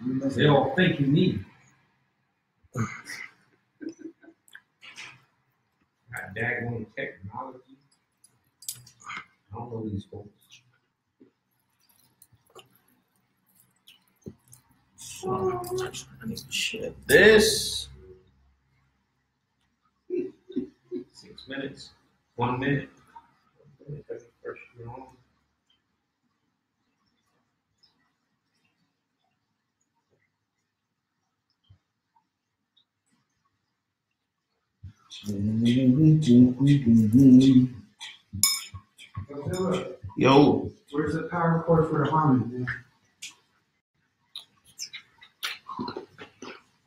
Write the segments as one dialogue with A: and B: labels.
A: They all think you need it. Got daggone technology. I don't know these folks.
B: I need to share this.
A: 6 minutes. 1 minute. That's the first you're on.
B: Yo.
C: Where's the power cord for the harmony, man?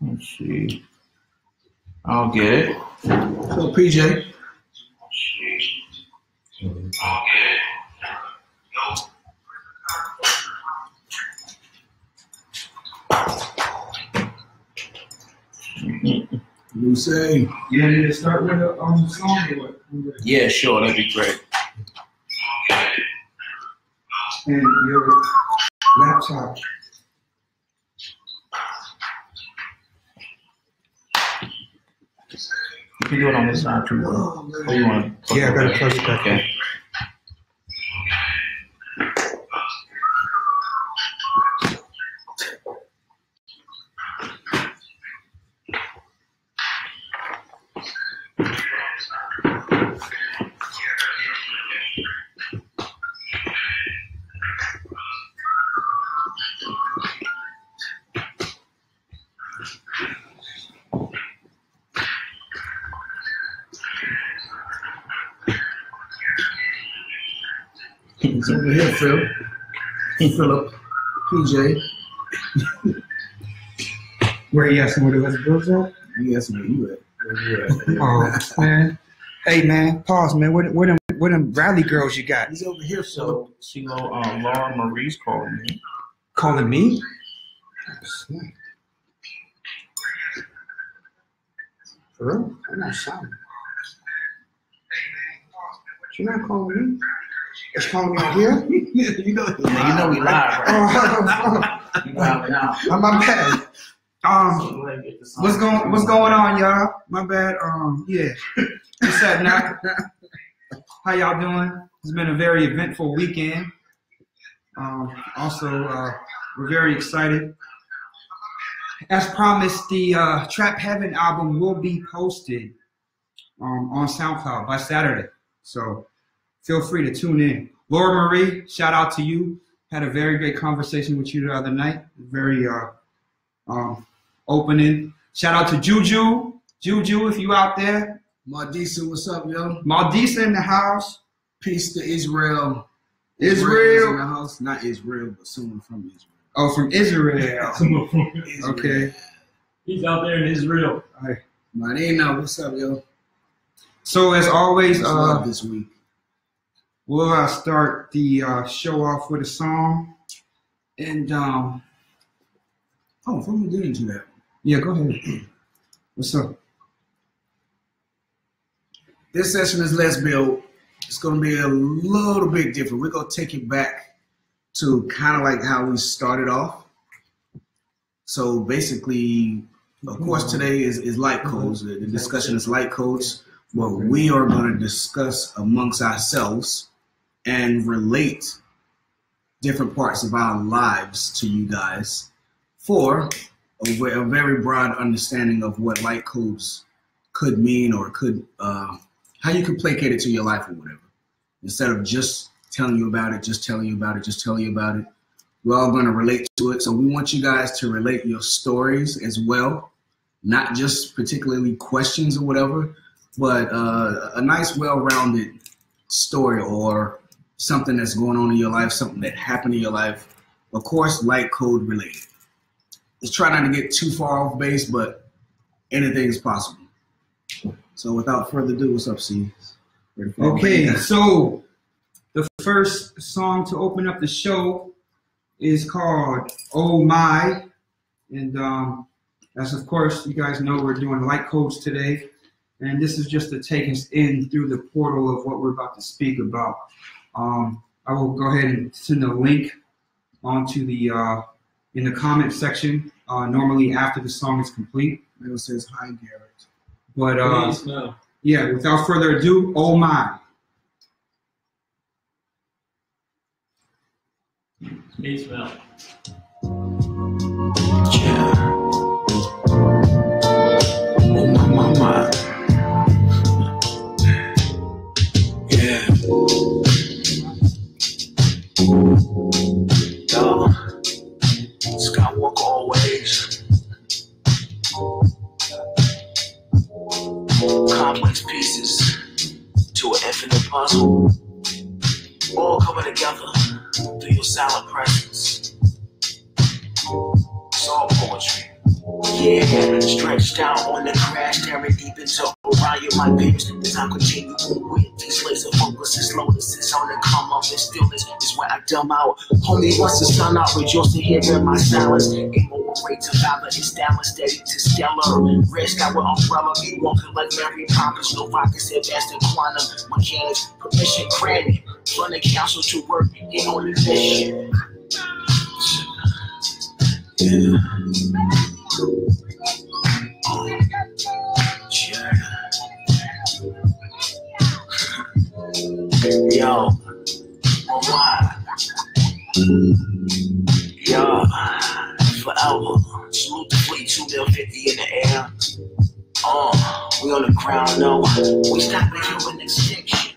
B: Let's see. I'll get it.
C: Hello, PJ. You say, yeah, did it start with a song or what?
B: Yeah, sure, that'd be great.
C: And your laptop.
B: You can do it on this side too.
C: Oh,
B: Or you want to?
C: yeah, I gotta plug it back.
B: Okay.
C: It's over here, Phil. Philip, PJ. Where you asking where the rest of the bills at?
B: You asking where you at? Where you at?
C: Oh, man. Hey, man, pause, man. Where them rally girls you got?
B: He's over here, Philip. So, Laura Marie's calling me.
C: Calling me? For real? I'm not shouting. She's not calling me. She's calling me out here?
B: you know we live, right? You live now.
C: My bad. What's going on, y'all? My bad. Yeah. What's up now? How y'all doing? It's been a very eventful weekend. Also, we're very excited. As promised, the Trap Heaven album will be posted on SoundCloud by Saturday. So feel free to tune in. Laura Marie, shout out to you. Had a very great conversation with you the other night. Very opening. Shout out to Juju. Juju, if you out there.
D: Maldisa, what's up, yo?
C: Maldisa in the house.
D: Peace to Israel.
C: Israel
D: in the house. Not Israel, but someone from Israel.
C: Oh, from Israel.
A: Someone from Israel.
C: Okay.
A: He's out there in Israel.
C: All right.
D: Marina, what's up, yo?
C: So as always,
D: this week.
C: We'll start the show off with a song. And
D: before we get into that.
C: Yeah, go ahead. What's up?
D: This session is Let's Build. It's going to be a little bit different. We're going to take it back to kind of like how we started off. So basically, of course, today is light codes. The discussion is light codes. What we are going to discuss amongst ourselves and relate different parts of our lives to you guys for a very broad understanding of what light codes could mean or could, how you can placate it to your life or whatever. Instead of just telling you about it, just telling you about it. We're all going to relate to it. So we want you guys to relate your stories as well, not just particularly questions or whatever, but a nice, well-rounded story or something that's going on in your life, something that happened in your life. Of course, light code related. Let's try not to get too far off base, but anything is possible. So without further ado, what's up, C?
C: Okay, so the first song to open up the show is called Oh My. And as of course, you guys know, we're doing light codes today. And this is just to take us in through the portal of what we're about to speak about. I will go ahead and send a link onto the in the comment section, normally after the song is complete.
D: It says, hi, Garrett.
C: But
A: Please, no.
C: yeah, without further ado, oh my.
A: Please, no.
D: Yeah. Oh my. Yeah. Yo. Skywalker always. Complex pieces to an infinite puzzle. All coming together through your silent presence. It's all poetry. Yeah, stretched out on the crash, staring deep into Orion, my beams. The time continuum with these laser focuses, slowness on the come up, and stillness is where I dumb out. Homie, once the sun out, rejoice to hear in my silence. Immoral rate to valor, installment steady to stellar. Red sky with umbrella, me walking like Mary Poppins. No rockets advanced in quantum mechanics. Permission granted, running council to work in on the mission. Yeah. Yo, why? Yo, forever. Salute the fleet, 250 in the air. We on the ground, no. We stopping human extinction.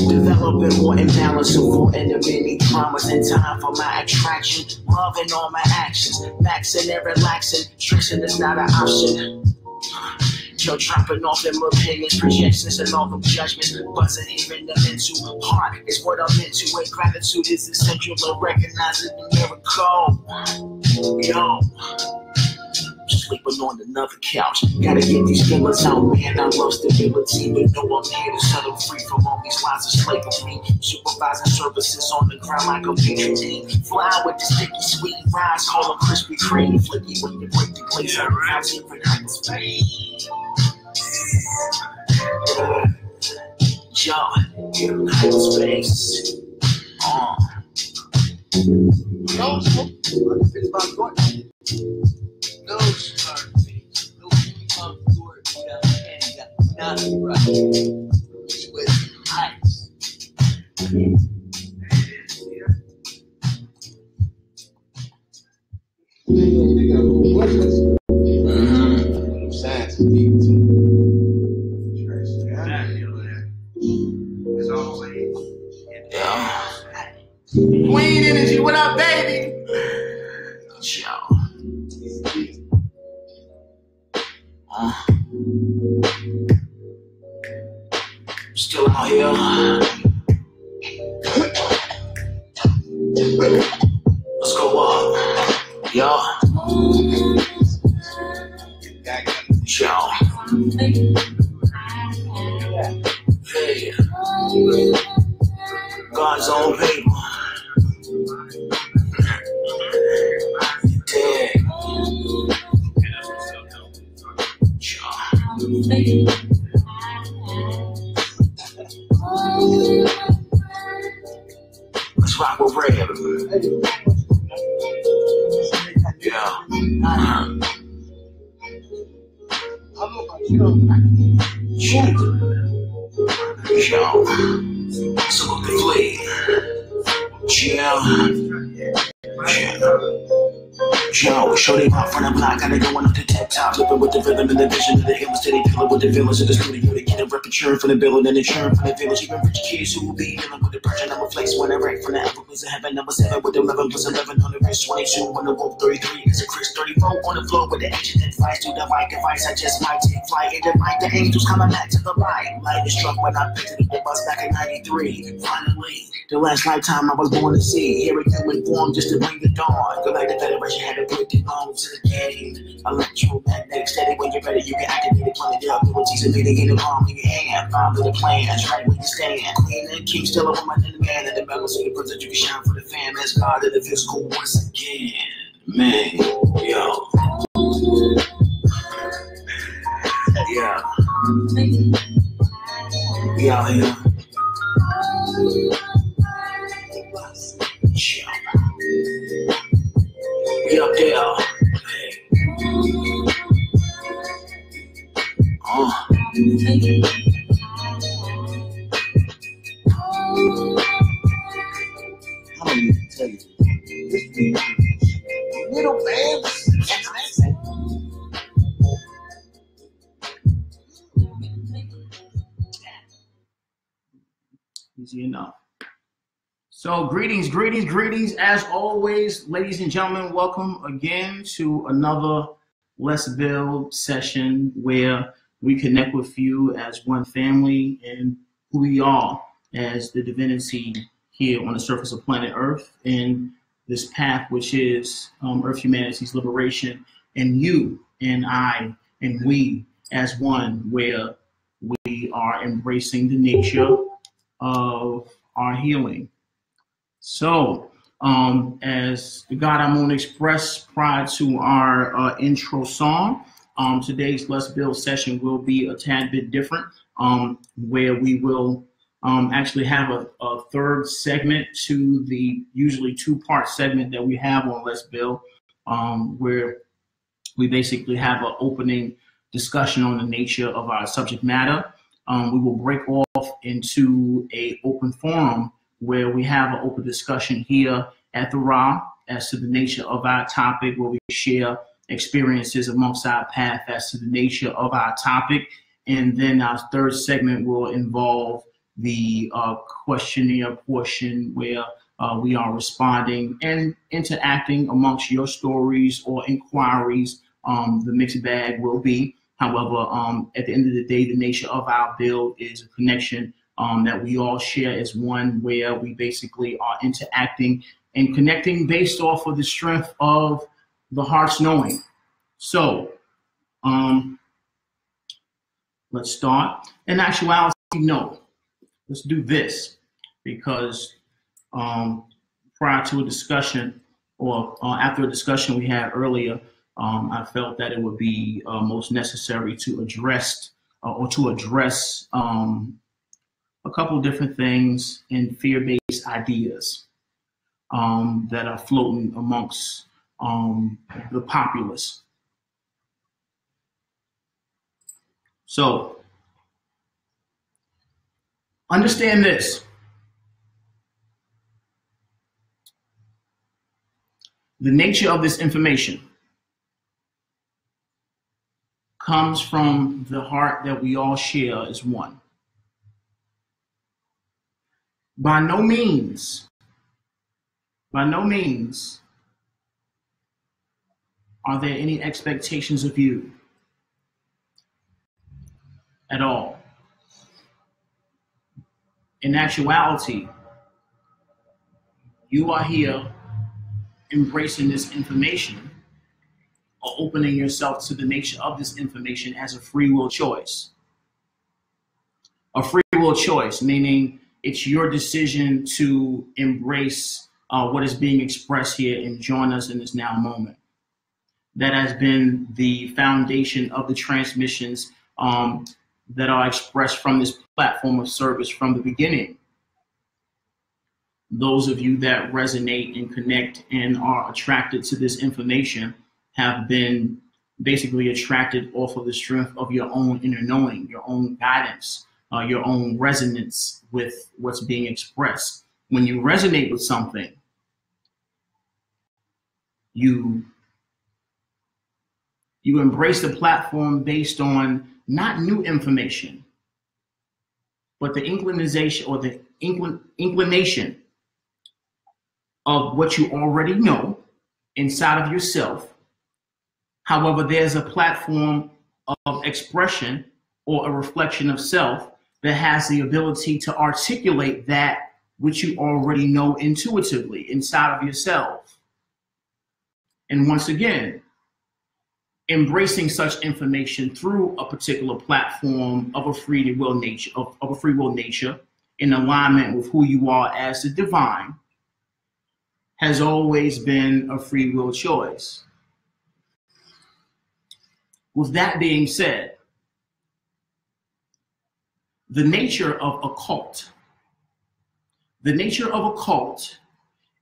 D: Developing more imbalance, avoiding the many traumas in time for my attraction. Loving all my actions, maxing and relaxing. Stressing is not an option. Yo, dropping off them opinions, projections, and all them judgments. Buzzing even the mental heart is what I'm into. Where gratitude is essential to recognizing the miracle. Yo. Sleeping on another couch. Gotta get these feelings out, man. I love stability, but no, I'm here to set them free from all these lines of slavery. Supervising services on the ground like a petri dish. Fly with the sticky sweet rise, call them Krispy Kreme. Flicky when you break the glaze out of house, different heights. Yo, hyperspace.
E: No, Scarface, no come forward without hand, not right. With ice. Queen Energy, what up, baby?
D: Still out here. Let's go up. Yo. Hey. God's own paper. Let's rock with Red. Yeah. Yo. Salute the fleet. Yo, shorty pop from the block, gotta go on up to tip top. Living with the rhythm and the vision of the illness, steady dealing with the villains in the studio. They get a rep insurance from the building and insurance from the village. Even rich kids who will be dealing with depression. I'm a flex when I write from the Applebee's of heaven. Number 7 with 11 plus 11 on the wrist. 22 on the rope, 33 is a Chris. 34 on the floor with the ancient advice. To the right device, I just might take flight. And invite the angels coming back to the light. Light is struck when I picked up the bus back in 93. Finally, the last lifetime I was born to see. Here in human form just to bring the dawn. Go back to Federation, had to put the bones to the game. Electromagnetic steady when you're ready, you can activate it. Play the abilities and meeting in the palm of your hand. Follow the plans, right where you stand. Queen and king, still a woman and a man. And the balance of the present, you can shine for the fam. As God of the physical once again. Man, yo. Yeah. We out here.
B: We up there. I'm gonna even tell you this. Little man. Easy enough. So greetings. As always, ladies and gentlemen, welcome again to another Let's Build session where we connect with you as one family and who we are as the divinity here on the surface of planet Earth in this path, which is Earth humanity's liberation, and you and I and we as one, where we are embracing the nature of our healing. So, as the God I'm going to express prior to our intro song, today's Let's Build session will be a tad bit different, where we will actually have a third segment to the usually two-part segment that we have on Let's Build, where we basically have an opening discussion on the nature of our subject matter. We will break off into an open forum where we have an open discussion here at the Ra as to the nature of our topic, where we share experiences amongst our path as to the nature of our topic. And then our third segment will involve the questionnaire portion, where we are responding and interacting amongst your stories or inquiries. The mixed bag will be. However, at the end of the day, the nature of our build is a connection that we all share as one, where we basically are interacting and connecting based off of the strength of the heart's knowing. So, let's start. In actuality, no. Let's do this, because prior to a discussion, or after a discussion we had earlier, I felt that it would be most necessary to address a couple of different things in fear-based ideas that are floating amongst the populace. So, understand this. The nature of this information comes from the heart that we all share as one. By no means are there any expectations of you at all. In actuality, you are here embracing this information or opening yourself to the nature of this information as a free will choice. A free will choice, meaning it's your decision to embrace what is being expressed here and join us in this now moment. That has been the foundation of the transmissions that are expressed from this platform of service from the beginning. Those of you that resonate and connect and are attracted to this information have been basically attracted off of the strength of your own inner knowing, your own guidance, your own resonance with what's being expressed. When you resonate with something, you embrace the platform based on not new information, but the inclination or the inclination of what you already know inside of yourself. However, there's a platform of expression or a reflection of self that has the ability to articulate that which you already know intuitively inside of yourself. And once again, embracing such information through a particular platform of a free will nature, of a free will nature, in alignment with who you are as the divine, has always been a free will choice. With that being said, the nature of a cult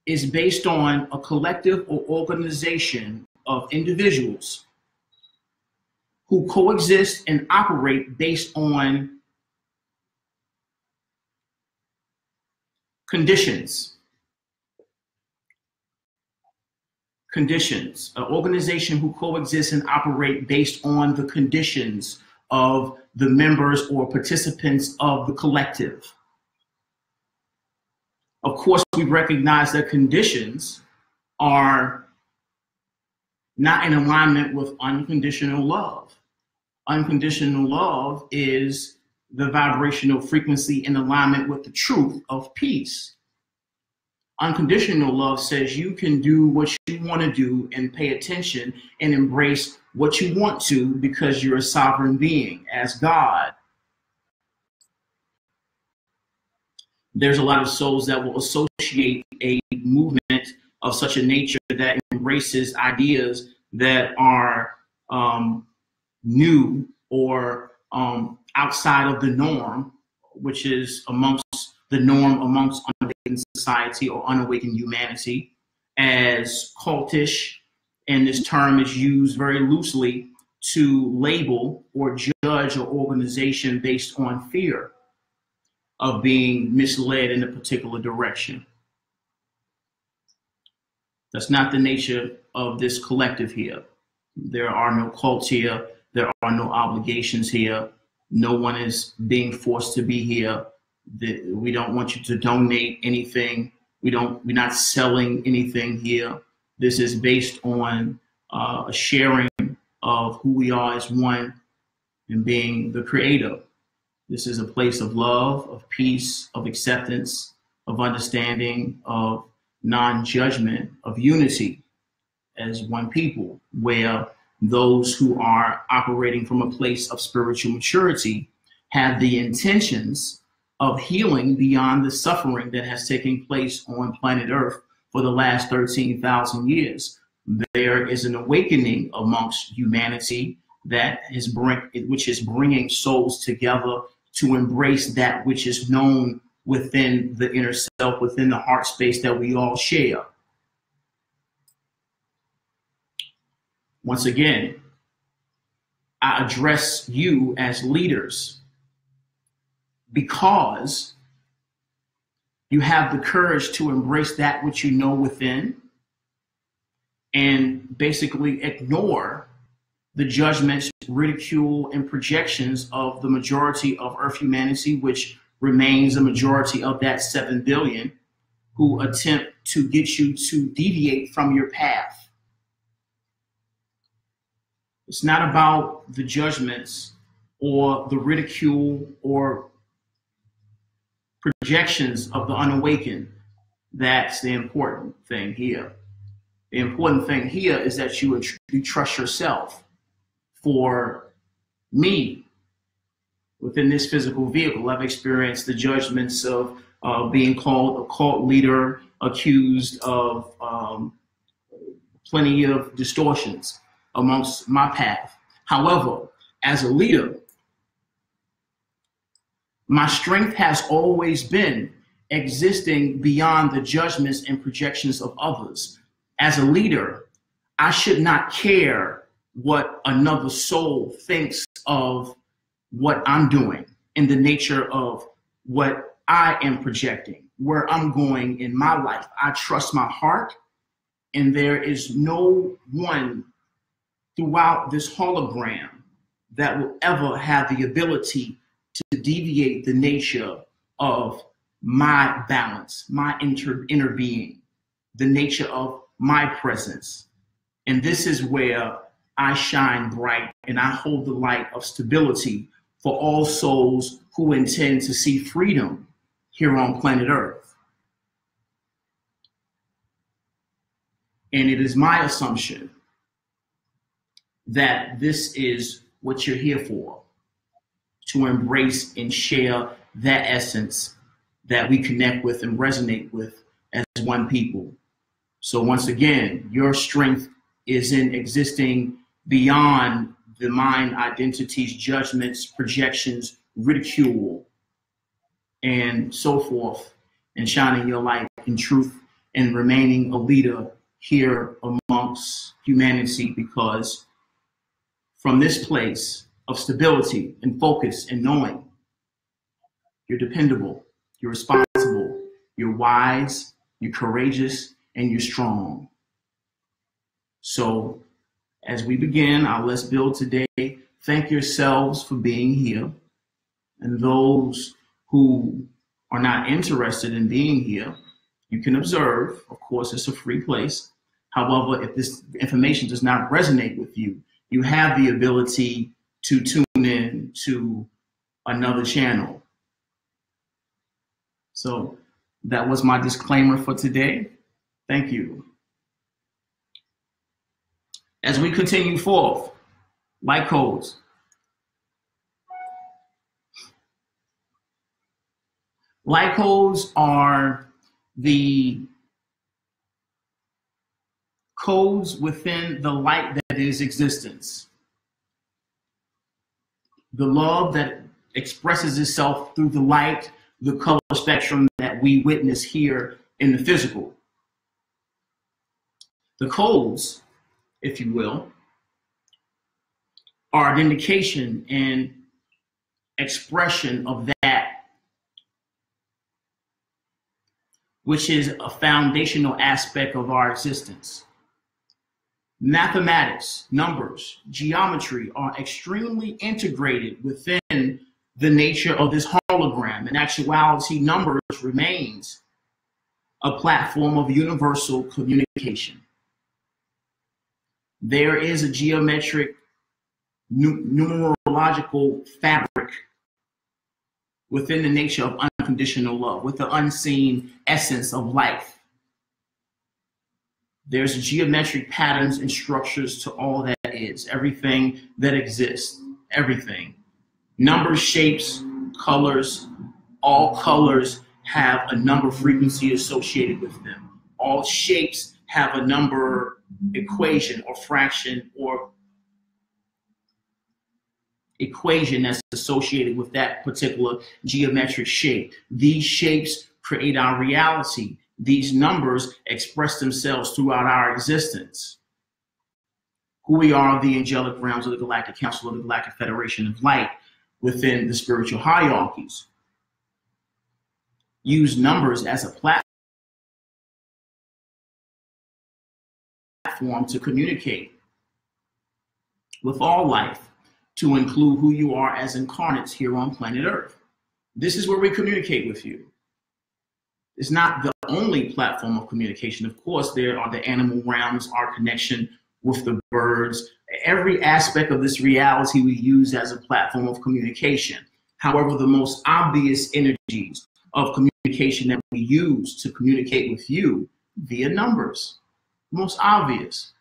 B: is based on a collective or organization of individuals who coexist and operate based on conditions. Conditions. An organization who coexist and operate based on the conditions of the members or participants of the collective. Of course, we recognize that conditions are not in alignment with unconditional love. Unconditional love is the vibrational frequency in alignment with the truth of peace. Unconditional love says you can do what you want to do and pay attention and embrace what you want to because you're a sovereign being as God. There's a lot of souls that will associate a movement of such a nature that embraces ideas that are new or outside of the norm, which is amongst the norm amongst unawakened society or unawakened humanity, as cultish, and this term is used very loosely to label or judge an organization based on fear of being misled in a particular direction. That's not the nature of this collective here. There are no cults here. There are no obligations here. No one is being forced to be here. We don't want you to donate anything. We're not selling anything here. This is based on a sharing of who we are as one and being the creator. This is a place of love, of peace, of acceptance, of understanding, of non-judgment, of unity as one people, where those who are operating from a place of spiritual maturity have the intentions of healing beyond the suffering that has taken place on planet Earth for the last 13,000 years. There is an awakening amongst humanity which is bringing souls together to embrace that which is known within the inner self, within the heart space that we all share. Once again, I address you as leaders because you have the courage to embrace that which you know within and basically ignore the judgments, ridicule, and projections of the majority of Earth humanity, which remains a majority of that 7 billion who attempt to get you to deviate from your path. It's not about the judgments or the ridicule or projections of the unawakened. That's the important thing here. The important thing here is that you trust yourself. For me, within this physical vehicle, I've experienced the judgments of being called a cult leader, accused of plenty of distortions amongst my path. However, as a leader, my strength has always been existing beyond the judgments and projections of others. As a leader, I should not care what another soul thinks of what I'm doing in the nature of what I am projecting, where I'm going in my life. I trust my heart, and there is no one throughout this hologram that will ever have the ability to deviate the nature of my balance, my inner being, the nature of my presence. And this is where I shine bright and I hold the light of stability for all souls who intend to see freedom here on planet Earth. And it is my assumption that this is what you're here for, to embrace and share that essence that we connect with and resonate with as one people. So once again, your strength is in existing beyond the mind identities, judgments, projections, ridicule, and so forth, and shining your light in truth and remaining a leader here amongst humanity, because from this place of stability and focus and knowing you're dependable, you're responsible, you're wise, you're courageous, and you're strong. So as we begin our Let's Build today, thank yourselves for being here. And those who are not interested in being here, you can observe. Of course, it's a free place. However, if this information does not resonate with you, you have the ability to tune in to another channel. So that was my disclaimer for today. Thank you. As we continue forth, light codes. Light codes are the codes within the light that is existence. The love that expresses itself through the light, the color spectrum that we witness here in the physical. The codes, if you will, are an indication and expression of that which is a foundational aspect of our existence. Mathematics, numbers, geometry are extremely integrated within the nature of this hologram. In actuality, numbers remains a platform of universal communication. There is a geometric, numerological fabric within the nature of unconditional love, with the unseen essence of life. There's geometric patterns and structures to all that is, everything that exists, everything. Numbers, shapes, colors, all colors have a number frequency associated with them. All shapes have a number equation or fraction or equation that's associated with that particular geometric shape. These shapes create our reality. These numbers express themselves throughout our existence. Who we are, the angelic realms of the Galactic Council of the Galactic Federation of Light within the spiritual hierarchies, use numbers as a platform to communicate with all life, to include who you are as incarnates here on planet Earth. This is where we communicate with you. It's not the only platform of communication. Of course, there are the animal realms, our connection with the birds. Every aspect of this reality we use as a platform of communication. However, the most obvious energies of communication that we use to communicate with you via numbers, most obvious.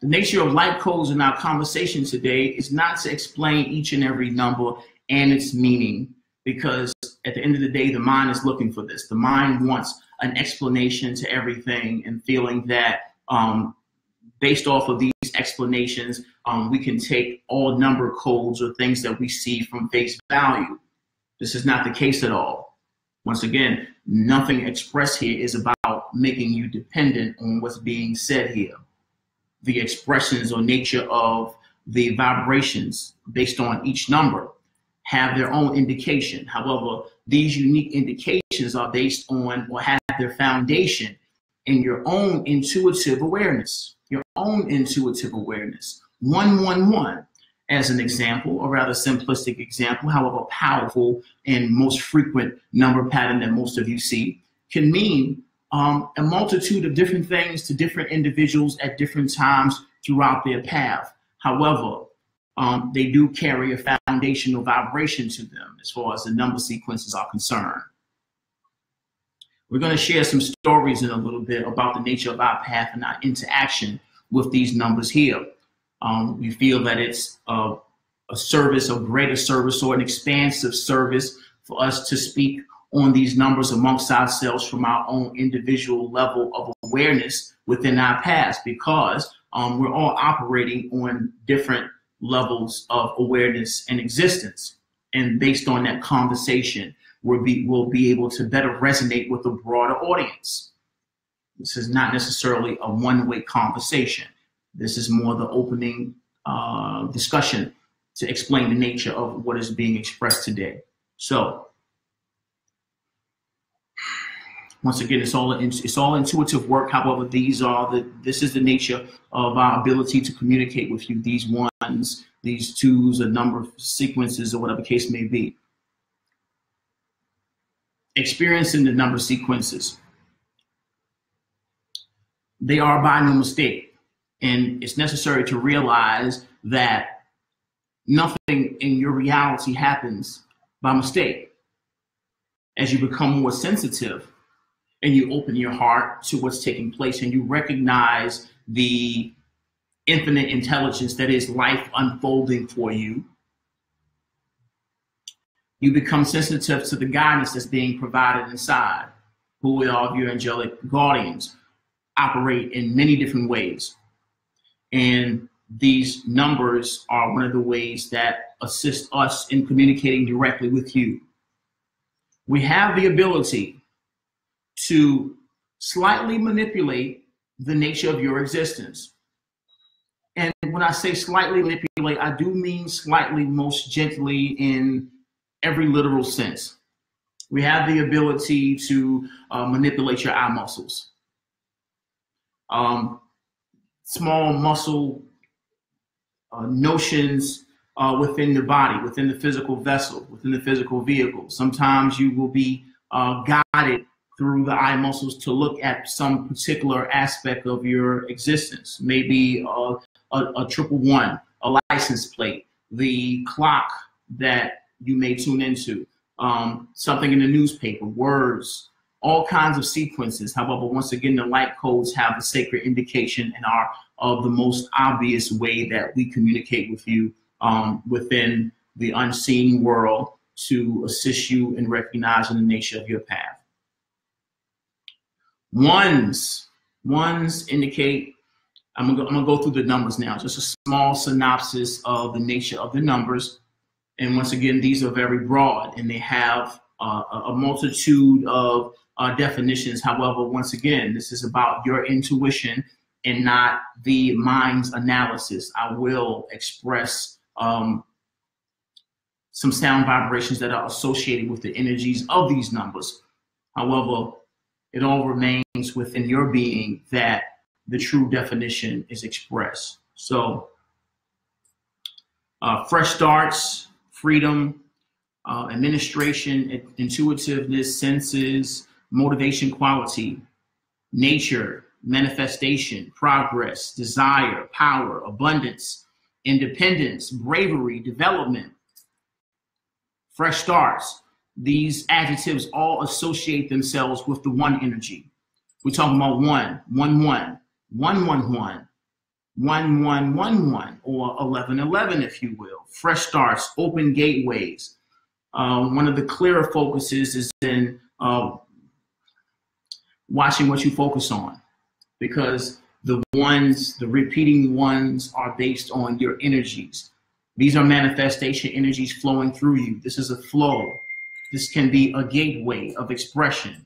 B: The nature of light codes in our conversation today is not to explain each and every number and its meaning, because at the end of the day, the mind is looking for this. The mind wants an explanation to everything, and feeling that based off of these explanations, we can take all number codes or things that we see from face value. This is not the case at all. Once again, nothing expressed here is about making you dependent on what's being said here. The expressions or nature of the vibrations based on each number have their own indication. However, these unique indications are based on or have their foundation in your own intuitive awareness, your own intuitive awareness. 111, as an example, a rather simplistic example, however powerful and most frequent number pattern that most of you see, can mean a multitude of different things to different individuals at different times throughout their path. However, they do carry a foundational vibration to them as far as the number sequences are concerned. We're going to share some stories in a little bit about the nature of our path and our interaction with these numbers here. We feel that it's a service, a greater service, or an expansive service for us to speak on these numbers amongst ourselves from our own individual level of awareness within our past, because we're all operating on different levels of awareness and existence. And based on that conversation, will be able to better resonate with a broader audience. This is not necessarily a one-way conversation. This is more the opening discussion to explain the nature of what is being expressed today. So, once again, it's all intuitive work. However, this is the nature of our ability to communicate with you. These ones, these twos, a number of sequences, or whatever case may be. Experiencing the number of sequences. They are by no mistake, and it's necessary to realize that nothing in your reality happens by mistake. As you become more sensitive and you open your heart to what's taking place and you recognize the infinite intelligence that is life unfolding for you, you become sensitive to the guidance that's being provided inside. Who are your angelic guardians? Operate in many different ways. And these numbers are one of the ways that assist us in communicating directly with you. We have the ability to slightly manipulate the nature of your existence. And when I say slightly manipulate, I do mean slightly, most gently, in every literal sense. We have the ability to manipulate your eye muscles. Small muscle notions within the body, within the physical vessel, within the physical vehicle. Sometimes you will be guided through the eye muscles to look at some particular aspect of your existence. Maybe a 111, a license plate, the clock that you may tune into, something in the newspaper, words, all kinds of sequences. However, once again, the light codes have a sacred indication and are of the most obvious way that we communicate with you within the unseen world to assist you in recognizing the nature of your path. Ones indicate, I'm gonna go through the numbers now, just a small synopsis of the nature of the numbers. And once again, these are very broad and they have a multitude of definitions. However, once again, this is about your intuition and not the mind's analysis. I will express some sound vibrations that are associated with the energies of these numbers. However, it all remains within your being that the true definition is expressed. So, fresh starts, freedom, administration, intuitiveness, senses, motivation, quality, nature, manifestation, progress, desire, power, abundance, independence, bravery, development, fresh starts. These adjectives all associate themselves with the one energy. We're talking about 1, 1, 1, 1, 1, 1, 1, 1, 1, 1, or 11, 11, if you will. Fresh starts, open gateways. One of the clearer focuses is in watching what you focus on, because the repeating ones are based on your energies. These are manifestation energies flowing through you. This is a flow. This can be a gateway of expression.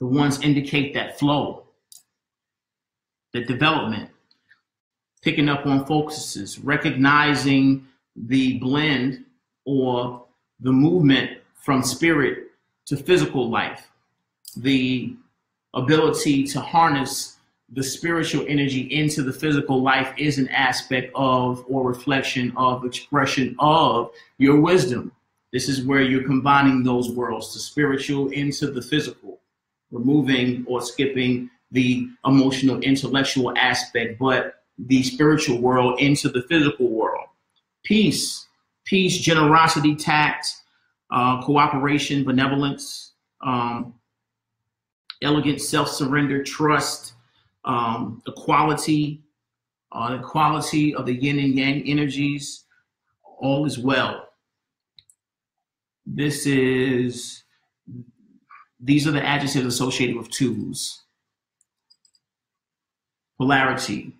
B: The ones indicate that flow, the development, picking up on focuses, recognizing the blend or the movement from spirit to physical life, the ability to harness the spiritual energy into the physical life is an aspect of or reflection of expression of your wisdom. This is where you're combining those worlds, the spiritual into the physical, removing or skipping the emotional, intellectual aspect, but the spiritual world into the physical world. Peace, generosity, tact, cooperation, benevolence, elegant self-surrender, trust, the quality of the yin and yang energies, all is well. These are the adjectives associated with twos. Polarity.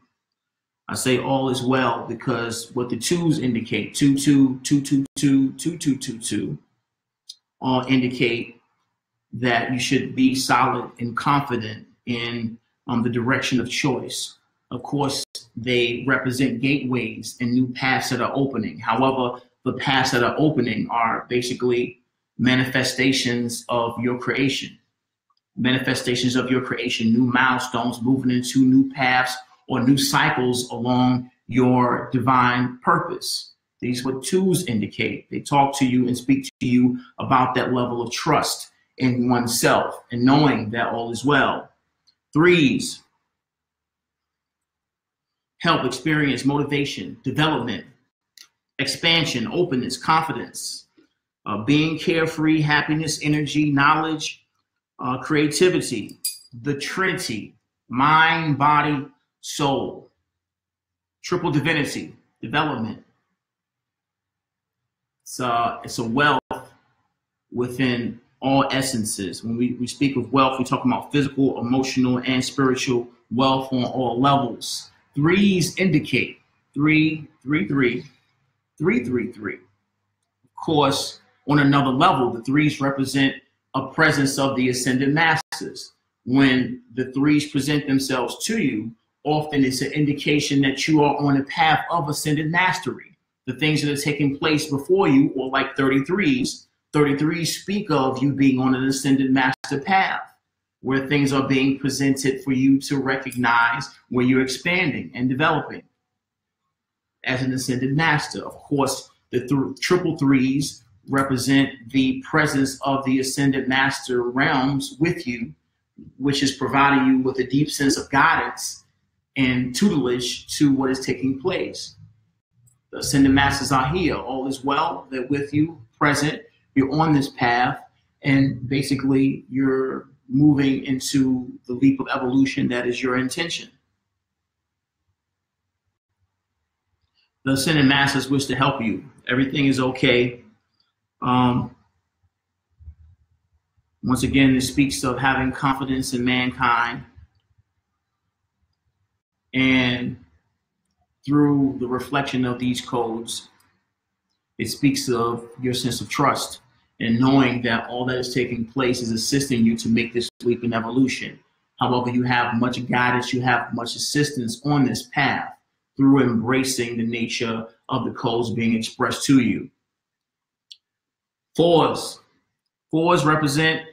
B: I say all is well because what the twos indicate, 2, 2, 2, 2, 2, 2, 2, 2, 2. all indicate that you should be solid and confident in the direction of choice. Of course, they represent gateways and new paths that are opening. However, the paths that are opening are basically manifestations of your creation. Manifestations of your creation, new milestones, moving into new paths or new cycles along your divine purpose. These are what twos indicate. They talk to you and speak to you about that level of trust in oneself and knowing that all is well. Threes help experience motivation, development, expansion, openness, confidence, being carefree, happiness, energy, knowledge, creativity, the Trinity, mind, body, soul, triple divinity, development. It's a wealth within all essences. When we speak of wealth, we're talking about physical, emotional, and spiritual wealth on all levels. Threes indicate 3, 3, 3, 3, 3, 3. Of course, on another level, the threes represent a presence of the ascended masters. When the threes present themselves to you, often it's an indication that you are on a path of ascended mastery. The things that are taking place before you, or like 33s, 33s speak of you being on an ascended master path, where things are being presented for you to recognize where you're expanding and developing as an ascended master. Of course, the triple threes represent the presence of the ascended master realms with you, which is providing you with a deep sense of guidance and tutelage to what is taking place. The ascended masters are here. All is well. They're with you, present. You're on this path, and basically you're moving into the leap of evolution that is your intention. The ascended masters wish to help you. Everything is okay. Once again, it speaks of having confidence in mankind, and through the reflection of these codes, it speaks of your sense of trust and knowing that all that is taking place is assisting you to make this leap in evolution. However, you have much guidance, you have much assistance on this path through embracing the nature of the codes being expressed to you. Fours represent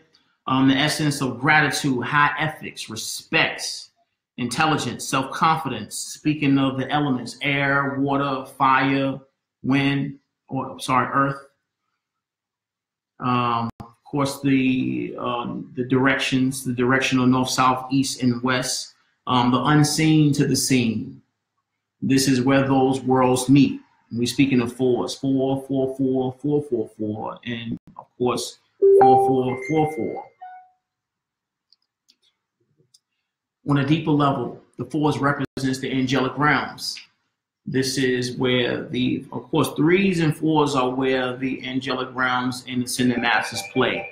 B: the essence of gratitude, high ethics, respect, intelligence, self-confidence. Speaking of the elements, air, water, fire, wind, earth. Of course, the directions, the directional north, south, east, and west. The unseen to the seen. This is where those worlds meet. We're speaking of fours, 4, 4, 4, 4, 4, 4, and of course, 4, 4, 4, 4. On a deeper level, the fours represents the angelic realms. This is where of course, 3s and 4s are where the angelic realms and ascended masters play.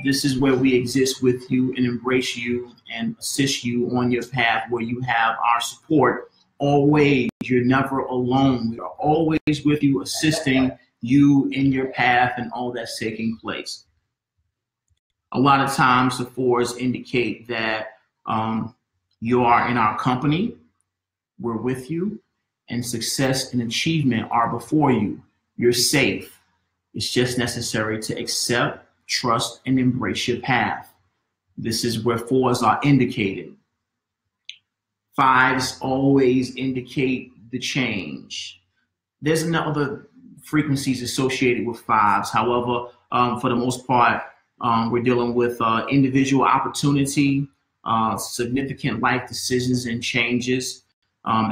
B: This is where we exist with you and embrace you and assist you on your path, where you have our support always. You're never alone. We are always with you, assisting you in your path and all that's taking place. A lot of times the 4s indicate that you are in our company, we're with you, and success and achievement are before you. You're safe. It's just necessary to accept, trust, and embrace your path. This is where 4s are indicated. 5s always indicate the change. There's no other frequencies associated with 5s. However, for the most part, we're dealing with individual opportunity, significant life decisions and changes,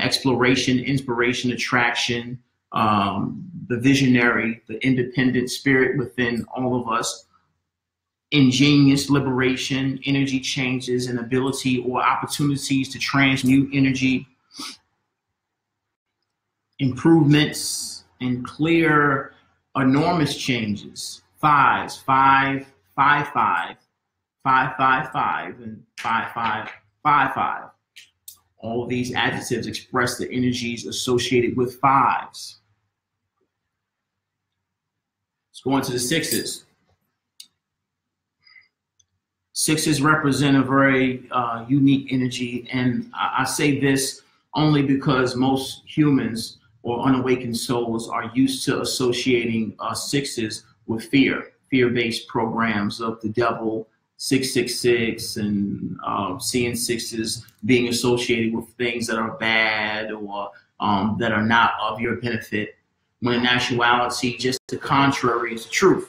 B: exploration, inspiration, attraction, the visionary, the independent spirit within all of us, ingenious liberation, energy changes, and ability or opportunities to transmute energy, improvements, and clear enormous changes. 5s, 5, 5, 5, 5, 5, 5, and 5, 5, 5, 5. All of these adjectives express the energies associated with 5s. Let's go on to the 6s. Sixes represent a very unique energy, and I say this only because most humans or unawakened souls are used to associating sixes with fear-based programs of the devil, 666, and seeing sixes being associated with things that are bad or that are not of your benefit, when in actuality, just the contrary is the truth.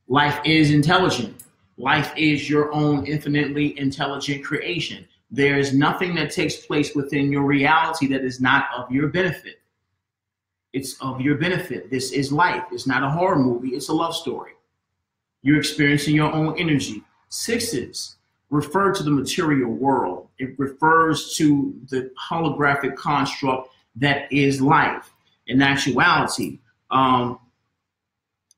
B: Life is intelligent. Life is your own infinitely intelligent creation. There is nothing that takes place within your reality that is not of your benefit. It's of your benefit. This is life. It's not a horror movie. It's a love story. You're experiencing your own energy. Sixes refer to the material world. It refers to the holographic construct that is life. In actuality,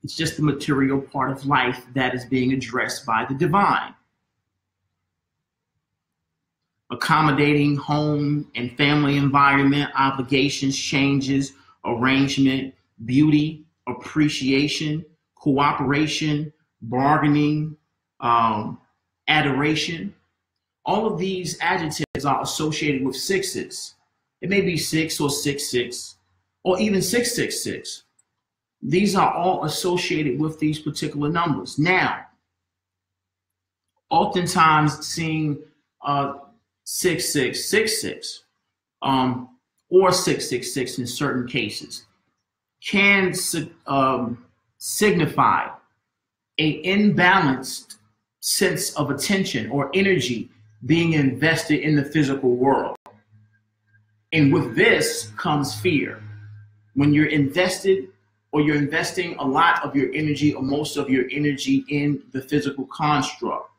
B: it's just the material part of life that is being addressed by the divine. Accommodating home and family environment, obligations, changes, arrangement, beauty, appreciation, cooperation, bargaining, adoration. All of these adjectives are associated with sixes. It may be 6 or 66 or even 666. These are all associated with these particular numbers. Now, oftentimes seeing 6666 or 666 in certain cases can signify an imbalanced sense of attention or energy being invested in the physical world. And with this comes fear. When you're invested or you're investing a lot of your energy or most of your energy in the physical construct,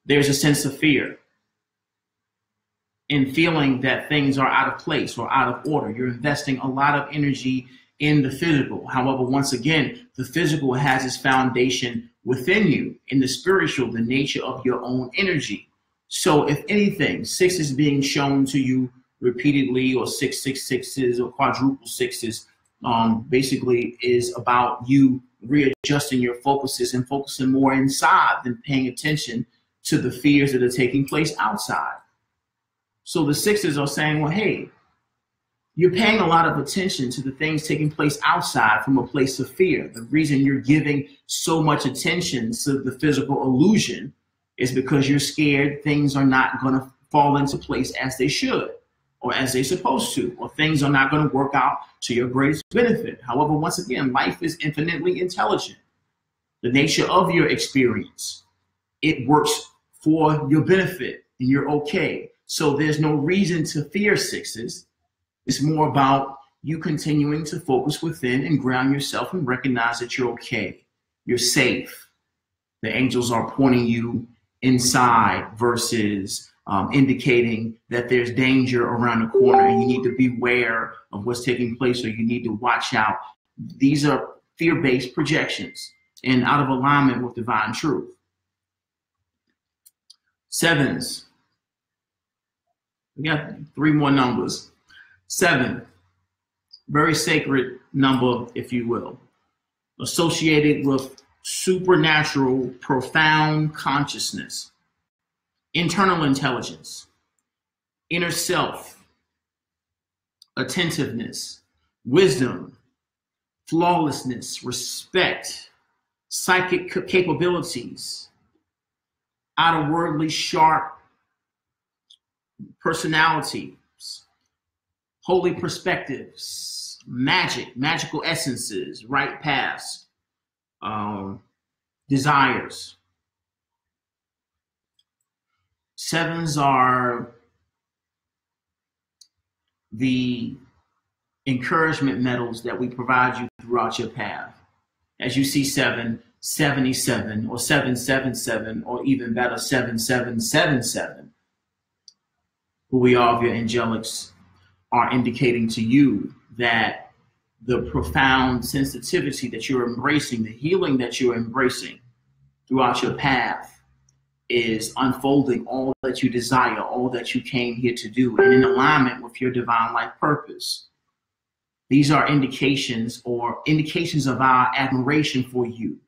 B: there's a sense of fear in feeling that things are out of place or out of order. You're investing a lot of energy in the physical. However, once again, the physical has its foundation within you, in the spiritual, the nature of your own energy. So if anything, 6 is being shown to you repeatedly, or 666s or quadruple sixes, basically is about you readjusting your focuses and focusing more inside than paying attention to the fears that are taking place outside. So the sixes are saying, well, hey, you're paying a lot of attention to the things taking place outside from a place of fear. The reason you're giving so much attention to the physical illusion is because you're scared things are not going to fall into place as they should, or as they're supposed to, or things are not going to work out to your greatest benefit. However, once again, life is infinitely intelligent. The nature of your experience, it works for your benefit and you're okay. So there's no reason to fear sixes. It's more about you continuing to focus within and ground yourself and recognize that you're okay. You're safe. The angels are pointing you inside versus indicating that there's danger around the corner and you need to beware of what's taking place, or you need to watch out. These are fear-based projections and out of alignment with divine truth. Sevens. We got 3 more numbers. 7, very sacred number, if you will, associated with supernatural, profound consciousness, internal intelligence, inner self, attentiveness, wisdom, flawlessness, respect, psychic capabilities, out-of-worldly sharp personality, holy perspectives, magical essences, right paths, desires. Sevens are the encouragement medals that we provide you throughout your path. As you see 777 or 777, or even better, 7777, who we are of your angelics, are indicating to you that the profound sensitivity that you're embracing, the healing that you're embracing throughout your path, is unfolding all that you desire, all that you came here to do, and in alignment with your divine life purpose. These are indications of our admiration for you.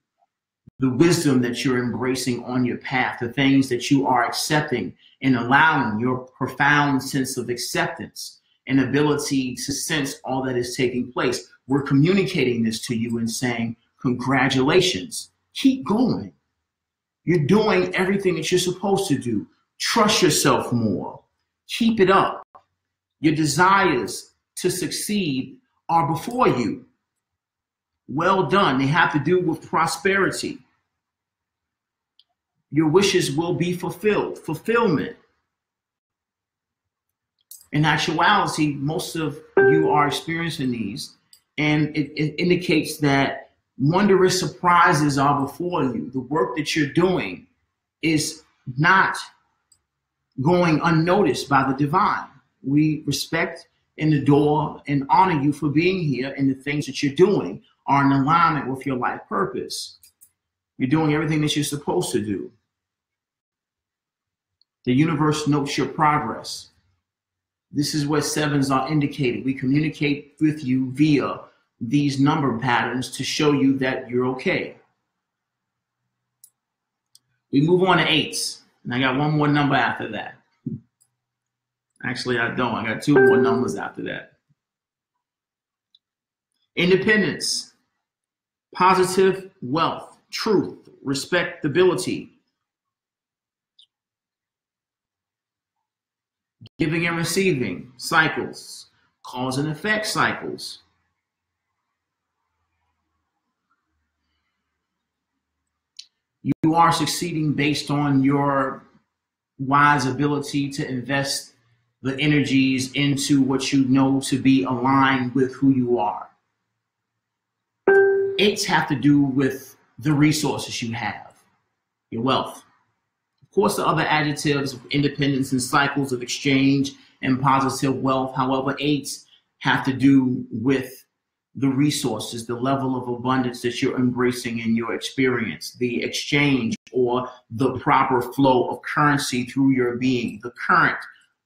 B: the wisdom that you're embracing on your path, the things that you are accepting and allowing, your profound sense of acceptance and ability to sense all that is taking place. We're communicating this to you and saying, congratulations, keep going. You're doing everything that you're supposed to do. Trust yourself more. Keep it up. Your desires to succeed are before you. Well done. They have to do with prosperity. Your wishes will be fulfilled. Fulfillment. In actuality, most of you are experiencing these, and it indicates that wondrous surprises are before you. The work that you're doing is not going unnoticed by the divine. We respect and adore and honor you for being here, and the things that you're doing are in alignment with your life purpose. You're doing everything that you're supposed to do. The universe notes your progress. This is where sevens are indicated. We communicate with you via these number patterns to show you that you're okay. We move on to eights, and I got one more number after that. Actually, I don't. I got two more numbers after that. Independence, positive wealth, truth, respectability, giving and receiving, cycles, cause and effect cycles. You are succeeding based on your wise ability to invest the energies into what you know to be aligned with who you are. Eights have to do with the resources you have, your wealth. Of course, the other adjectives of independence and cycles of exchange and positive wealth. However, eights have to do with the resources, the level of abundance that you're embracing in your experience, the exchange or the proper flow of currency through your being, the current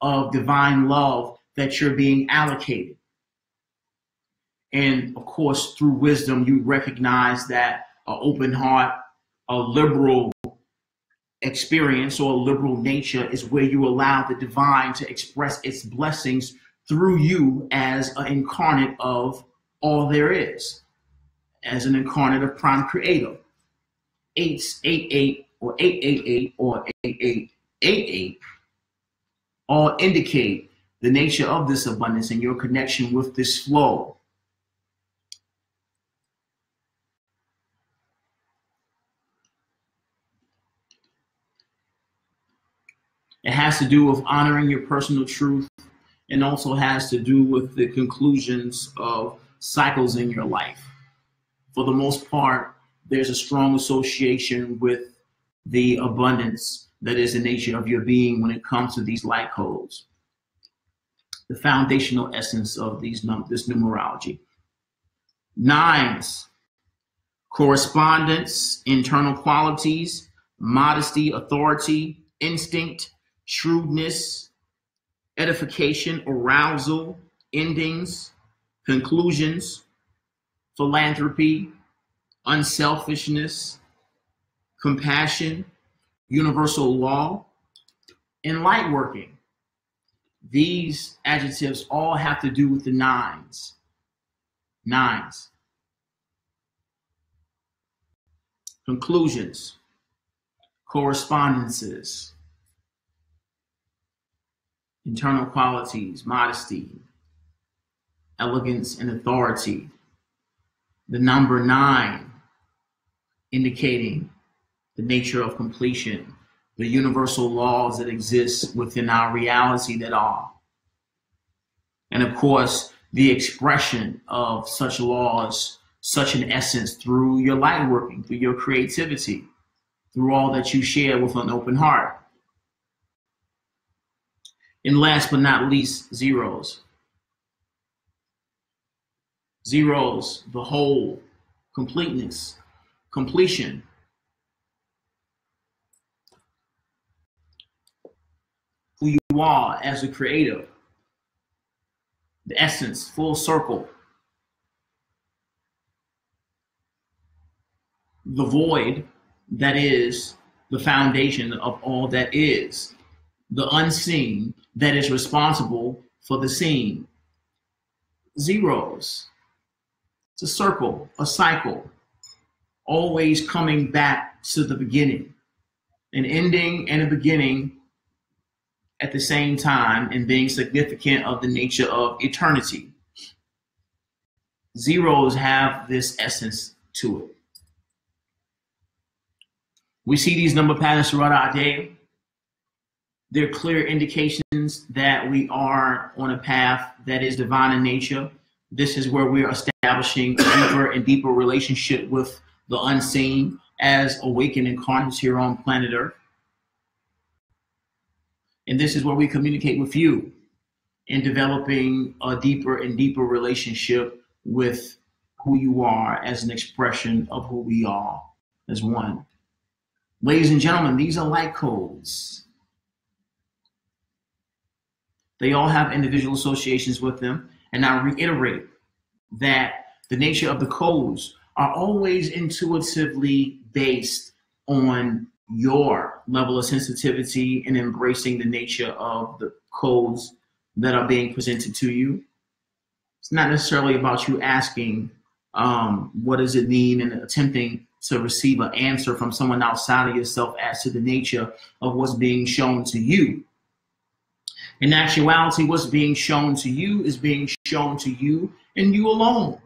B: of divine love that you're being allocated. And of course, through wisdom, you recognize that an open heart, a liberal experience or a liberal nature is where you allow the divine to express its blessings through you as an incarnate of all there is, as an incarnate of prime creator. 888 or 888 or 8888 all indicate the nature of this abundance and your connection with this flow. It has to do with honoring your personal truth, and also has to do with the conclusions of cycles in your life. For the most part, there's a strong association with the abundance that is the nature of your being when it comes to these light codes. The foundational essence of this numerology. Nines, correspondence, internal qualities, modesty, authority, instinct, shrewdness, edification, arousal, endings, conclusions, philanthropy, unselfishness, compassion, universal law, and light working. These adjectives all have to do with the nines. Nines. Conclusions, correspondences, internal qualities, modesty, elegance, and authority. The number 9 indicating the nature of completion, the universal laws that exist within our reality that are. And of course, the expression of such laws, such an essence through your light working, through your creativity, through all that you share with an open heart. And last but not least, zeros. Zeros, the whole, completeness, completion. Who you are as a creator. The essence, full circle. The void, that is the foundation of all that is, the unseen that is responsible for the seen. Zeros. It's a circle, a cycle, always coming back to the beginning, an ending and a beginning at the same time, and being significant of the nature of eternity. Zeros have this essence to it. We see these number patterns throughout our day. They're clear indications that we are on a path that is divine in nature. This is where we are establishing a deeper and deeper relationship with the unseen as awakened incarnates here on planet Earth. And this is where we communicate with you in developing a deeper and deeper relationship with who you are as an expression of who we are as one. Ladies and gentlemen, these are light codes. They all have individual associations with them. And I reiterate that the nature of the codes are always intuitively based on your level of sensitivity and embracing the nature of the codes that are being presented to you. It's not necessarily about you asking, what does it mean, and attempting to receive an answer from someone outside of yourself as to the nature of what's being shown to you. In actuality, what's being shown to you is being shown to you and you alone.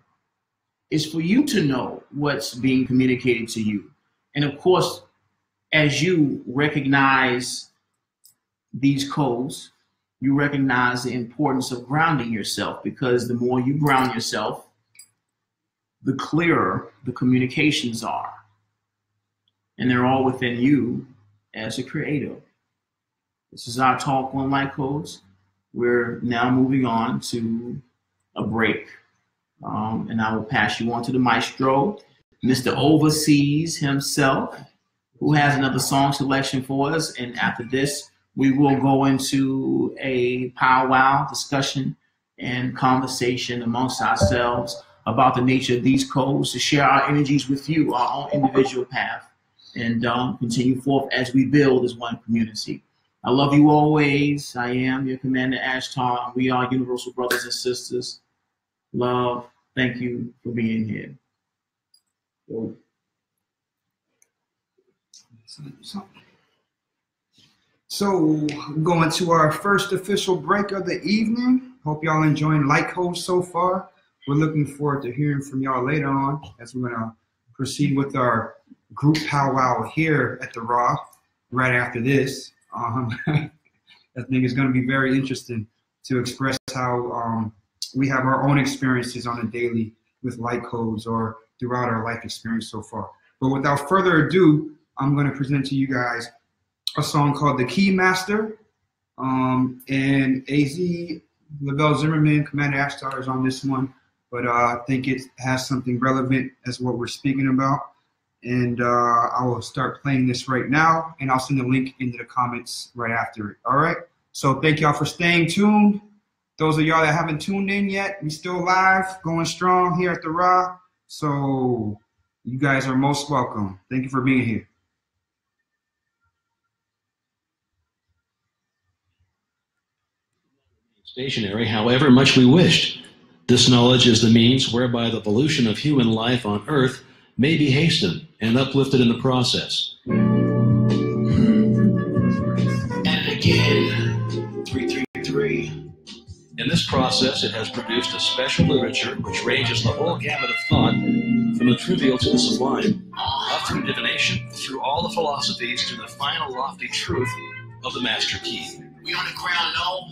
B: It's for you to know what's being communicated to you. And of course, as you recognize these codes, you recognize the importance of grounding yourself, because the more you ground yourself, the clearer the communications are. And they're all within you as a creator. This is our talk on light codes. We're now moving on to a break. And I will pass you on to the maestro, Mr. Overseas himself, who has another song selection for us. And after this, we will go into a powwow discussion and conversation amongst ourselves about the nature of these codes, to share our energies with you, our own individual path, and continue forth as we build as one community. I love you always. I am your Commander Ashtar. We are universal brothers and sisters. Love. Thank you for being here.
C: So going to our first official break of the evening. Hope y'all enjoying light codes so far. We're looking forward to hearing from y'all later on as we're going to proceed with our group powwow here at the Raw right after this. I think it's going to be very interesting to express how we have our own experiences on a daily with light codes or throughout our life experience so far. But without further ado, I'm going to present to you guys a song called The Key Master. And AZ, Lavelle Zimmerman, Commander Ashtar is on this one. But I think it has something relevant as what we're speaking about. And I will start playing this right now, and I'll send the link into the comments right after it. All right. So thank y'all for staying tuned. Those of y'all that haven't tuned in yet, we still live, going strong here at the Raw. So you guys are most welcome. Thank you for being here.
F: Stationary, however much we wished. This knowledge is the means whereby the evolution of human life on Earth may be hastened and uplifted in the process.
B: And again, 333.
F: In this process, it has produced a special literature which ranges the whole gamut of thought, from the trivial to the sublime, up through divination, through all the philosophies, to the final lofty truth of the Master Key.
B: We on the ground, no?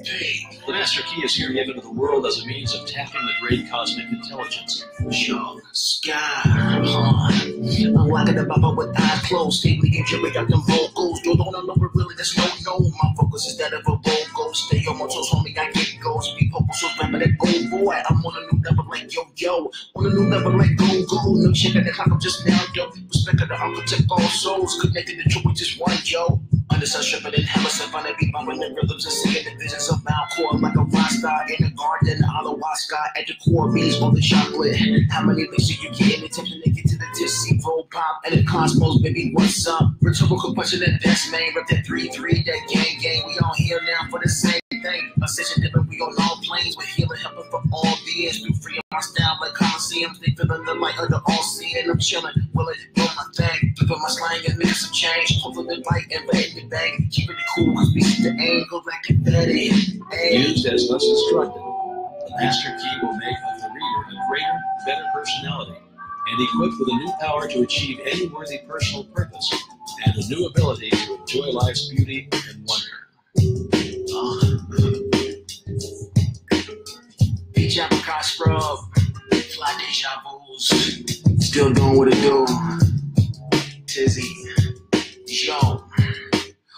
B: Hey.
F: The Master Key is here given to the world as a means of tapping the great cosmic intelligence.
B: Yo, sky, unlocking the Baba with eyes closed, stably and jumping out them vocals. Yo, don't know what really there's no. My focus is that of a logo. Stay on my toes, homie, I get go. Speak focus, so rapid that go, boy. I'm on a new level like yo. On a new level like go. No shaking the clock, I'm just now, yo. Respect of the architect, all souls. Connected to truth, just one, yo. Under such tripping and hella savannah, be bumping the rhythms and singing the visions of Mount Core like a rock star in the garden. Ayahuasca at the core beats on the chocolate. How many licks do you get in attention to get to the tipsy roll pop and the cosmos, baby? What's up? Rhetorical question that best man, rip that 3-3, that gang. We all here now for the same thing. Ascension different, we on all planes with healing, helping for all beings. Be free of my style like Coliseums. They feeling the light of the all seeing. I'm chilling, willing to do my thing. Flipping my slang and make some change. Hopefully the light and letting it bang. Keeping it cool, cause we see the angle like confetti.
F: Used as thus instructed, the master key will make of the reader a greater, better personality, and equipped with a new power to achieve any worthy personal purpose, and a new ability to enjoy life's beauty and wonder.
B: Peach apricot scrub, fly deja vus, still doing what it do. Tizzy, yo.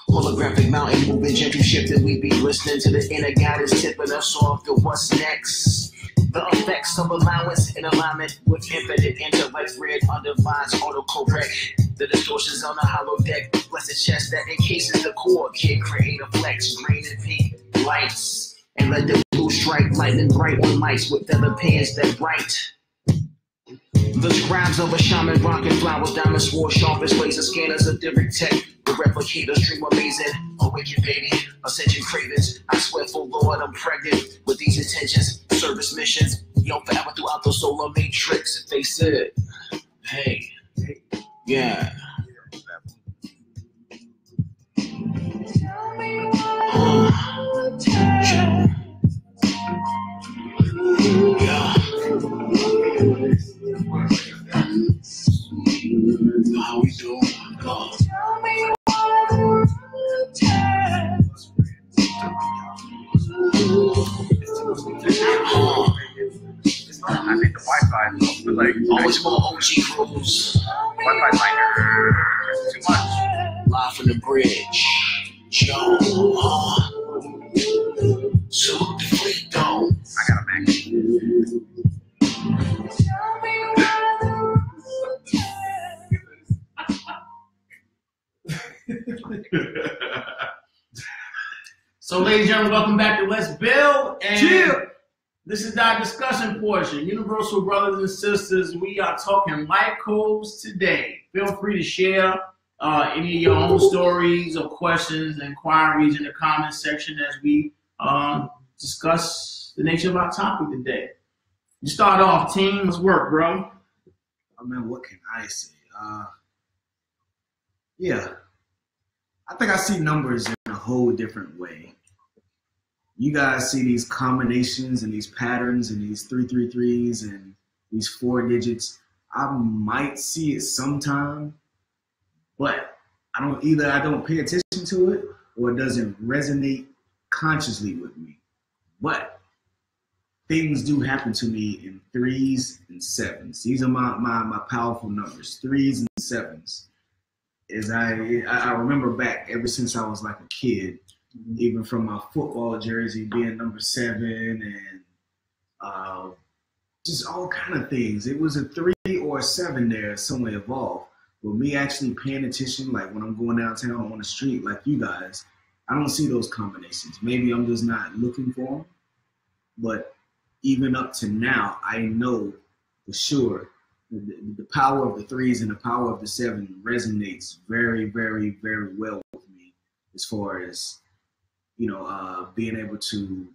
B: Holographic mountain moving, gentle shifting. We be listening to the inner guidance, tipping us off to what's next. The effects of allowance in alignment with infinite intellect, read undefined autocorrect. The distortions on the hollow deck, blessed chest that encases the core. Kid create a flex, green and pink lights, and let the blue strike lightning bright on lights with feather pans that bright. The scribes of a shaman rocking flowers, diamond sword, sharpest laser scanners of different tech. The replicators dream amazing, awaken baby, ascension cravings. I swear for Lord, I'm pregnant with these intentions, service missions. Yo, forever throughout the solar matrix. If they said, hey, yeah. Yeah. How we doing?
G: I think the Wi-Fi is like
B: always more OG crews.
G: Wi-Fi's like too much.
B: Live from the bridge. Joe. Salute the fleet though.
G: I got a Mac.
B: So, ladies and gentlemen, welcome back to Let's Build. And
C: Chill.
B: this is our discussion portion. Universal brothers and sisters, we are talking light codes today. Feel free to share any of your own stories or questions, inquiries in the comments section as we discuss the nature of our topic today. You start off, team. Let's work, bro.
D: I mean, what can I say? Yeah, I think I see numbers in a whole different way. You guys see these combinations and these patterns and these 333s and these 4 digits. I might see it sometime, but I don't pay attention to it, or it doesn't resonate consciously with me. But things do happen to me in 3s and 7s. These are my powerful numbers, 3s and 7s. I remember back ever since I was like a kid, even from my football jersey being number 7 and just all kind of things. It was a 3 or a 7 there somewhere involved. But me actually paying attention, like when I'm going downtown on the street, like you guys, I don't see those combinations. Maybe I'm just not looking for them. But even up to now, I know for sure the power of the 3s and the power of the 7 resonates very, very, very well with me as far as, being able to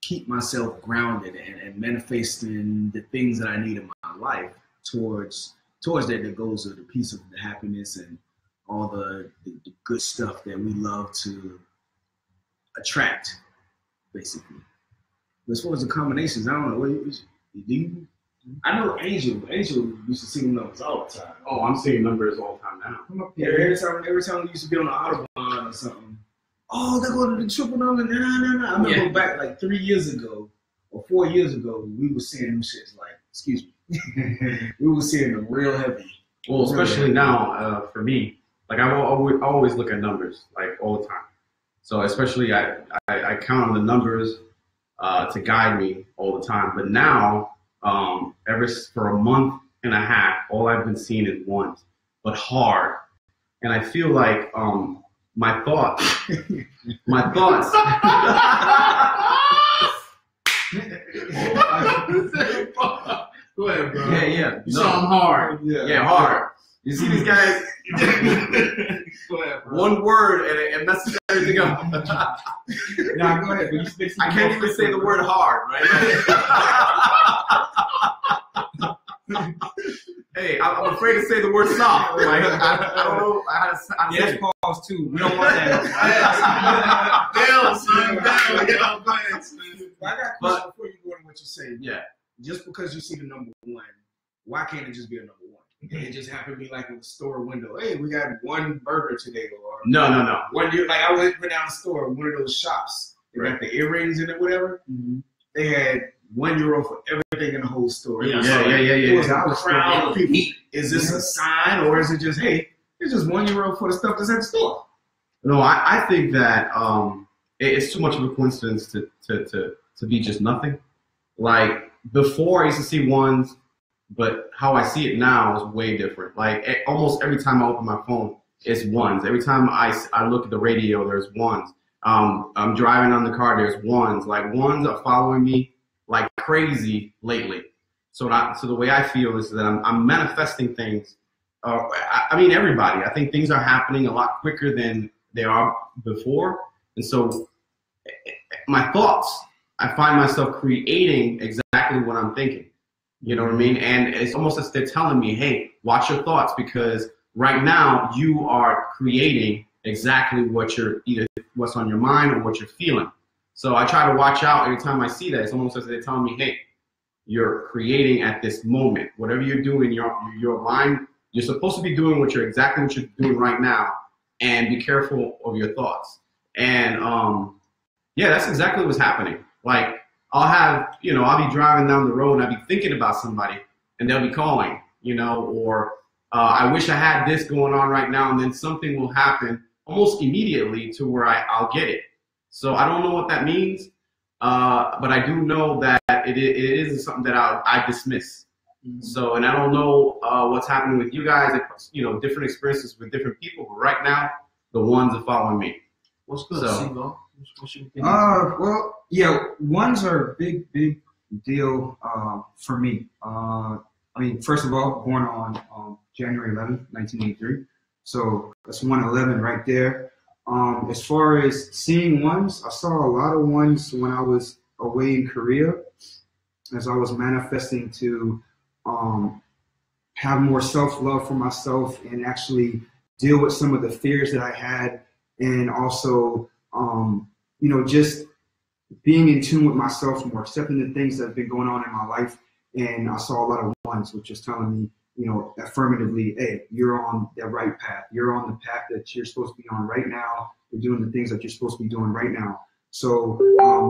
D: keep myself grounded and manifesting the things that I need in my life towards that goals of the peace, of the happiness, and all the good stuff that we love to attract, basically. But as far as the combinations, I don't know. Do you? I know Angel used to see numbers all the time.
G: Oh, I'm seeing numbers all the time now.
D: Come up here. Every time we used to be on the Autobahn or something. Oh, they're going to the triple number. Nah. I remember back like 3 years ago or 4 years ago, we were seeing them shits like, excuse me. We were seeing them real heavy.
G: Well, especially now, for me, like I always look at numbers like all the time. So especially I count on the numbers to guide me all the time. But now, for a month and a half, all I've been seeing is ones, but hard. and I feel like my thoughts.
A: Go ahead, bro.
G: Yeah.
B: You saw him hard.
G: Yeah, hard. You see these guys?
A: Go ahead, bro.
G: One word and it messes everything up.
C: Nah, go ahead. But you
G: I can't even say the word hard, right? Hey, I'm afraid to say the word soft. Right? I don't know how to say
C: Yes,
G: it.
C: pause too. We don't want that.
A: Down, son. Down. Yeah, go ahead, son.
D: I got a question before you go into what you say.
G: Yeah.
D: Just because you see the number one, why can't it just be a number one? It just happened to be like in the store window. Hey, we got one burger today, or
G: No.
D: one year. Like I went down the store, one of those shops, they got the earrings in it, whatever. They had €1 for everything in the whole store.
B: Yeah.
D: It was
C: Yeah.
D: a crowd of people. Is this a sign, or is it just, hey, it's just €1 for the stuff that's at the store?
G: No, I think that it's too much of a coincidence to be just nothing. Like before, I used to see ones, but how I see it now is way different. Like almost every time I open my phone, it's ones. Every time I look at the radio, there's ones. I'm driving on the car, there's ones. Like ones are following me like crazy lately. So the way I feel is that I'm manifesting things. I mean, everybody. I think things are happening a lot quicker than they are before. And so my thoughts, I find myself creating exactly what I'm thinking. You know what I mean? And it's almost as they're telling me, hey, watch your thoughts, because right now you are creating exactly what's on your mind or what you're feeling. So I try to watch out every time I see that. It's almost as they're telling me, hey, you're creating at this moment. Whatever you're doing, your mind, you're supposed to be doing exactly what you're doing right now, and be careful of your thoughts. And yeah, that's exactly what's happening. Like I'll be driving down the road and I'll be thinking about somebody and they'll be calling, or I wish I had this going on right now, and then something will happen almost immediately to where I'll get it. So I don't know what that means, but I do know that it is something that I dismiss. So, and I don't know what's happening with you guys, different experiences with different people, but right now, the ones are following me.
A: What's good,
G: So-
A: Sigo? What's your opinion?
C: Well, yeah, ones are a big deal for me. I mean, first of all, born on January 11th, 1983. So that's 111 right there. As far as seeing ones, I saw a lot of ones when I was away in Korea, as I was manifesting to have more self-love for myself and actually deal with some of the fears that I had, and also just being in tune with myself more, accepting the things that have been going on in my life. And I saw a lot of ones which is telling me, affirmatively, hey, you're on the right path. You're on the path that you're supposed to be on right now. You're doing the things that you're supposed to be doing right now. So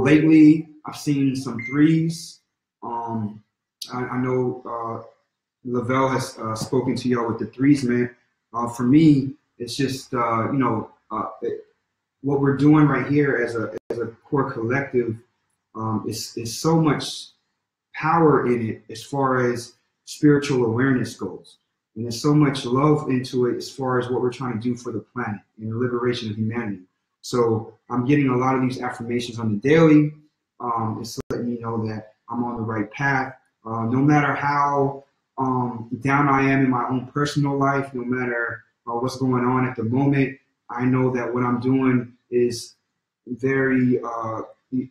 C: lately, I've seen some threes. I know Lavelle has spoken to y'all with the threes, man. For me, it's just, what we're doing right here as a core collective is so much power in it as far as spiritual awareness goes. And there's so much love into it as far as what we're trying to do for the planet and the liberation of humanity. So I'm getting a lot of these affirmations on the daily. It's letting me know that I'm on the right path. No matter how down I am in my own personal life, no matter what's going on at the moment, I know that what I'm doing is very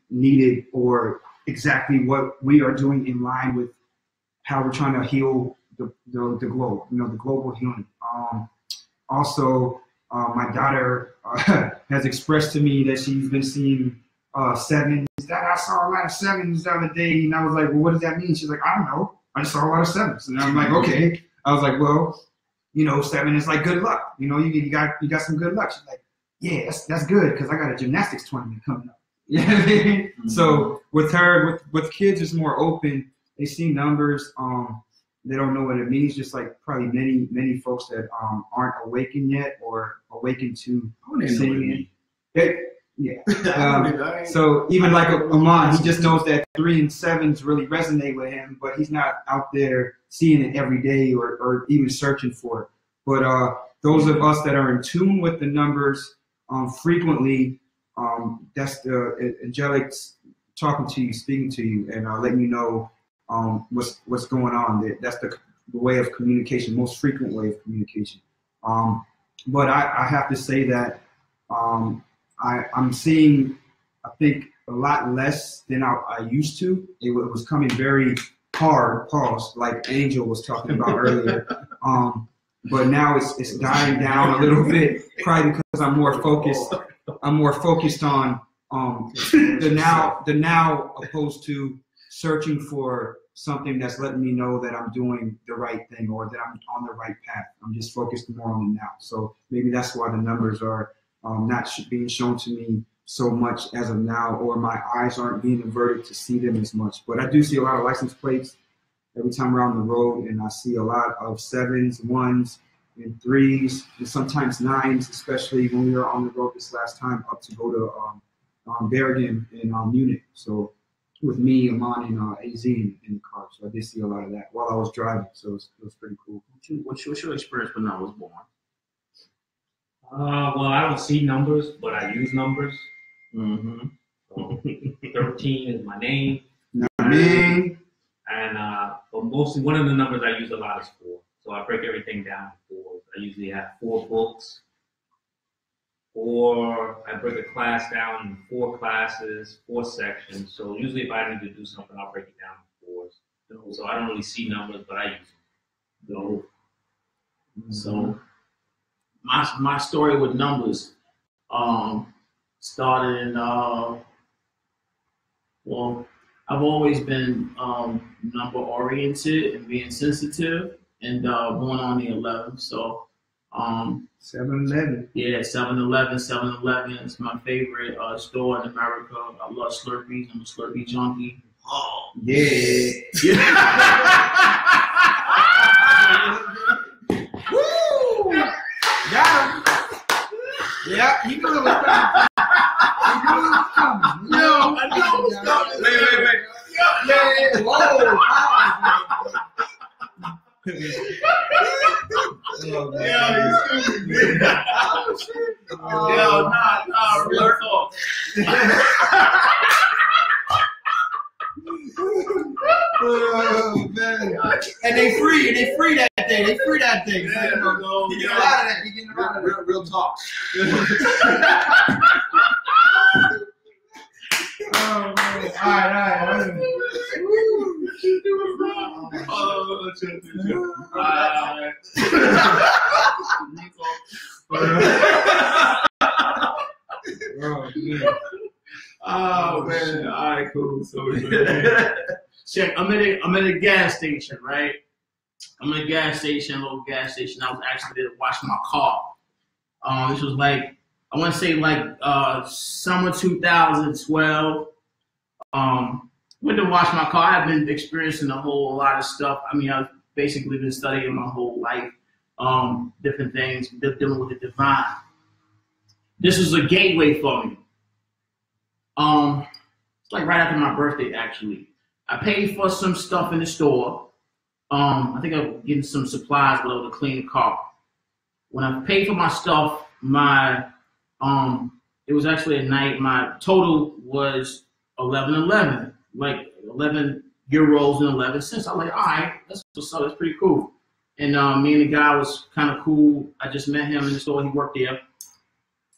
C: needed, or exactly what we are doing in line with how we're trying to heal the globe, the global healing. Also, my daughter has expressed to me that she's been seeing sevens. Dad, I saw a lot of sevens the other day, and I was like, well, what does that mean? She's like, I don't know. I just saw a lot of sevens. And I'm like, okay. I was like, well, 7 is like good luck. You got some good luck. She's like, yeah, that's good, because I got a gymnastics tournament coming up. You know what I mean? Mm-hmm. So with her, with kids, it's more open. They see numbers. They don't know what it means, just like probably many folks that aren't awakened yet, or awakened to seeing it. Yeah. So even like Amon, he just knows that 3 and 7s really resonate with him, but he's not out there seeing it every day or even searching for it. But those of us that are in tune with the numbers frequently, that's the angelic talking to you, speaking to you, and letting you know what's going on. That's the way of communication, most frequent way of communication. But I have to say that I'm seeing, I think, a lot less than I used to. It was coming very hard, pause, like Angel was talking about earlier. But now it's dying down a little bit, probably because I'm more focused. I'm more focused on the now opposed to searching for something that's letting me know that I'm doing the right thing or that I'm on the right path. I'm just focused more on the now. So maybe that's why the numbers are not being shown to me so much as of now, or my eyes aren't being averted to see them as much. But I do see a lot of license plates every time we're on the road, and I see a lot of 7s, 1s, and 3s, and sometimes 9s, especially when we were on the road this last time up to go to Bergen and Munich. So with me, Amon, and AZ in the car. So I did see a lot of that while I was driving. So it was pretty cool.
B: What's your experience when I was born?
A: Well, I don't see numbers, but I use numbers.
B: Mm-hmm.
A: So 13 is my name.
C: Me.
A: And but mostly one of the numbers I use a lot is 4. So I break everything down in 4s. I usually have 4 books, or I break a class down in 4 classes, 4 sections. So usually if I need to do something, I'll break it down in 4s. So I don't really see numbers, but I use them.
B: So my story with numbers started in well, I've always been number oriented and being sensitive, and born on the 11th. So
C: 7-Eleven.
B: yeah, 7-Eleven. 7-Eleven is my favorite store in America. I love Slurpees. I'm a Slurpee junkie. Oh
C: Yeah. Woo! Got him. Yeah, he knew it was coming. He knew it was coming.
B: No, I know it was coming.
C: Wait. Yeah. Whoa.
B: Nah, real talk.
C: Oh man! And they free that thing. They free that thing. So, you get a lot of that. You get a lot of that.
G: Real talk.
C: Oh man! All right.
B: Oh man! All right, cool. So check. I'm at a gas station, right? I'm at a gas station, a little gas station. I was actually there to wash my car. This was like, I want to say like summer 2012. Went to wash my car. I've been experiencing a whole lot of stuff. I mean, I've basically been studying my whole life, different things, dealing with the divine. This was a gateway for me. It's like right after my birthday, actually. I paid for some stuff in the store. I think I was getting some supplies with to clean the car. When I paid for my stuff, it was actually a night. My total was 11.11, like 11 euros and 11 cents. I was like, all right, that's what's up. That's pretty cool. And me and the guy was kind of cool. I just met him in the store. He worked there.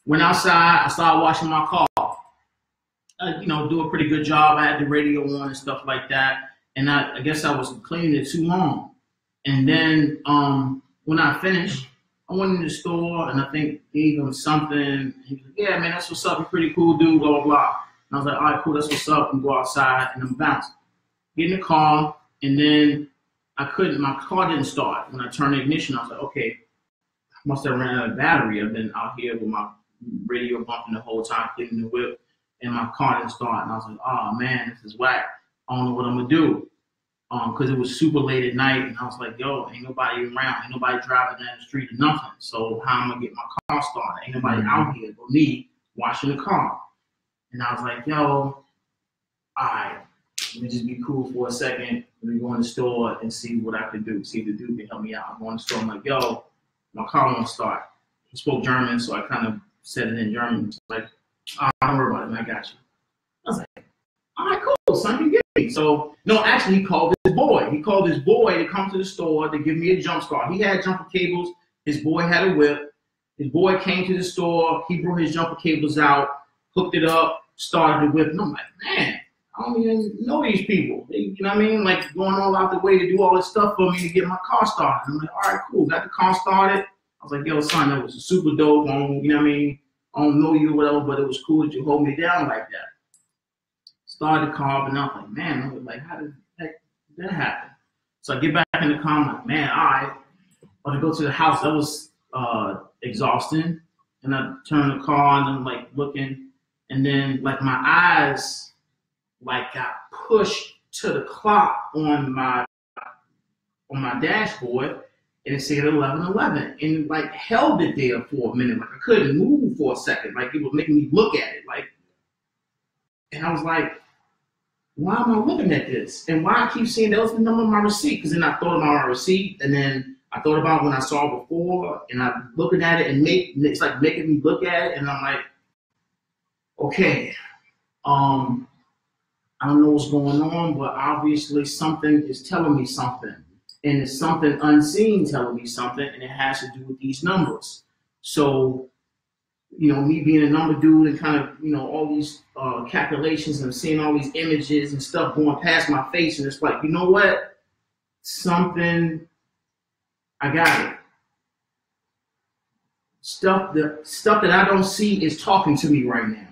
B: Went outside. I started washing my car. Do a pretty good job. I had the radio on and stuff like that. And I guess I was cleaning it too long. And then when I finished, I went in the store and I think gave him something. He was like, yeah, man, that's what's up. You're pretty cool, dude, blah, blah, blah. And I was like, all right, cool, that's what's up. And go outside and I'm bouncing. Get in the car, and then my car didn't start. When I turned the ignition, I was like, okay, I must have ran out of battery. I've been out here with my radio bumping the whole time, cleaning the whip, and my car didn't start. And I was like, oh man, this is whack. I don't know what I'm gonna do. Because it was super late at night, and I was like, yo, ain't nobody around, ain't nobody driving down the street or nothing. So how am I gonna get my car started? Ain't nobody out here but me washing the car. And I was like, yo, all right, let me just be cool for a second. Let me go in the store and see what I could do. See if the dude can help me out. I go in the store, I'm like, yo, my car won't start. He spoke German, so I kind of said it in German. It's like, don't worry about it, man, I got you. I was like, all right, cool, son, you get me. So, no, actually, he called his boy. He called his boy to come to the store to give me a jump start. He had jumper cables. His boy had a whip. His boy came to the store. He brought his jumper cables out, hooked it up, started the whip. And I'm like, man, I don't even know these people. You know what I mean? Like going all out the way to do all this stuff for me to get my car started. I'm like, all right, cool. Got the car started. I was like, yo, son, that was super dope. You know what I mean? I don't know you or whatever, but it was cool that you hold me down like that. Started the car, and I was like, man, I was like, how did that happen? So I get back in the car, I'm like, man, all right. But I go to the house. That was exhausting. And I turn the car on and I'm like looking, and then like my eyes like got pushed to the clock on my dashboard, and it said 11:11, and like held it there for a minute. Like I couldn't move for a second. Like it was making me look at it. Like, and I was like, why am I looking at this? And why I keep seeing that was the number of my receipt? Because then I thought about my receipt, and then I thought about when I saw before, and I'm looking at it, and it's like making me look at it, and I'm like, okay, I don't know what's going on, but obviously something is telling me something, and it's something unseen telling me something, and it has to do with these numbers. So, you know, me being a number dude and kind of, you know, all these calculations and seeing all these images and stuff going past my face, and it's like, you know what? Something, I got it. Stuff that I don't see is talking to me right now.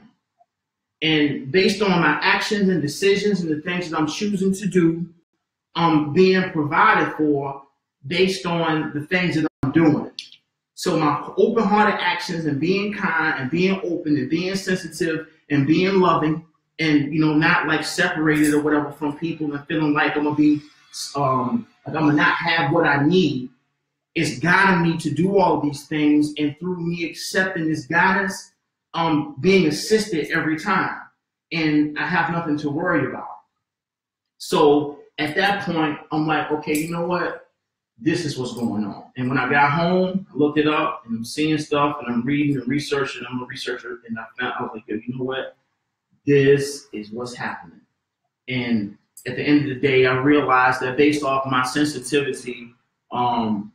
B: And based on my actions and decisions and the things that I'm choosing to do, I'm being provided for based on the things that I'm doing. So my open-hearted actions and being kind and being open and being sensitive and being loving and, you know, not like separated or whatever from people and feeling like I'm gonna be, like I'm gonna not have what I need, is guiding me to do all these things. And through me accepting this guidance, being assisted every time, and I have nothing to worry about. So at that point, I'm like, okay, you know what? This is what's going on. And when I got home, I looked it up, and I'm seeing stuff, and I'm reading and researching. I'm a researcher, and I was like, yo, you know what? This is what's happening. And at the end of the day, I realized that based off my sensitivity, I'm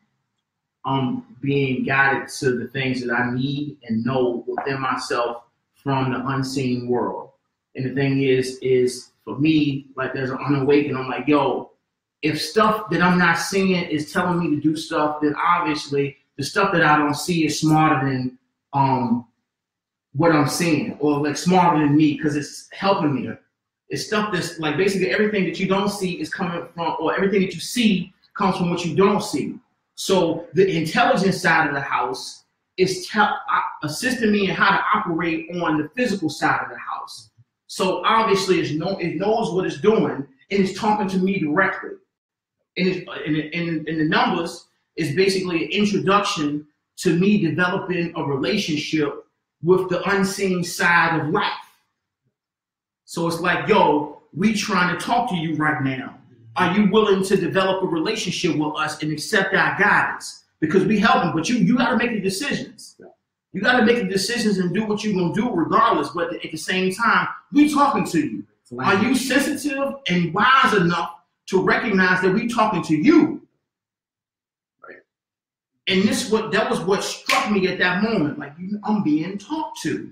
B: being guided to the things that I need and know within myself from the unseen world. And the thing is for me, like there's an unawakened, I'm like, yo, if stuff that I'm not seeing is telling me to do stuff, then obviously the stuff that I don't see is smarter than what I'm seeing, or like smarter than me, because it's helping me. It's stuff that's like basically everything that you don't see is coming from, or everything that you see comes from what you don't see. So the intelligence side of the house is assisting me in how to operate on the physical side of the house. So obviously it knows what it's doing, and it's talking to me directly. And the numbers is basically an introduction to me developing a relationship with the unseen side of life. So it's like, yo, we trying to talk to you right now. Are you willing to develop a relationship with us and accept our guidance? Because we help them, but you got to make the decisions. You got to make the decisions and do what you're going to do regardless. But at the same time, we talking to you. Are you sensitive and wise enough to recognize that we talking to you? Right. And that was what struck me at that moment. Like, I'm being talked to.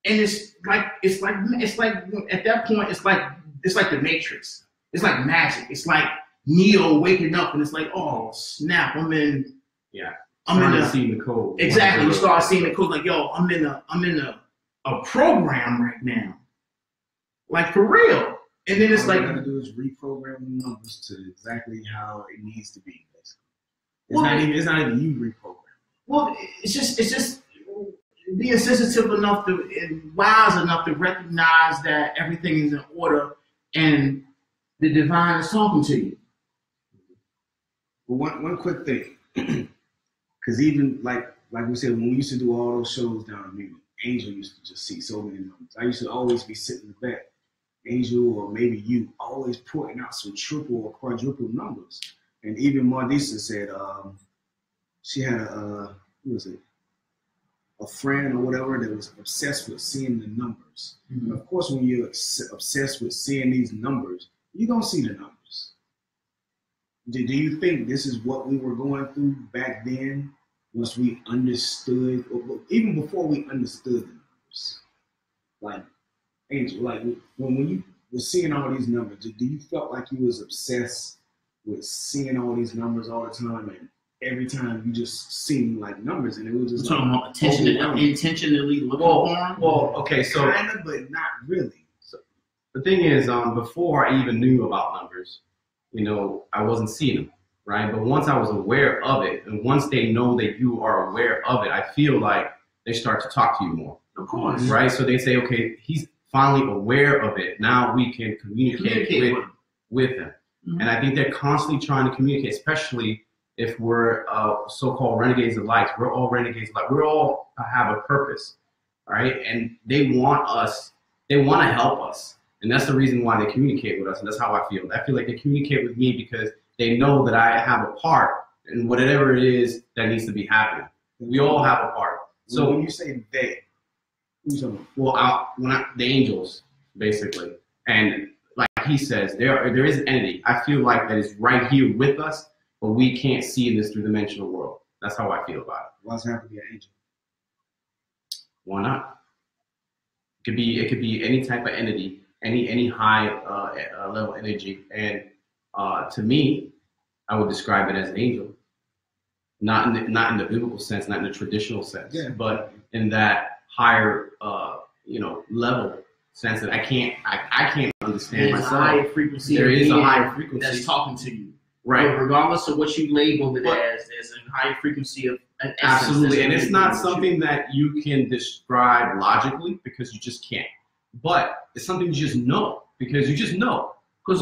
B: And it's like at that point, it's like the Matrix. It's like magic. It's like Neo waking up, and it's like, oh snap! I'm in
G: seeing the code.
B: Exactly. You start seeing the code. Like, yo, I'm in a program right now, like for real. And then it's
D: all
B: like,
D: you gotta do is reprogram the numbers to exactly how it needs to be. Basically, it's not even you reprogram.
B: Well, it's just being sensitive enough and wise enough to recognize that everything is in order and the divine is talking to you.
D: But one quick thing, because even like we said, when we used to do all those shows down in Munich, Angel used to just see so many numbers. I used to always be sitting in the back, Angel or maybe you, always pointing out some triple or quadruple numbers. And even Mardisa said, she had who was it? A friend or whatever that was obsessed with seeing the numbers.
B: Mm-hmm.
D: And of course, when you're obsessed with seeing these numbers, you don't see the numbers. Do you think this is what we were going through back then? Once we understood, or even before we understood the numbers, like Angel, like when you were seeing all these numbers, do you felt like you was obsessed with seeing all these numbers all the time, and every time you just seen like numbers, and it was just
B: talking about intentionally looking for them?
G: Well, okay, so
D: kind of, but not really.
G: So the thing is, before I even knew about numbers, I wasn't seeing them, right? But once I was aware of it, and once they know that you are aware of it, I feel like they start to talk to you more.
B: Of course.
G: Right? So they say, okay, he's finally aware of it. Now we can communicate with him. Mm-hmm. And I think they're constantly trying to communicate, especially if we're so-called renegades of light. We're all renegades of light. We all have a purpose, all right? And they want to help us. And that's the reason why they communicate with us. And that's how I feel. I feel like they communicate with me because they know that I have a part in whatever it is that needs to be happening. We all have a part. So
D: when you say they, who's talking
G: about? Well, the angels, basically. And like he says, there is an entity. I feel like that is right here with us, but we can't see in this three-dimensional world. That's how I feel about it.
D: Why does it have to be an angel?
G: Why not? It could be any type of entity, any high level energy. And to me, I would describe it as an angel. Not in the biblical sense, not in the traditional sense, but in that higher, level sense that I can't understand myself.
B: There's a higher frequency.
G: There is a higher frequency
B: that's talking to you,
G: right?
B: But regardless of what you label it as, there's a higher frequency of an
G: absolutely, and it's not something that you can describe logically because you just can't. But it's something you just know because you just know. Because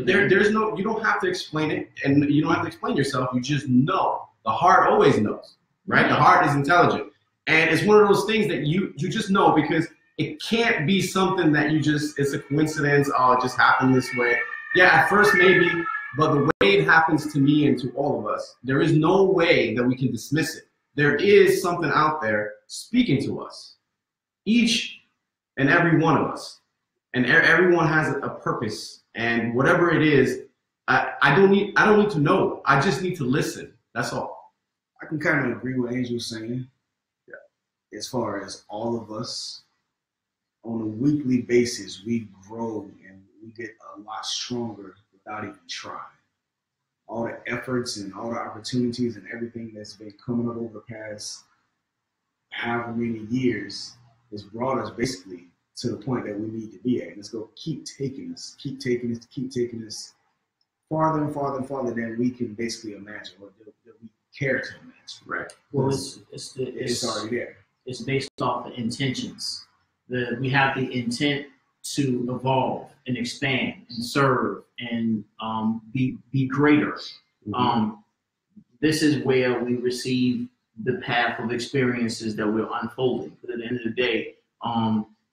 G: there's no, you don't have to explain it, and you don't have to explain yourself. You just know. The heart always knows, right? The heart is intelligent, and it's one of those things that you just know because it can't be something that it's a coincidence. Oh, it just happened this way. Yeah, at first maybe, but the way it happens to me and to all of us, there is no way that we can dismiss it. There is something out there speaking to us, each and every one of us, and everyone has a purpose, and whatever it is, I don't need to know. I just need to listen. That's all.
D: I can kind of agree with Angel's saying. Yeah. As far as all of us, on a weekly basis, we grow and we get a lot stronger without even trying. All the efforts and all the opportunities and everything that's been coming up over the past however many years has brought us basically to the point that we need to be at. Let's go keep taking us farther and farther and farther than we can basically imagine or that we care to imagine.
G: Right.
B: Well, it's
D: already there.
B: It's based off the intentions. We have the intent to evolve and expand and serve and be greater.
G: Mm-hmm.
B: This is where we receive the path of experiences that we're unfolding. But at the end of the day,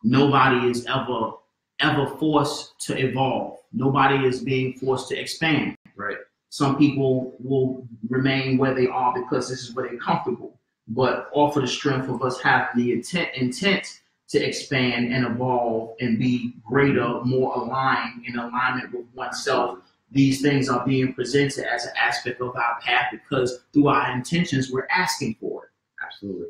B: nobody is ever forced to evolve. Nobody is being forced to expand.
G: Right.
B: Some people will remain where they are because this is where they're comfortable. But off of the strength of us having the intent to expand and evolve and be greater, more aligned in alignment with oneself, these things are being presented as an aspect of our path because through our intentions, we're asking for it.
G: Absolutely.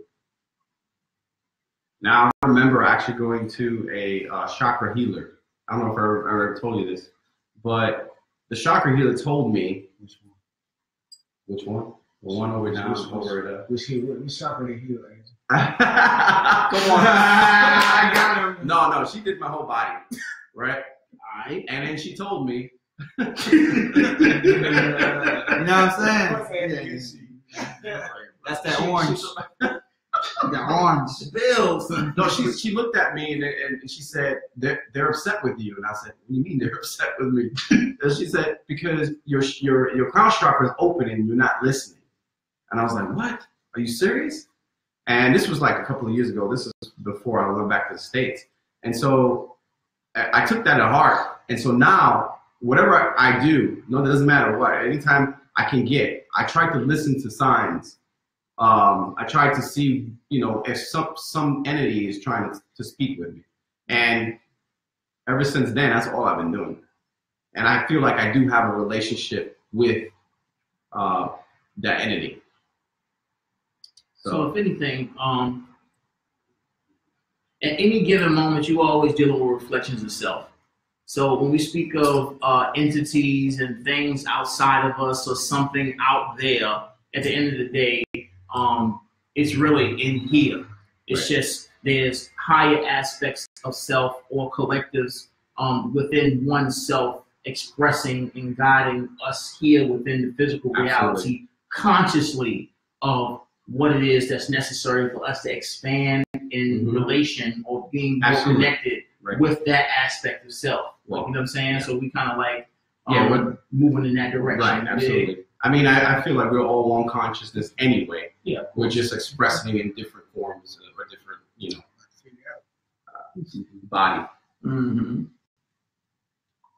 G: Now, I remember actually going to a chakra healer. I don't know if I ever told you this, but the chakra healer told me, which one? The one over down over at
D: which chakra healer?
G: Come on. I got him. No, she did my whole body, right?
B: All right.
G: And then she told me.
C: You know what I'm saying? That's that orange. The orange bills.
G: No, she looked at me and she said they're upset with you, and I said, "What do you mean they're upset with me?" And she said, "Because your crown chakra is open and you're not listening." And I was like, "What? Are you serious?" And this was like a couple of years ago. This is before I went back to the States, and so I took that at heart. And so now, whatever I do, no, it doesn't matter what. Anytime I I try to listen to signs. I try to see, if some entity is trying to speak with me. And ever since then, that's all I've been doing. And I feel like I do have a relationship with that entity.
B: So if anything, at any given moment, you always deal with reflections of self. So when we speak of entities and things outside of us or something out there, at the end of the day, it's really in here. It's
G: Right.
B: just there's higher aspects of self or collectives within oneself expressing and guiding us here within the physical reality consciously of what it is that's necessary for us to expand in relation or being more connected with that aspect of self. Like, you know what I'm saying? Yeah. So we kind of like moving in that direction.
G: Right, absolutely. Yeah. I mean, I feel like we're all one consciousness anyway.
B: Yeah.
G: We're just expressing in different forms or different, body.
B: Mm-hmm.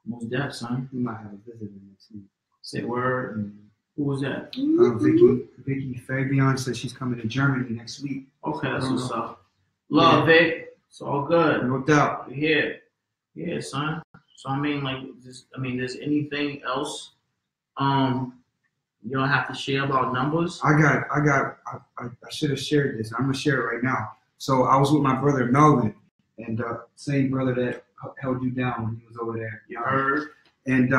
B: Most deaf, son.
C: We might have a visitor next week.
B: Say word. Who was that?
C: Vicky Fabian says she's coming to Germany next week.
B: Okay, that's what's up. Love, Vic. It's all good.
C: No doubt.
B: We're here. Yeah, son. So I mean, like, there's anything else you don't have to share about numbers?
C: I should have shared this. I'm gonna share it right now. So I was with my brother Melvin, and same brother that held you down when he was over there.
B: You heard?
C: And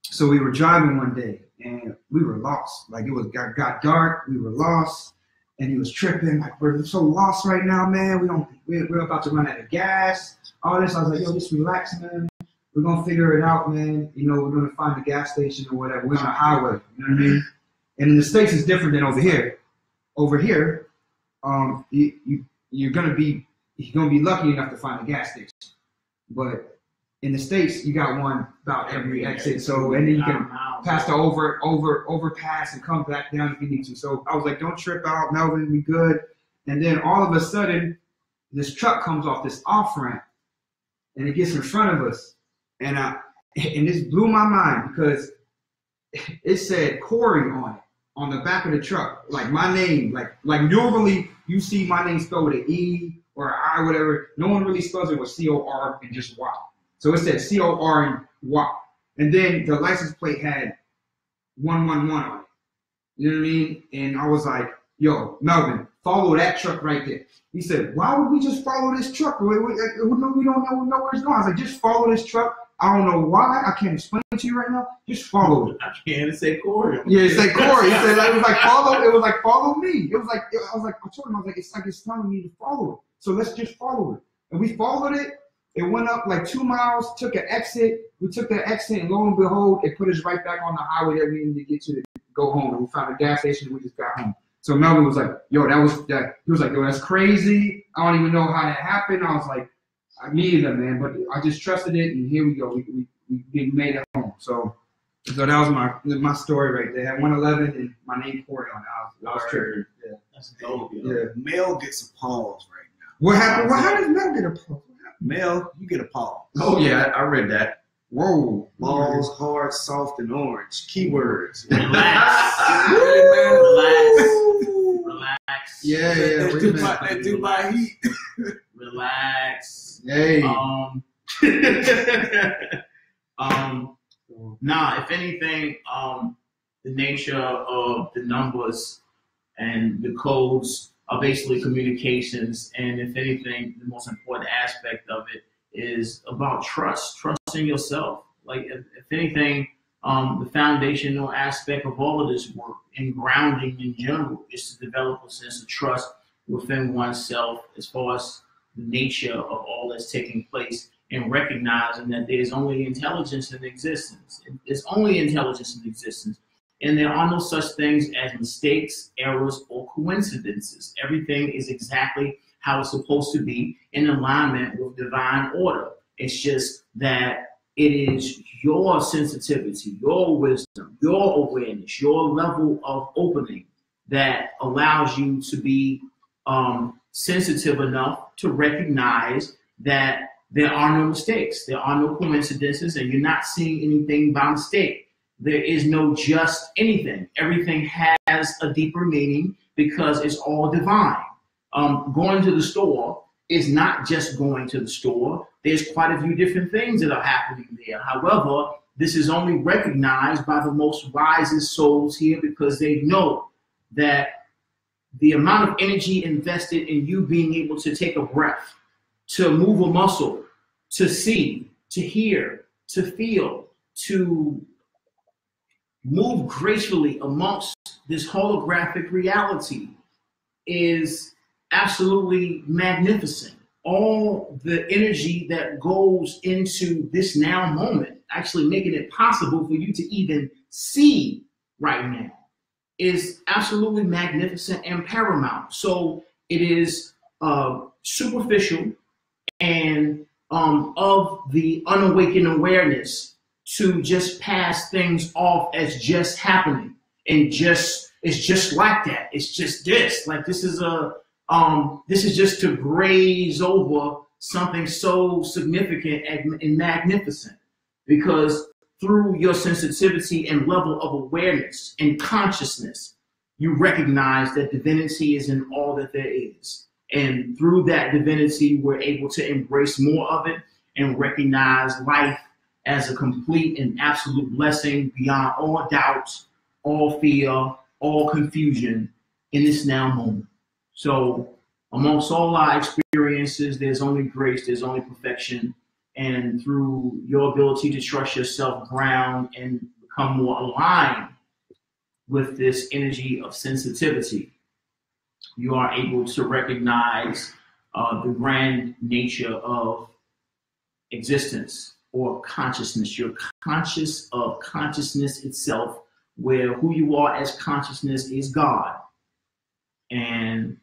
C: so we were driving one day, and we were lost. Like, it got dark. We were lost, and he was tripping. Like, we're so lost right now, man. We're about to run out of gas. All this. I was like, yo, just relax, man. We're gonna figure it out, man. We're gonna find a gas station or whatever. We're on a highway. You know what I mean? And in the States, it's different than over here. Over here, you're gonna be lucky enough to find a gas station. But in the States, you got one about every exit. So, and then you can pass the overpass and come back down if you need to. So I was like, don't trip out, Melvin, we good. And then all of a sudden, this truck comes off this off ramp, and it gets in front of us. And this blew my mind because it said Corey on the back of the truck, like my name, like normally you see my name spelled with an E or an I, whatever. No one really spells it with C-O-R and just Y. So it said C-O-R and Y. And then the license plate had 111 on it. You know what I mean? And I was like, yo, Melvin, follow that truck right there. He said, why would we just follow this truck? We don't know where it's going. I was like, just follow this truck. I don't know why. I can't explain it to you right now. Just follow it.
B: I can't say Corey.
C: Yeah, it said Corey. He said, it was like follow me. It was like I told him, I was like, it's telling me to follow it. So let's just follow it. And we followed it. It went up like 2 miles, took an exit. We took that exit, and lo and behold, it put us right back on the highway that we needed to get to go home. And we found a gas station, and we just got home. So Melvin was like, yo, he was like, yo, that's crazy. I don't even know how that happened. I was like, I needed them, man, but I just trusted it, and here we go. We made it home. So that was my story right there. I had 111 and my name Corey on it. I was tripping. Yeah.
B: That's dope.
D: Yeah. Mel gets a pause right now.
C: What happened? How does Mel get a pause?
D: Mel, you get a pause.
G: Oh yeah, I read that.
C: Whoa.
D: Balls, hard, soft, and orange. Keywords.
B: Relax. Relax.
C: Yeah.
D: That Dubai heat.
B: Relax.
C: Hey.
B: Nah, if anything, the nature of the numbers and the codes are basically communications, and if anything, the most important aspect of it is about trust in yourself. Like, if anything, the foundational aspect of all of this work and grounding in general is to develop a sense of trust within oneself as far as the nature of all that's taking place, and recognizing that there's only intelligence in existence. There's only intelligence in existence. And there are no such things as mistakes, errors, or coincidences. Everything is exactly how it's supposed to be in alignment with divine order. It's just that it is your sensitivity, your wisdom, your awareness, your level of opening that allows you to be sensitive enough to recognize that there are no mistakes, there are no coincidences, and you're not seeing anything by mistake. there is no just anything. Everything has a deeper meaning because it's all divine. Going to the store is not just going to the store. There's quite a few different things that are happening there. However, this is only recognized by the most wisest souls here because they know that the amount of energy invested in you being able to take a breath, to move a muscle, to see, to hear, to feel, to move gracefully amongst this holographic reality is absolutely magnificent. All the energy that goes into this now moment, actually making it possible for you to even see right now, is absolutely magnificent and paramount. So it is superficial and of the unawakened awareness to just pass things off as just happening and just it's just like that. It's just this. Like this is just to graze over something so significant and magnificent, because through your sensitivity and level of awareness and consciousness, you recognize that divinity is in all that there is. And through that divinity, we're able to embrace more of it and recognize life as a complete and absolute blessing beyond all doubt, all fear, all confusion in this now moment. So amongst all our experiences, there's only grace, there's only perfection. And through your ability to trust yourself, ground, and become more aligned with this energy of sensitivity, you are able to recognize the grand nature of existence or consciousness. You're conscious of consciousness itself, where who you are as consciousness is God. And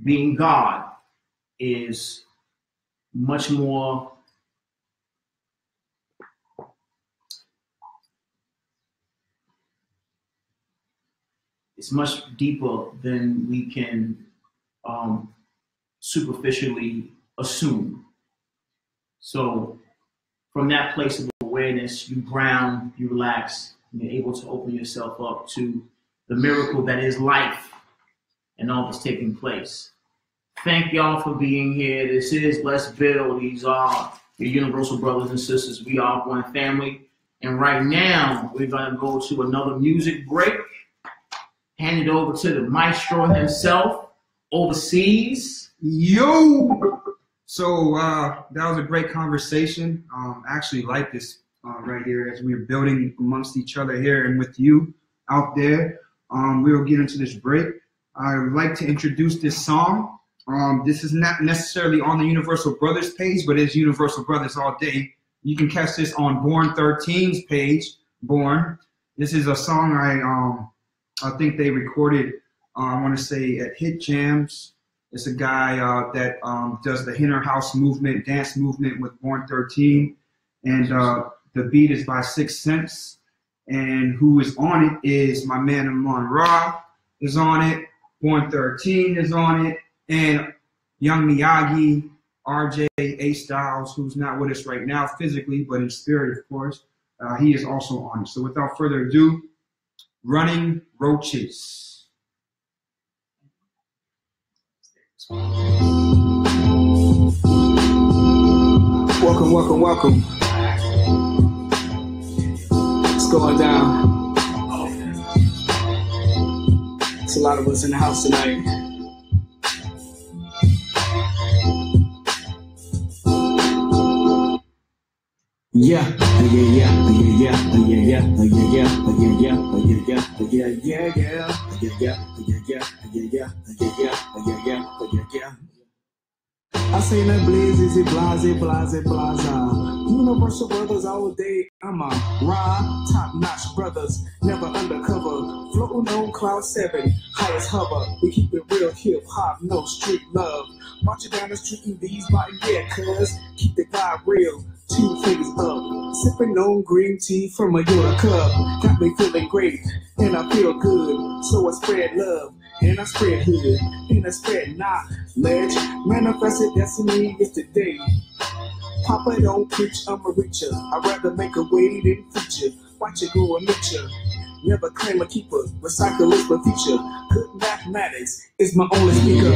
B: being God is much more it's much deeper than we can superficially assume. So from that place of awareness, you ground, you relax, and you're able to open yourself up to the miracle that is life and all that's taking place. Thank y'all for being here. This is Let's Build. These are your universal brothers and sisters. We are one family. And right now, we're going to go to another music break. Hand it over to the maestro himself, overseas.
C: Yo! So that was a great conversation. I actually like this right here as we're building amongst each other here and with you out there. We'll get into this break. I would like to introduce this song. This is not necessarily on the Universal Brothers page, but it's Universal Brothers all day. You can catch this on Born 13's page, Born. This is a song I think they recorded, I want to say at Hit Jams. It's a guy that does the Inner House movement, dance movement with Born 13. And the beat is by 6 Sense. And who is on it is my man Amon Ra is on it. Born 13 is on it. And Young Miyagi, RJ, A Styles, who's not with us right now physically, but in spirit, of course, he is also on it. So without further ado, Running Roaches.
H: Welcome, welcome, welcome. What's going down? There's a lot of us in the house tonight. Yeah, I say that blaze, is it blase, blase, blase. Universal Brothers all day, I'm a raw, top-notch brothers, never undercover, floating on cloud 7, highest hover, we keep it real hip-hop, no street love, marching down the street in these body, yeah, cuz, keep the vibe real, 2 fingers up, sipping on green tea from a Yoda cup, got me feeling great, and I feel good, so I spread love. And I spread hood, and I spread knowledge. Manifested destiny is today. Papa don't preach, I'm a reacher. I'd rather make a way than feature. watch it grow a nature. Never claim a keeper, recycle is the future. Good mathematics is my only speaker.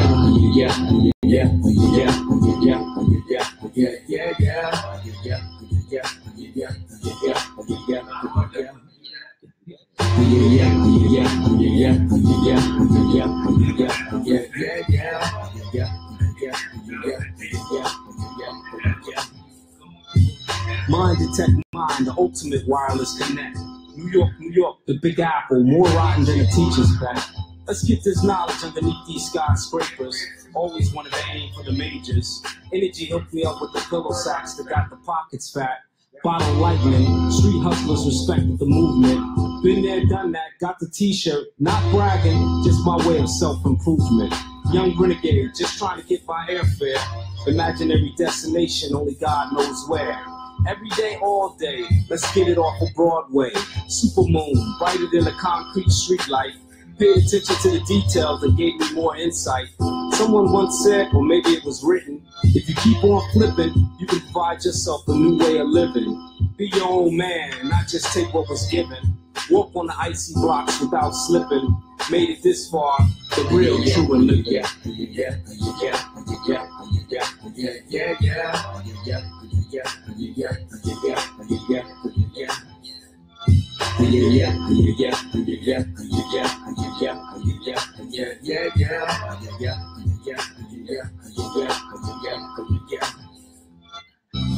H: Mind detect mind, the ultimate wireless connect. New York, the Big Apple, more rotten than a teacher's pet. Let's get this knowledge underneath these skyscrapers. Always wanted to aim for the majors. Energy hooked me up with the pillow sacks that got the pockets fat. Bottle lightning, street hustlers respected the movement. Been there, done that, got the t-shirt. Not bragging, just my way of self-improvement. Young renegade, just trying to get my airfare. Imaginary destination, only God knows where. Every day, all day, let's get it off of Broadway. Supermoon, brighter than a concrete streetlight. Pay attention to the details that gave me more insight. Someone once said, or maybe it was written, if you keep on flipping, you can provide yourself a new way of living. Be your own man, and not just take what was given. Walk on the icy blocks without slipping. Made it this far, the real true and living.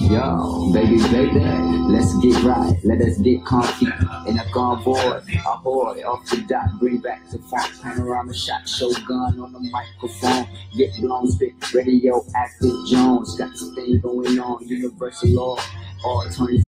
E: Yo, baby, let's get right, let us get comfy. In a convoy, ahoy, off the dot, bring back the font, panorama shot, shotgun on the microphone, get blown, spit, radioactive Jones, got this thing going on, universal law, all attorneys,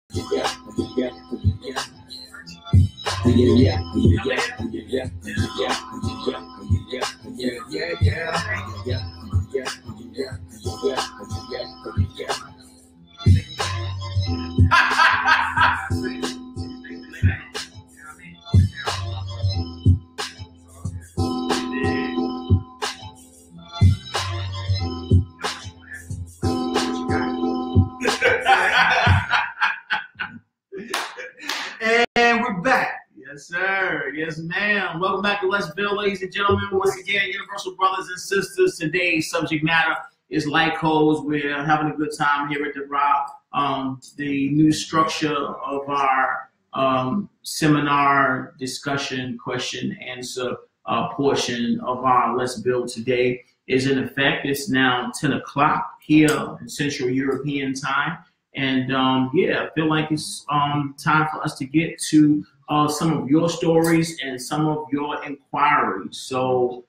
B: And we're back. Yes, sir. Yes, ma'am. Welcome back to Let's Build, ladies and gentlemen. Once again, Universal Brothers and Sisters. Today's subject matter is light codes. We're having a good time here at the Rock. The new structure of our seminar discussion, question, answer portion of our Let's Build today is in effect. It's now 10 o'clock here in Central European time. And yeah, I feel like it's time for us to get to some of your stories and some of your inquiries. So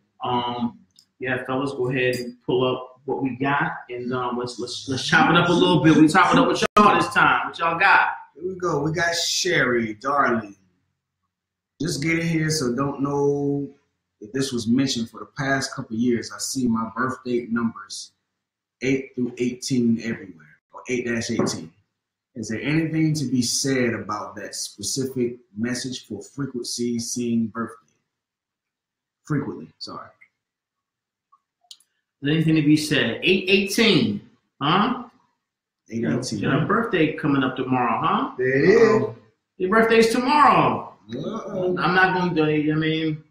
B: yeah, fellas, go ahead and pull up what we got, and let's chop it up a little bit. We chop it up with y'all this time. What y'all got?
D: Here we go. We got Sherry, darling. Just getting here, so don't know if this was mentioned for the past couple of years. I see my birth date numbers 8 through 18 everywhere. 8-18. Is there anything to be said about that specific message for frequency seeing birthday? Frequently, sorry.
B: Is there anything to be said? 8-18, huh?
D: 8-18.
B: Got a birthday coming up tomorrow, huh?
D: There it is.
B: Your birthday's tomorrow.
D: Uh-oh.
B: I'm not going to do it. I mean,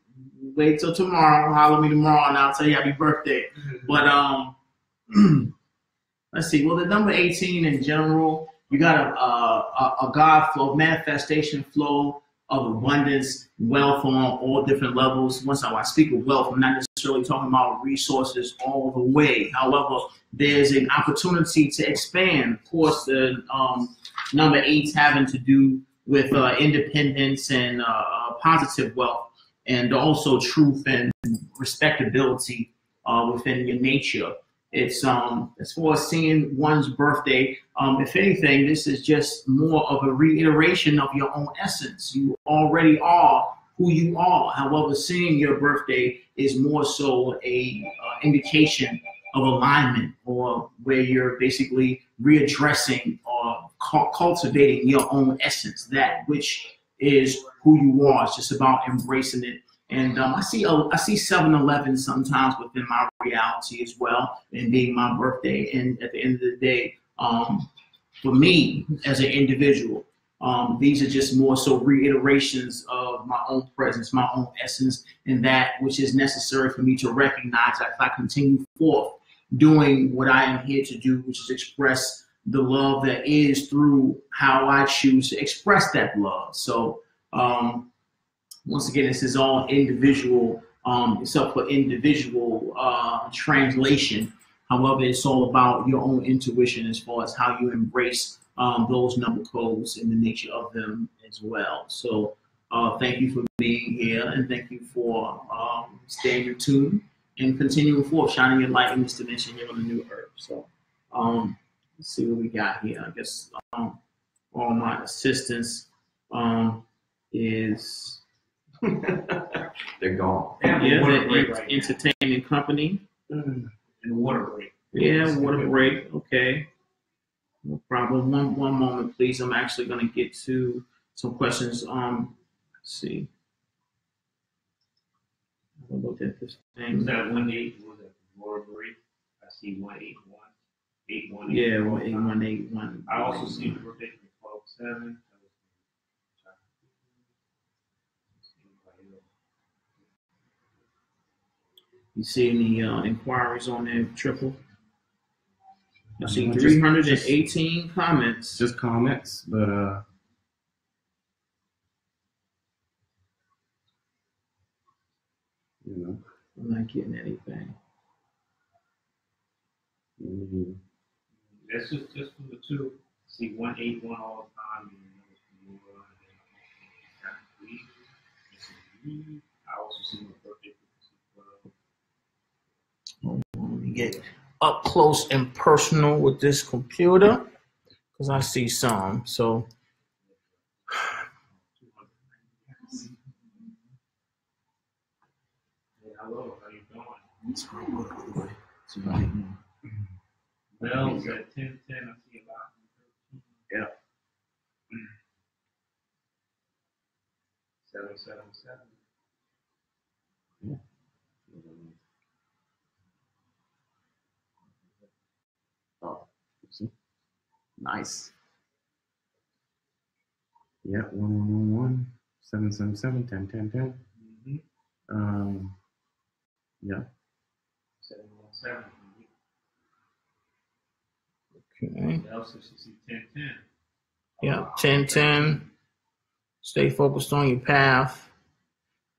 B: wait till tomorrow. Holler at me tomorrow, and I'll tell you happy birthday. But let's see. Well, the number 18 in general, you got a God flow, manifestation flow of abundance, wealth on all different levels. Once I speak of wealth, I'm not necessarily talking about resources all the way. However, there's an opportunity to expand. Of course, the number 8's having to do with independence and positive wealth, and also truth and respectability within your nature. It's as far as seeing one's birthday, if anything, this is just more of a reiteration of your own essence. You already are who you are. However, seeing your birthday is more so a indication of alignment, or where you're basically readdressing or cultivating your own essence, that which is who you are. It's just about embracing it. And I see 7-11 sometimes within my reality as well, and being my birthday. And at the end of the day, for me as an individual, These are just more so reiterations of my own presence, my own essence, and that which is necessary for me to recognize as I continue forth doing what I am here to do, which is express the love that is through how I choose to express that love. So once again, this is all individual. It's up for individual translation. However, it's all about your own intuition as far as how you embrace those number codes and the nature of them as well. So thank you for being here, and thank you for staying in tune and continuing forth, shining your light in this dimension here on the new earth. So let's see what we got here. I guess all my assistants is
G: They're gone.
B: yeah, the entertainment company.
A: And water break.
B: Yeah, water break. Okay. No problem. One moment, please. I'm actually going to get to some questions. Let's see. I looked at this thing.
A: Was that 1-8? Was it water break? I see 1-8-1. 8-1-8.
B: Yeah, 1-8-1-8-1.
A: I also see the birthday from 12-7.
B: You see any inquiries on there, Triple? I see 318 comments.
G: Just comments, but you know,
B: I'm not getting anything.
A: That's just from the two. See 1-8-1 all the time. I also see my birthday.
B: Let me get up close and personal with this computer because I see some. So
A: Hello, how you doing? Well, it's at 10-10. I see a lot.
B: Yeah.
A: 7-7-7.
B: Yeah. Oh, see? Nice.
G: Yeah, 1-1-1-1, 7-7-7, 10-10-10. Yeah.
A: 7-1-7.
B: Okay.
A: Also see 10-10.
B: Yeah, 10-10. Stay focused on your path.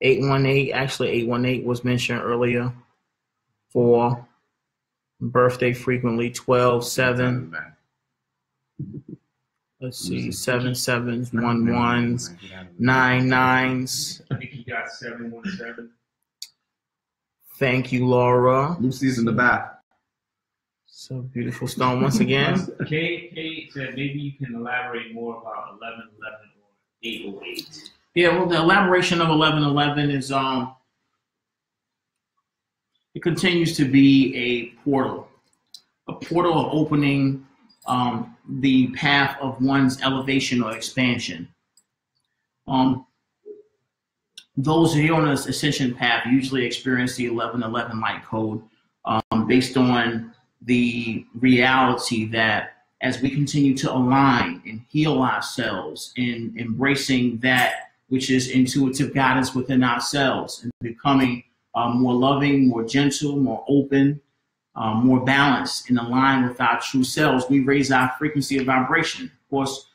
B: 8-1-8. Actually, 8-1-8 was mentioned earlier. 4. Birthday frequently. 12-7. Let's see. 7-7s, 1-1s, 9-9s.
A: I think he got 7-1-7.
B: Thank you, Laura.
G: Lucy's in the back.
B: So beautiful stone once again.
A: Kate said maybe you can elaborate more about 11-11 or 8-8.
B: Yeah, well, the elaboration of 11-11 is it continues to be a portal of opening the path of one's elevation or expansion. Those who are on this ascension path usually experience the 11-11 light code based on the reality that as we continue to align and heal ourselves in embracing that which is intuitive guidance within ourselves and becoming more loving, more gentle, more open, more balanced and aligned with our true selves, we raise our frequency of vibration. Of course,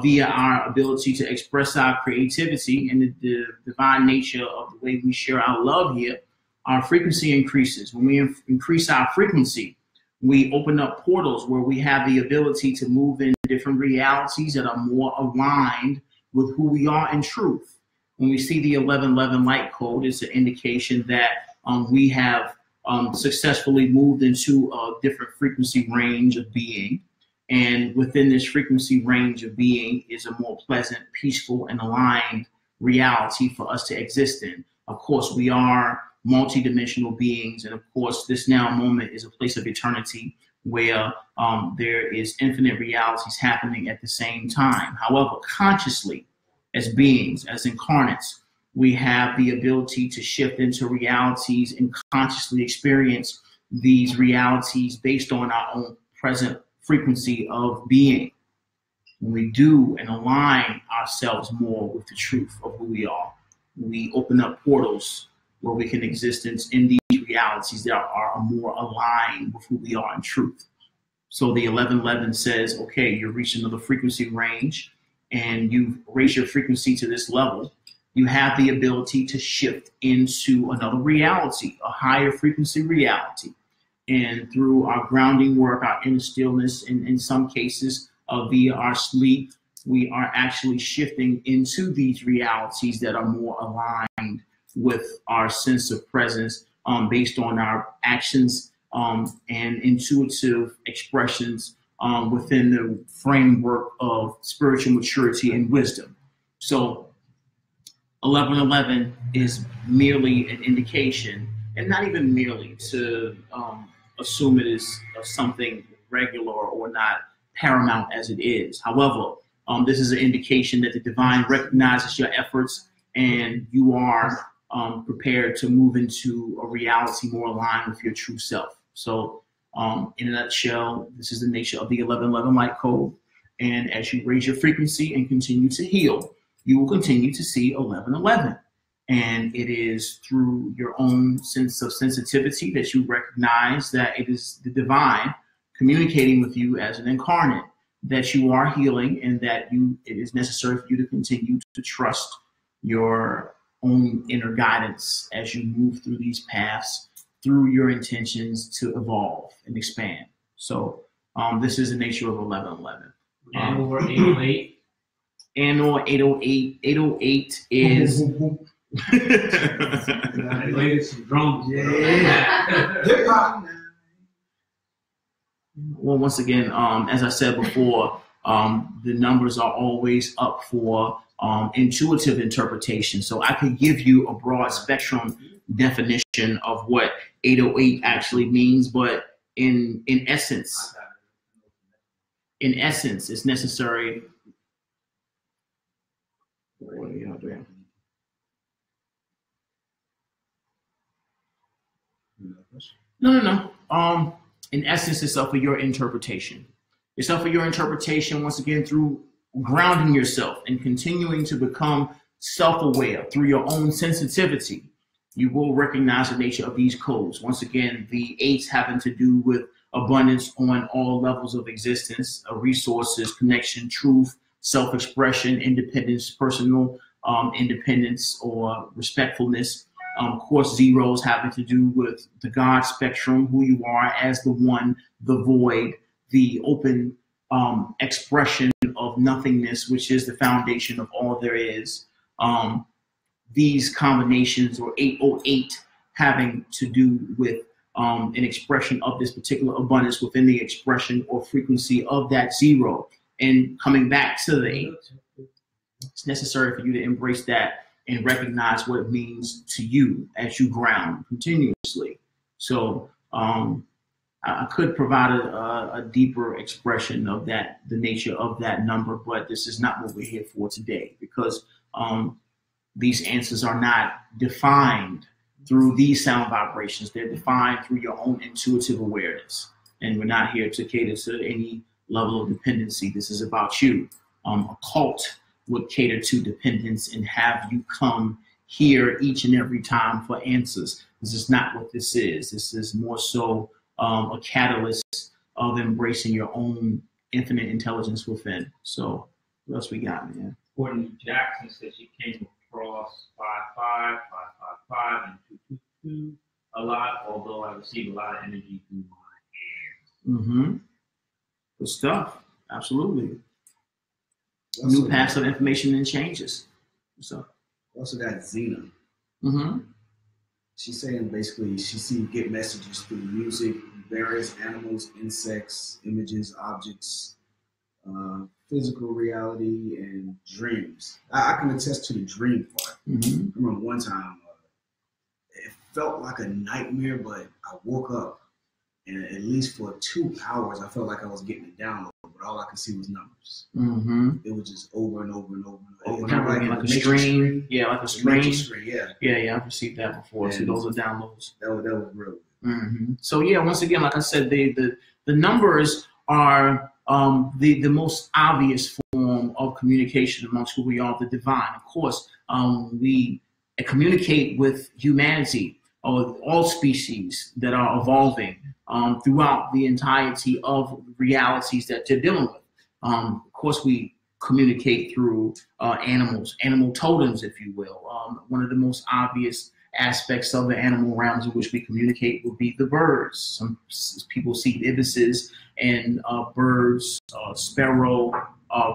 B: via our ability to express our creativity and the divine nature of the way we share our love here, our frequency increases. When we increase our frequency, we open up portals where we have the ability to move in different realities that are more aligned with who we are in truth. When we see the 11-11 light code, it's an indication that we have successfully moved into a different frequency range of being. And within this frequency range of being is a more pleasant, peaceful, and aligned reality for us to exist in. Of course, we are multidimensional beings. And of course, this now moment is a place of eternity where there is infinite realities happening at the same time. However, consciously, as beings, as incarnates, we have the ability to shift into realities and consciously experience these realities based on our own present frequency of being. when we do and align ourselves more with the truth of who we are, we open up portals where we can exist in these realities that are more aligned with who we are in truth. So the 1111 says, okay, you're reaching another frequency range and you raise your frequency to this level. You have the ability to shift into another reality, a higher frequency reality. And through our grounding work, our inner stillness, and in some cases via our sleep, we are actually shifting into these realities that are more aligned with our sense of presence based on our actions and intuitive expressions within the framework of spiritual maturity and wisdom. So 1111 is merely an indication, and not even merely to assume it is something regular or not paramount as it is. However, this is an indication that the divine recognizes your efforts and you are prepared to move into a reality more aligned with your true self. So in a nutshell, this is the nature of the 1111 light code. And as you raise your frequency and continue to heal, you will continue to see 1111. And it is through your own sense of sensitivity that you recognize that it is the divine communicating with you as an incarnate, that you are healing, and that it is necessary for you to continue to trust your own inner guidance as you move through these paths, through your intentions to evolve and expand. So this is the nature of 1111.
A: And over 808.
B: And or 808. 808 is
A: some drums.
D: Yeah.
B: Well, once again, as I said before, the numbers are always up for intuitive interpretation. So I could give you a broad spectrum definition of what 808 actually means, but in essence, it's necessary. What are y'all doing? No. In essence, it's up for your interpretation. It's up for your interpretation, once again, through grounding yourself and continuing to become self-aware through your own sensitivity. You will recognize the nature of these codes. Once again, the 8s having to do with abundance on all levels of existence, resources, connection, truth, self-expression, independence, personal independence or respectfulness. Of course, 0s having to do with the God spectrum, who you are as the one, the void, the open expression of nothingness, which is the foundation of all there is. These combinations, or 808, having to do with an expression of this particular abundance within the expression or frequency of that 0. And coming back to the 8, it's necessary for you to embrace that and recognize what it means to you as you ground continuously. So I could provide a deeper expression of that, the nature of that number, but this is not what we're here for today, because these answers are not defined through these sound vibrations. They're defined through your own intuitive awareness. And we're not here to cater to any level of dependency. This is about you. A cult would cater to dependence and have you come here each and every time for answers. This is not what this is. This is more so a catalyst of embracing your own infinite intelligence within. So what else we got, man?
A: Courtney Jackson says she came across 55, 555, and 222 a lot, although I receive a lot of energy through my hands.
B: Mm-hmm. Good stuff. Absolutely. New paths of information and changes. So
D: Also got Xena.
B: mm-hmm.
D: She's saying basically get messages through music, various animals, insects, images, objects, physical reality, and dreams. I can attest to the dream part.
B: Mm-hmm.
D: I remember one time, it felt like a nightmare, but I woke up, and at least for 2 hours, I felt like I was getting a download, but all I could see was numbers.
B: Mm-hmm.
D: It was just over and over and over and over.
B: Kind of like a stream. Yeah, like a stream.
D: Yeah.
B: Yeah, I've received that before.
D: And
B: so those are downloads.
D: That was real.
B: Mm-hmm. So yeah, once again, like I said, the numbers are the most obvious form of communication amongst who we are, the divine. Of course, we communicate with humanity, or all species that are evolving throughout the entirety of realities that they're dealing with. Of course, we communicate through animals, animal totems, if you will. One of the most obvious aspects of the animal realms in which we communicate would be the birds. Some people see ibises and birds, sparrow,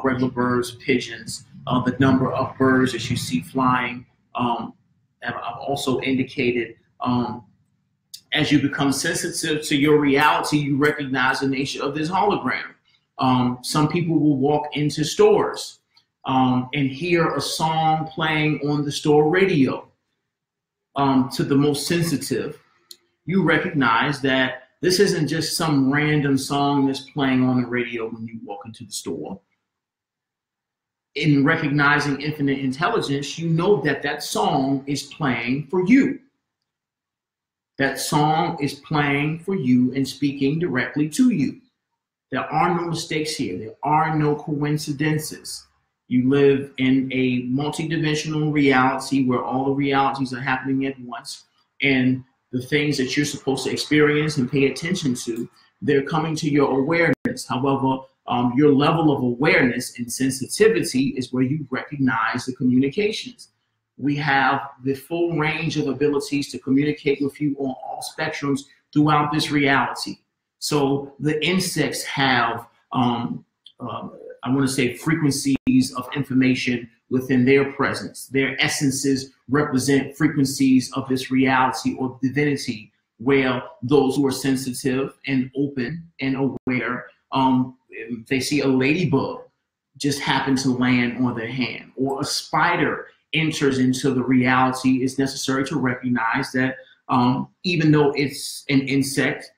B: regular birds, pigeons. The number of birds that you see flying. I've also indicated as you become sensitive to your reality, you recognize the nature of this hologram. Some people will walk into stores and hear a song playing on the store radio. To the most sensitive, you recognize that this isn't just some random song that's playing on the radio when you walk into the store. In recognizing infinite intelligence, you know that that song is playing for you. That song is playing for you and speaking directly to you. There are no mistakes here. There are no coincidences. You live in a multidimensional reality where all the realities are happening at once, and the things that you're supposed to experience and pay attention to, they're coming to your awareness. However, your level of awareness and sensitivity is where you recognize the communications. We have the full range of abilities to communicate with you on all spectrums throughout this reality. So the insects have, I want to say, frequencies of information within their presence. Their essences represent frequencies of this reality or divinity, where those who are sensitive and open and aware, if they see a ladybug just happen to land on their hand, or a spider enters into the reality, it's necessary to recognize that even though it's an insect,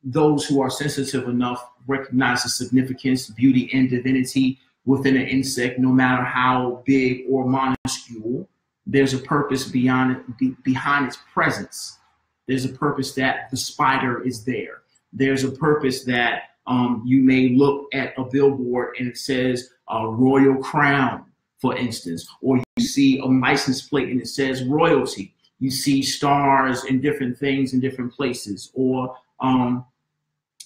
B: those who are sensitive enough recognize the significance, beauty, and divinity within an insect, no matter how big or minuscule. There's a purpose behind its presence. There's a purpose that the spider is there. There's a purpose that you may look at a billboard and it says Royal Crown, for instance, or you see a license plate and it says royalty. You see stars and different things in different places, or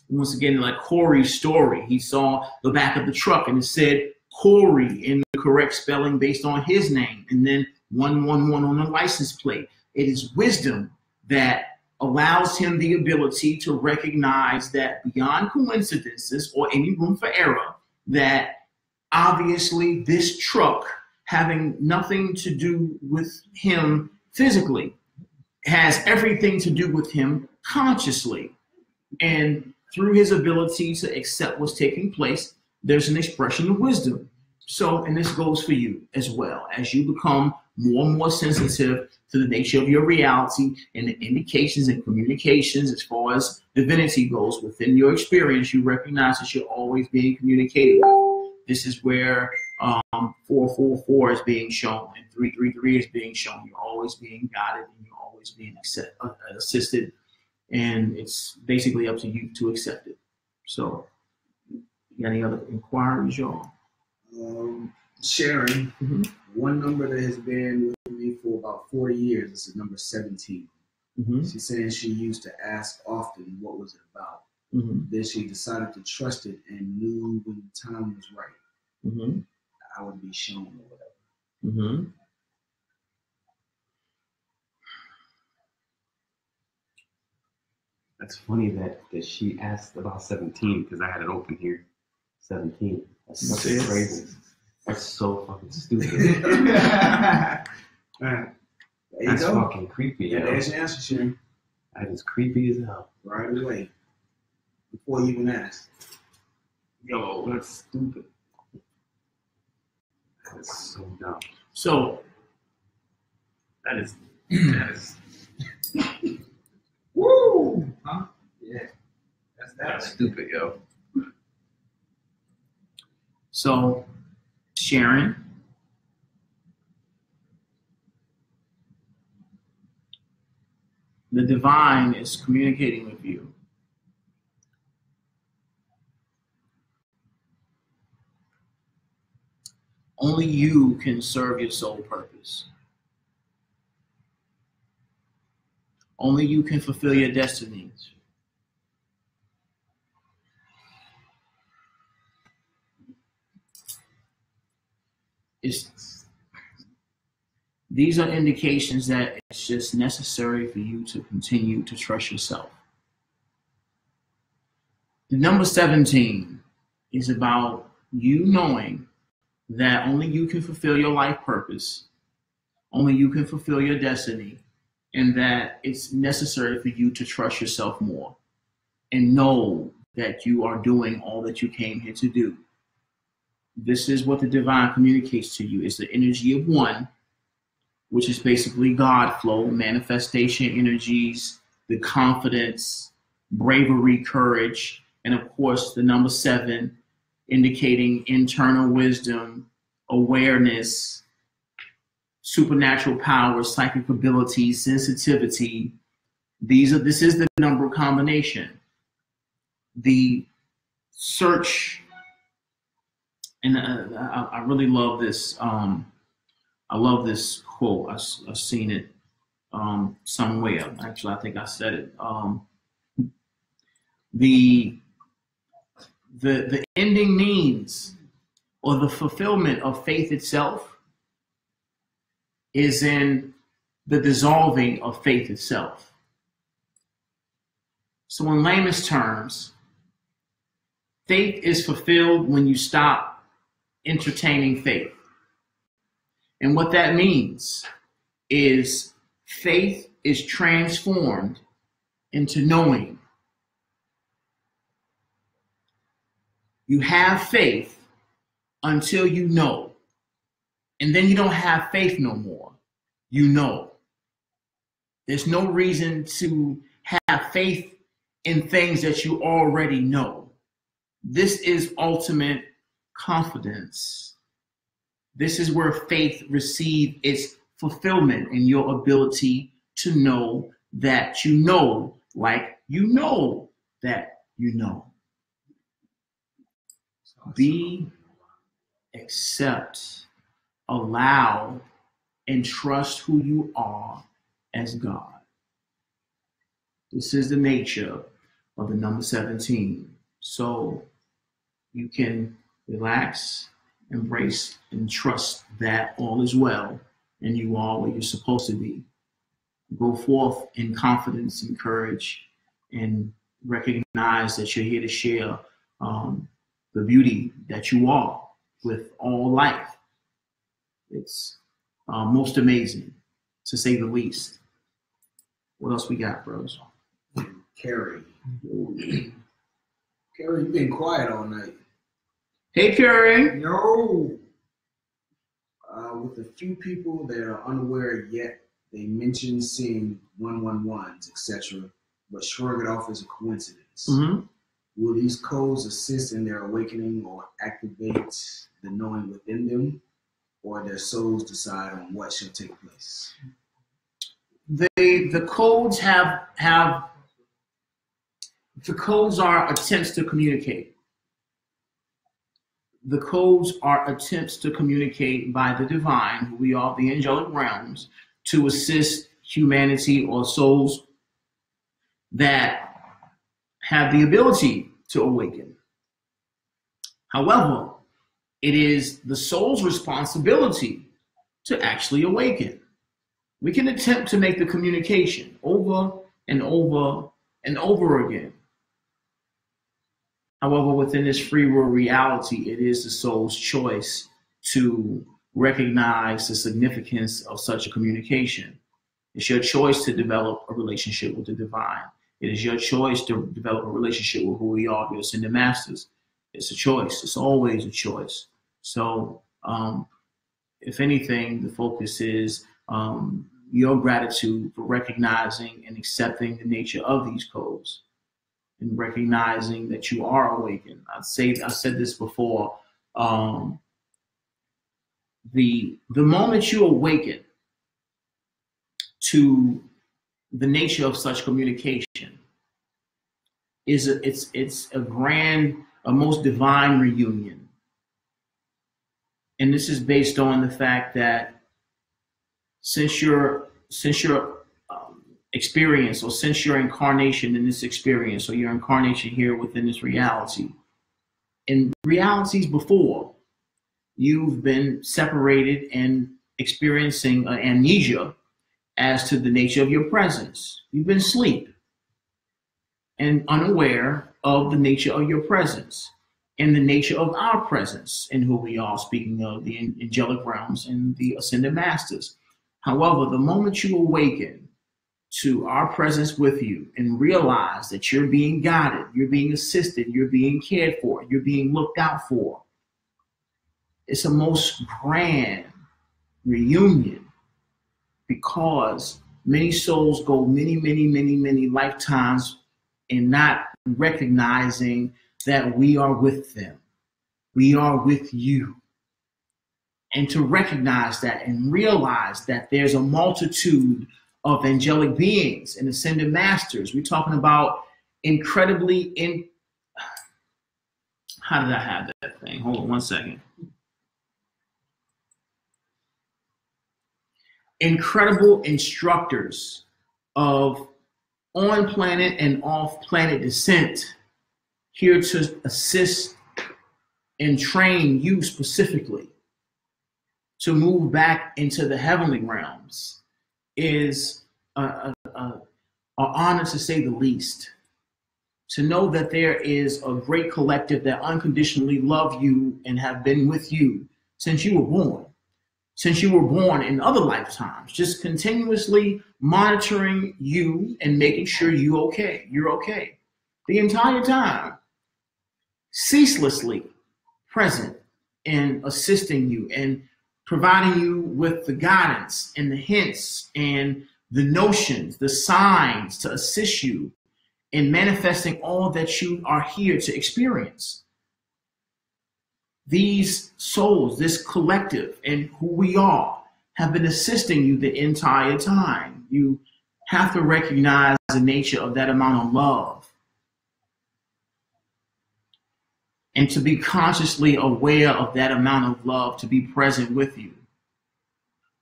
B: once again, like Corey's story, he saw the back of the truck and it said Corey in the correct spelling based on his name, and then 111 on the license plate. It is wisdom that allows him the ability to recognize that beyond coincidences or any room for error, that obviously this truck, having nothing to do with him physically, has everything to do with him consciously. And through his ability to accept what's taking place, there's an expression of wisdom. So, and this goes for you as well. As you become more and more sensitive to the nature of your reality and the indications and communications as far as divinity goes within your experience, you recognize that you're always being communicated with. This is where 444 is being shown and 333 is being shown. You're always being guided and you're always being assisted. And it's basically up to you to accept it. So, you got any other inquiries, y'all?
D: Sharon, one number that has been with me for about 40 years is the number 17. She's saying she used to ask often, what was it about? Then she decided to trust it and knew when the time was right. I would be shown or whatever.
G: That's funny that she asked about 17 because I had it open here. 17. That's fucking crazy. That's so fucking stupid. That's fucking creepy.
D: Yeah, there's your answer, Sharon.
G: That is creepy as hell.
D: Right away. Before you even ask.
G: Yo, that's stupid. That's so dumb.
B: So,
G: that is
C: Woo! Huh? Yeah.
G: That's stupid, yo.
B: So, Sharon, the divine is communicating with you. Only you can serve your soul purpose. Only you can fulfill your destinies. These are indications that it's just necessary for you to continue to trust yourself. The number 17 is about you knowing that only you can fulfill your life purpose, only you can fulfill your destiny, and that it's necessary for you to trust yourself more and know that you are doing all that you came here to do. This is what the divine communicates to you. It's the energy of one, which is basically God flow, manifestation energies, the confidence, bravery, courage, and of course the number 7, indicating internal wisdom, awareness, supernatural power, psychic ability, sensitivity. This is the number combination. The search, and I really love this. I love this quote. I've seen it somewhere. Actually, I think I said it. The ending means, or the fulfillment of faith itself, is in the dissolving of faith itself. So in layman's terms, faith is fulfilled when you stop entertaining faith. And what that means is faith is transformed into knowing. You have faith until you know. And then you don't have faith no more. You know. There's no reason to have faith in things that you already know. This is ultimate confidence. This is where faith receives its fulfillment in your ability to know that you know, like you know that you know. Be, accept, allow, and trust who you are as God. This is the nature of the number 17. So you can relax, embrace, and trust that all is well and you are where you're supposed to be. Go forth in confidence and courage and recognize that you're here to share the beauty that you are with all life. It's most amazing, to say the least. What else we got, bros?
D: Carrie. Carrie, you've been quiet all night.
B: Hey, Carrie.
C: Yo.
D: With a few people that are unaware yet, they mention seeing 111s, etc., but shrug it off as a coincidence.
B: Mm-hmm.
D: Will these codes assist in their awakening or activate the knowing within them, or their souls decide on what shall take place?
B: The codes the codes are attempts to communicate. The codes are attempts to communicate by the divine, who we are, the angelic realms, to assist humanity or souls that have the ability to awaken. However, it is the soul's responsibility to actually awaken. We can attempt to make the communication over and over and over again. However, within this free will reality, it is the soul's choice to recognize the significance of such a communication. It's your choice to develop a relationship with the divine. It is your choice to develop a relationship with who we are, your ascended masters. It's a choice. It's always a choice. So, if anything, the focus is your gratitude for recognizing and accepting the nature of these codes and recognizing that you are awakened. I've said this before. The moment you awaken to the nature of such communication is it's a grand, a most divine reunion. And this is based on the fact that since your experience, or since your incarnation in this experience, or your incarnation here within this reality, in realities before, you've been separated and experiencing amnesia as to the nature of your presence. You've been asleep and unaware of the nature of your presence and the nature of our presence and who we are, speaking of the angelic realms and the ascended masters. However, the moment you awaken to our presence with you and realize that you're being guided, you're being assisted, you're being cared for, you're being looked out for, it's a most grand reunion, because many souls go many lifetimes in not recognizing that we are with them. We are with you. And to recognize that and realize that there's a multitude of angelic beings and ascended masters. We're talking about incredibly how did I have that thing? Hold on one second. Incredible instructors of on-planet and off-planet descent, here to assist and train you specifically to move back into the heavenly realms, is an honor, to say the least. To know that there is a great collective that unconditionally love you and have been with you since you were born. Since you were born in other lifetimes, just continuously monitoring you and making sure you're okay the entire time, ceaselessly present and assisting you and providing you with the guidance and the hints and the notions, the signs to assist you in manifesting all that you are here to experience. These souls, this collective, and who we are, have been assisting you the entire time. You have to recognize the nature of that amount of love and to be consciously aware of that amount of love, to be present with you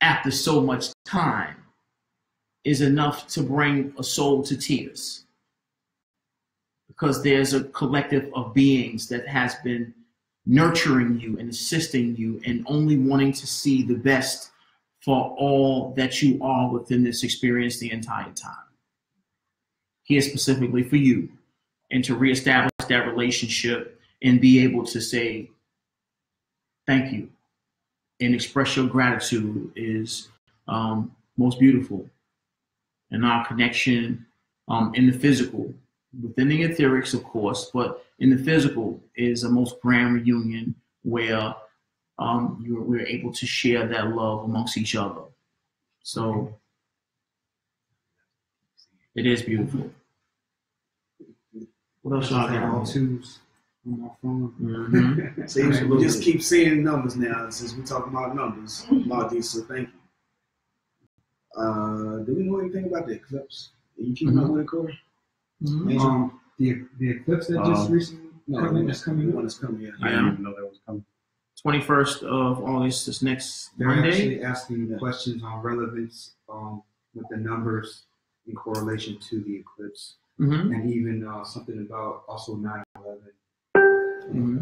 B: after so much time, is enough to bring a soul to tears, because there's a collective of beings that has been nurturing you and assisting you and only wanting to see the best for all that you are within this experience the entire time. Here specifically for you, and to reestablish that relationship and be able to say thank you and express your gratitude is most beautiful. And our connection in the physical, within the etherics, of course, but in the physical is a most grand reunion where we're able to share that love amongst each other. So it is beautiful. What else y'all got?
C: All twos on my phone.
B: Mm-hmm.
D: See, we just keep seeing numbers now since we're talking about numbers. So thank you. Do we know anything about the eclipse? Are you keeping up with it, Corey?
C: Mm-hmm. The eclipse that just recently coming.
D: One is coming. Yeah.
G: I didn't even know that was coming.
B: 21st of August is next
C: They're
B: Monday.
C: actually asking questions on relevance with the numbers in correlation to the eclipse, and even something about also 9/11.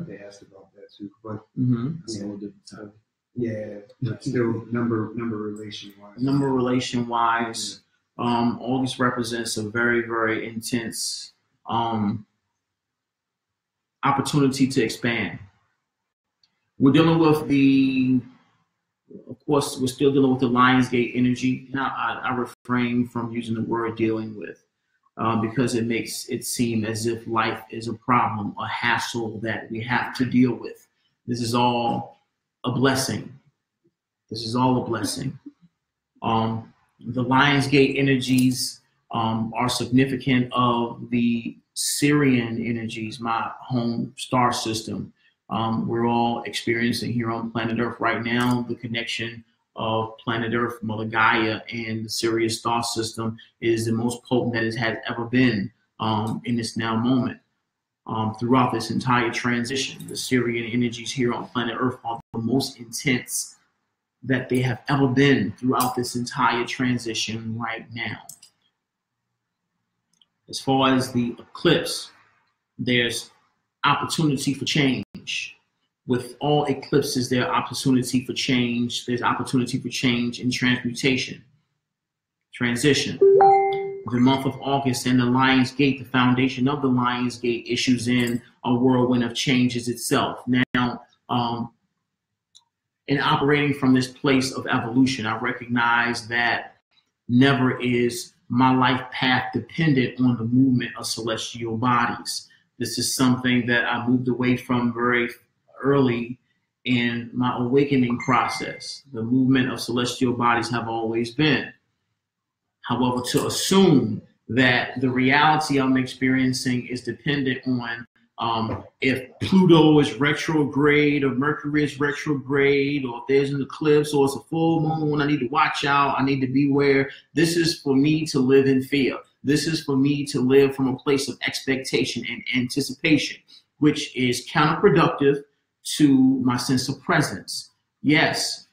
C: They asked about that too, but
D: That's a whole different time.
C: yeah, but still number relation wise.
B: Number relation wise, August represents a very, very intense opportunity to expand. We're dealing with of course, we're still dealing with the Lionsgate energy. Now, I refrain from using the word dealing with because it makes it seem as if life is a problem, a hassle that we have to deal with. This is all a blessing. This is all a blessing. The Lionsgate energies are significant of the Syrian energies, my home star system. We're all experiencing here on planet Earth right now the connection of planet Earth, Mother Gaia, and the Sirius star system is the most potent that it has ever been in this now moment. throughout this entire transition. The Syrian energies here on planet Earth are the most intense that they have ever been throughout this entire transition right now. As far as the eclipse, there's opportunity for change. With all eclipses, there's opportunity for change. There's opportunity for change and transmutation, transition. The month of August and the Lion's Gate, the foundation of the Lion's Gate, issues in a whirlwind of changes itself. Now, in operating from this place of evolution, I recognize that never is my life path dependent on the movement of celestial bodies. This is something that I moved away from very early in my awakening process. The movement of celestial bodies have always been. However, to assume that the reality I'm experiencing is dependent on if Pluto is retrograde or Mercury is retrograde, or if there's an eclipse or it's a full moon, I need to watch out, I need to beware. This is for me to live in fear. This is for me to live from a place of expectation and anticipation, which is counterproductive to my sense of presence. Yes,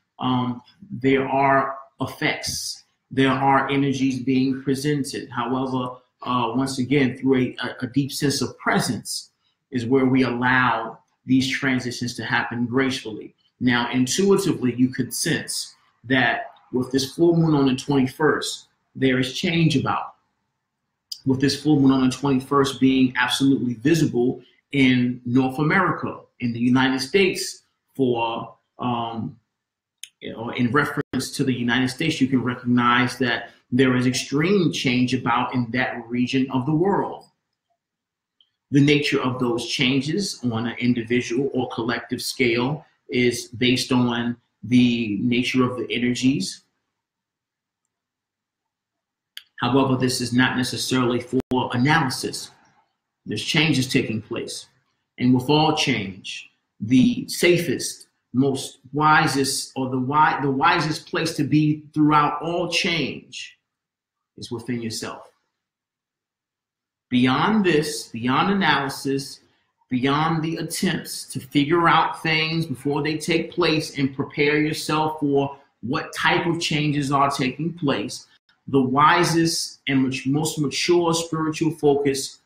B: there are effects. There are energies being presented. However, once again, through a deep sense of presence is where we allow these transitions to happen gracefully. Now, intuitively, you could sense that with this full moon on the 21st, there is change about. With this full moon on the 21st being absolutely visible in North America, in the United States, for in reference to the United States, you can recognize that there is extreme change about in that region of the world. The nature of those changes on an individual or collective scale is based on the nature of the energies. However, this is not necessarily for analysis. There's changes taking place. And with all change, the safest, most wisest, or the wisest place to be throughout all change is within yourself. Beyond this, beyond analysis, beyond the attempts to figure out things before they take place and prepare yourself for what type of changes are taking place, the wisest and most mature spiritual focus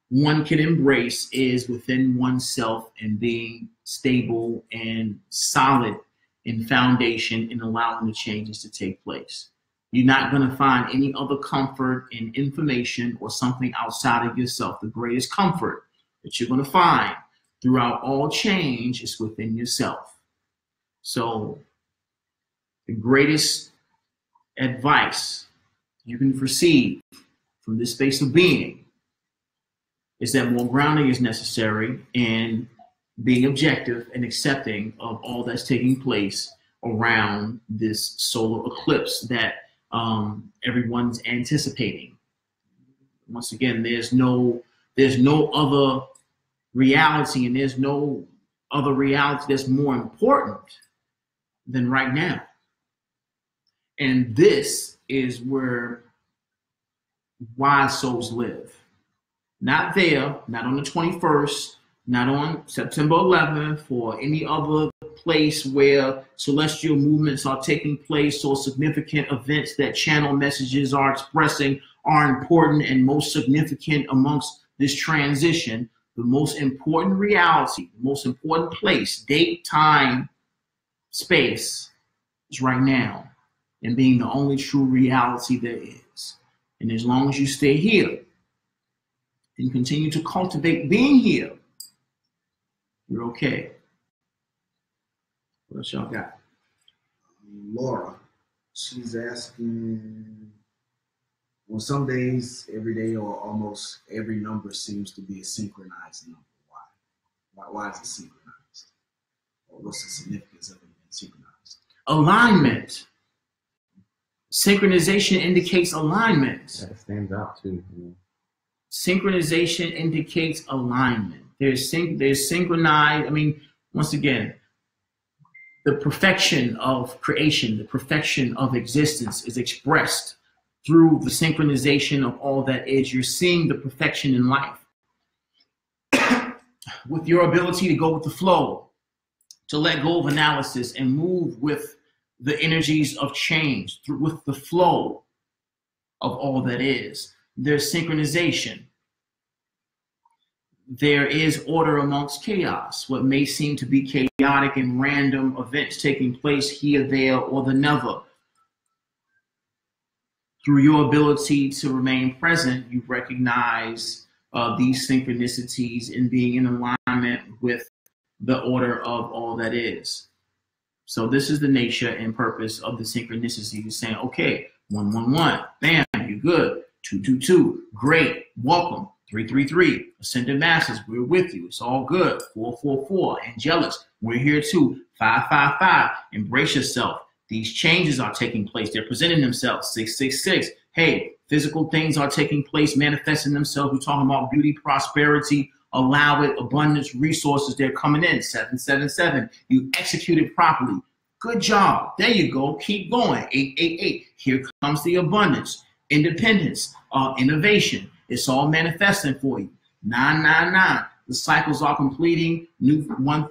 B: one can embrace is within oneself and being stable and solid in foundation and allowing the changes to take place. You're not going to find any other comfort in information or something outside of yourself. The greatest comfort that you're going to find throughout all change is within yourself. So the greatest advice you can receive from this space of being is that more grounding is necessary in being objective and accepting of all that's taking place around this solar eclipse that everyone's anticipating. Once again, there's no other reality, and there's no other reality that's more important than right now. And this is where wise souls live. Not there, not on the 21st, not on September 11th, or any other place where celestial movements are taking place or significant events that channel messages are expressing are important and most significant amongst this transition. The most important reality, the most important place, date, time, space is right now, and being the only true reality there is. And as long as you stay here and continue to cultivate being here, you're okay. What else y'all got?
D: Laura, she's asking, well, some days, every day, or almost every number seems to be a synchronized number. Why is it synchronized? Or what's the significance of it being synchronized?
B: Alignment. Synchronization indicates alignment.
G: That stands out too.
B: Synchronization indicates alignment. There's synchronized. I mean, once again, the perfection of creation, the perfection of existence is expressed through the synchronization of all that is. You're seeing the perfection in life. with your ability to go with the flow, to let go of analysis and move with the energies of change, with the flow of all that is. There's synchronization. There is order amongst chaos, what may seem to be chaotic and random events taking place here, there, or the never. Through your ability to remain present, you recognize these synchronicities and being in alignment with the order of all that is. So this is the nature and purpose of the synchronicity. You're saying, okay, 111, bam, you're good. 222, great, welcome. 333, Ascended Masters, we're with you. It's all good. 444, Angelics, we're here too. 555, embrace yourself. These changes are taking place. They're presenting themselves. 666, hey, physical things are taking place, manifesting themselves. We're talking about beauty, prosperity, allow it, abundance, resources, they're coming in. 777, you executed properly. Good job. There you go. Keep going. 888, here comes the abundance, independence, innovation. It's all manifesting for you. 999, the cycles are completing. New one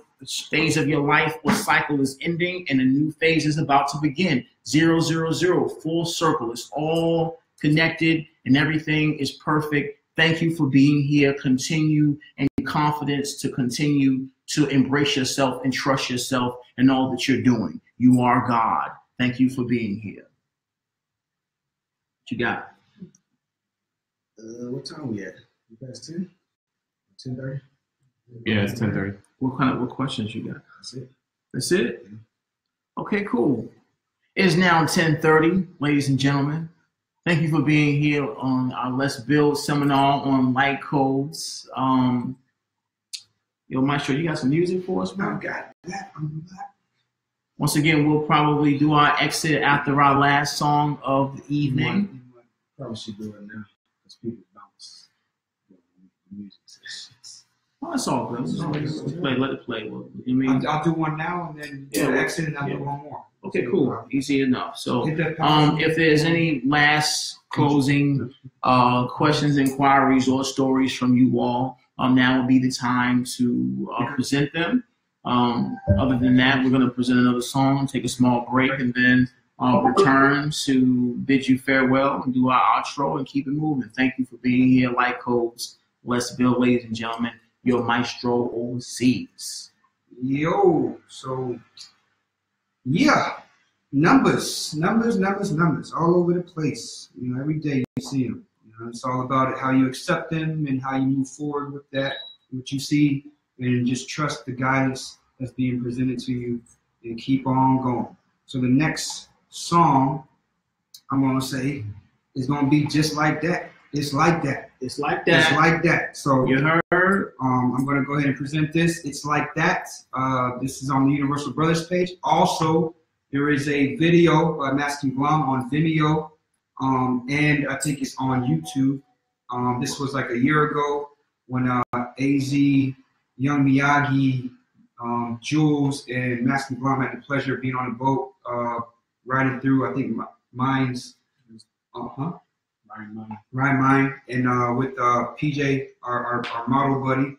B: phase of your life or cycle is ending and a new phase is about to begin. 000, full circle. It's all connected and everything is perfect. Thank you for being here. Continue in confidence to continue to embrace yourself and trust yourself and all that you're doing. You are God. Thank you for being here. What you got?
D: What time we at? You guys 10? 10:30?
G: Yeah, it's 10:30.
B: What questions you got?
D: That's it.
B: That's it? Okay, cool. It's now 10:30, ladies and gentlemen. Thank you for being here on our Let's Build seminar on light codes. Yo, Maestro, you got some music for us, bro?
D: I got that.
B: Once again, we'll probably do our exit after our last song of the evening.
D: Probably should do it now because people bounce music sessions.
B: Oh, it's all good. Let it play. Well, you mean?
C: I'll do one now and then exit and I'll do one more.
B: Okay, cool. Easy enough. So if there's any last closing questions, inquiries, or stories from you all, now will be the time to present them. Other than that, we're going to present another song, take a small break, and then return to bid you farewell and do our outro and keep it moving. Thank you for being here. Light Codes, Let's Build, ladies and gentlemen. Your Maestro overseas.
C: Yo, so yeah, numbers all over the place. You know, every day you see them. You know, it's all about it, how you accept them and how you move forward with that, what you see, and just trust the guidance that's being presented to you and keep on going. So the next song I'm gonna say is gonna be just like that. It's like that.
B: It's like that.
C: It's like that. So
B: you heard.
C: I'm going to go ahead and present this. It's like that. This is on the Universal Brothers page. Also, there is a video by Master Blum on Vimeo, and I think it's on YouTube. This was like a year ago when AZ, Young Miyagi, Jules, and Master Blum had the pleasure of being on a boat riding through, I think, Mines. Ryan Mine, and with PJ, our model buddy,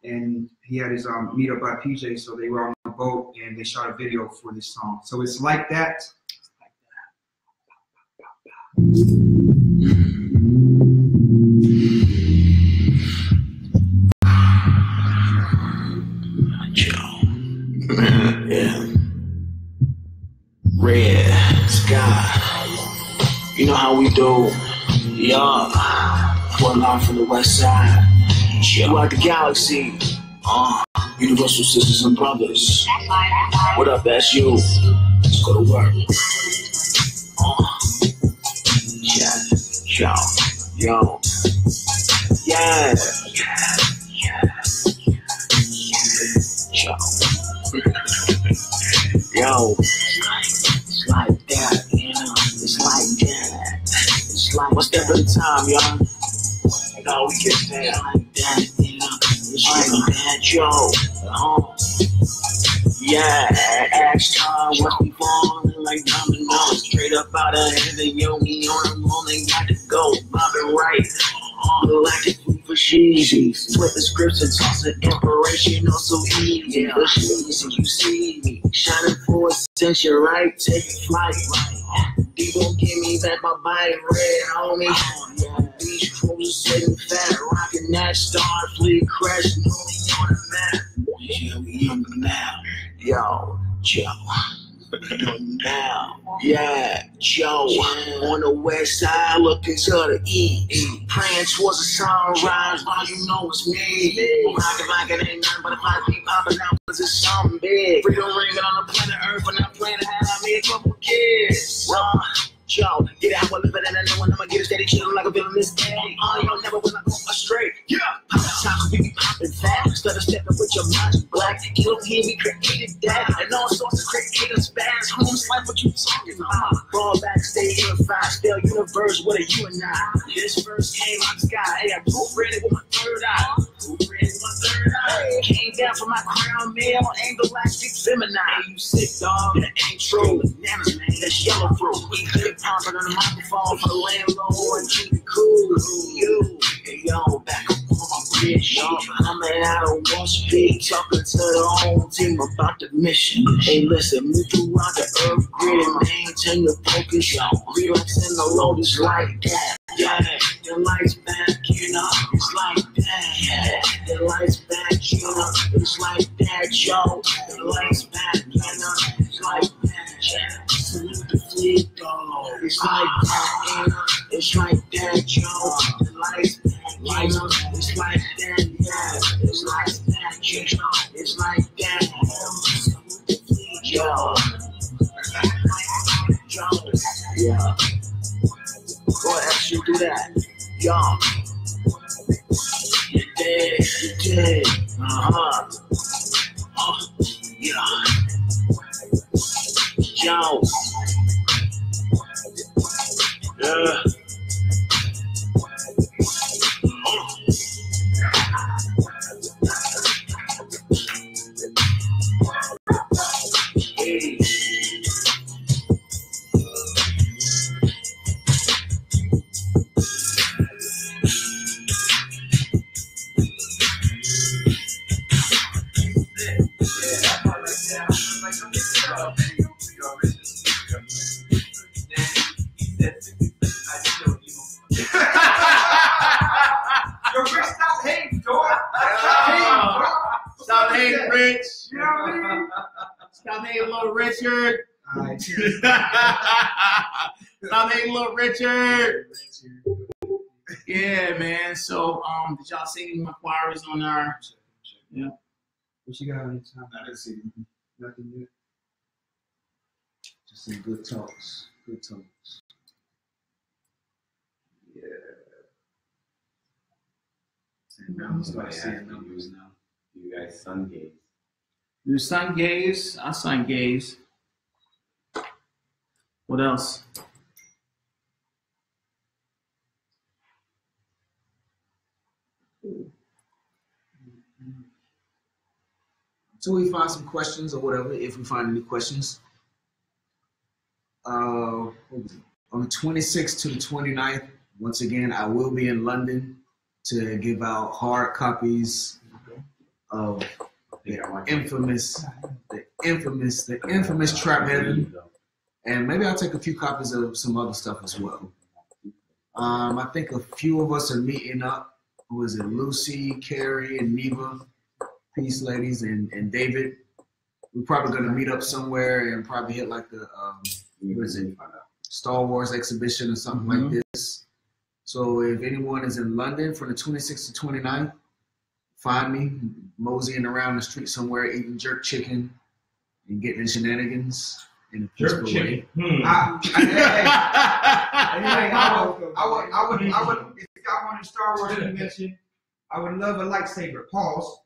C: and he had his meetup by PJ, so they were on the boat and they shot a video for this song. So it's like that.
B: Yeah. Red sky. You know how we do. Yeah. One line from the west side. You out the galaxy. Universal Sisters and Brothers. What up, that's you. Let's go to work. Yeah. Yo. Yeah. Yo. It's like that, you know. It's like that. It's like one step at a time, y'all. Now we get down like that, you know. It's like that, yo. Yeah, Axe time, what we falling like dominoes. Straight up out of heaven, yo, me on the moon, ain't got to go. Bobbing right. Galactic for
I: for sheezy. Flip the scripts and toss an inspiration, so easy. The sheezy, you see me. Shining for ascension, right? Take flight, right? You gon' give me back my body red, homie. These crews sitting fat, rocking that star, fleet crash, moving on the map. Yeah, we on the map. Yo, Joe. Now, yeah, Joe, on the west side, looking to the east, praying towards the sunrise, all you know it's me. Rockin' like it ain't nothing but a five keep popping out, cause it's something big. Freedom ringing on the planet Earth, and I'm playing to have me a couple kids. Joe, get out, we're living and I know I'ma get a steady chillin' like a villain this day. Y'all never will I go astray. Yeah, pop top, we be poppin' fast. Stutter steppin' with your mind black. Kill here, we created that. And all sorts of creators, bags, homes, like what you talking about. Fall back, stay unified, still universe, what are you and I? This first came out the sky. Hey, I grew ready with my third eye. Came down from my crown, male, galactic feminine. Hey, you sick, dog. That ain't true. Bananas, man, that's yellow fruit. We hip hopping on the microphone for the landlord and keep it cool. You, hey, yo, back up on my bridge, yo. Coming out of Wall Street, talking to the whole team about the mission. Hey, listen, move throughout the earth grid and maintain your focus, yo. Relaxing the load is like that. Yeah, the lights back, you know, it's like that. Yeah, the lights back, you know, it's like that, yo. The lights back, you know, it's like that. Yeah, salute the fleet, dog. It's like that, you know, it's like that, yo. The lights back, you know, it's like that, yeah. It's like that, you know, it's like that. Salute the fleet, yo. Yeah. Go ahead, you do that. Yo. You did. Yeah. Yo. Yeah. Hey.
B: Stop hating, Rich. You know what I mean? Stop hating, little Richard. Stop hating, little Richard. Yeah, man. So, did y'all see any inquiries on our? Yeah.
C: What you got on your time?
D: I didn't see anything. Nothing yet. Just some good talks. Good talks. Yeah. And now I'm starting seeing numbers now.
G: You guys sun gaze.
B: You sun gaze. I sun gaze. What else?
D: Until we find some questions or whatever, if we find any questions. On the 26th to the 29th, once again, I will be in London to give out hard copies of the infamous Trap Heaven. And maybe I'll take a few copies of some other stuff as well. I think a few of us are meeting up. Who is it? Lucy, Carrie, and Neva. Peace, ladies, and David. We're probably going to meet up somewhere and probably hit like the what is it? Star Wars exhibition or something like this. So if anyone is in London from the 26th to 29th, find me moseying around the street somewhere eating jerk chicken and getting in shenanigans in a peaceful way.
C: I would, if I wanted a Star Wars convention, I would love a lightsaber. Pause.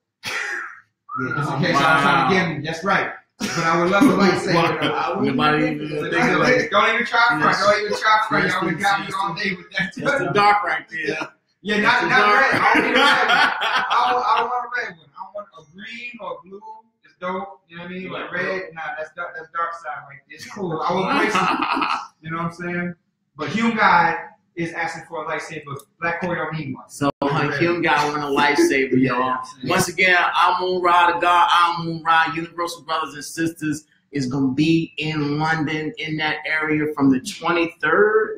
C: Yeah, just in case I was trying to get me. That's right. But I would love a lightsaber. Don't even try front. Don't even try front. Y'all would got me all day with that.
B: That's the dark right there.
C: Yeah, not red. I don't need a red one. I don't want a red one. I want a green or blue. It's dope. You know what I mean? But red, nah, that's dark side right there. It's cool. I will embrace it. You know what I'm saying? But Hyundai is asking for a lightsaber. Black Corey don't need one.
B: So Hume got one a lightsaber, y'all. Once again, Amun Ra, the God Amun Ra, Universal Brothers and Sisters is gonna be in London in that area from the 23rd,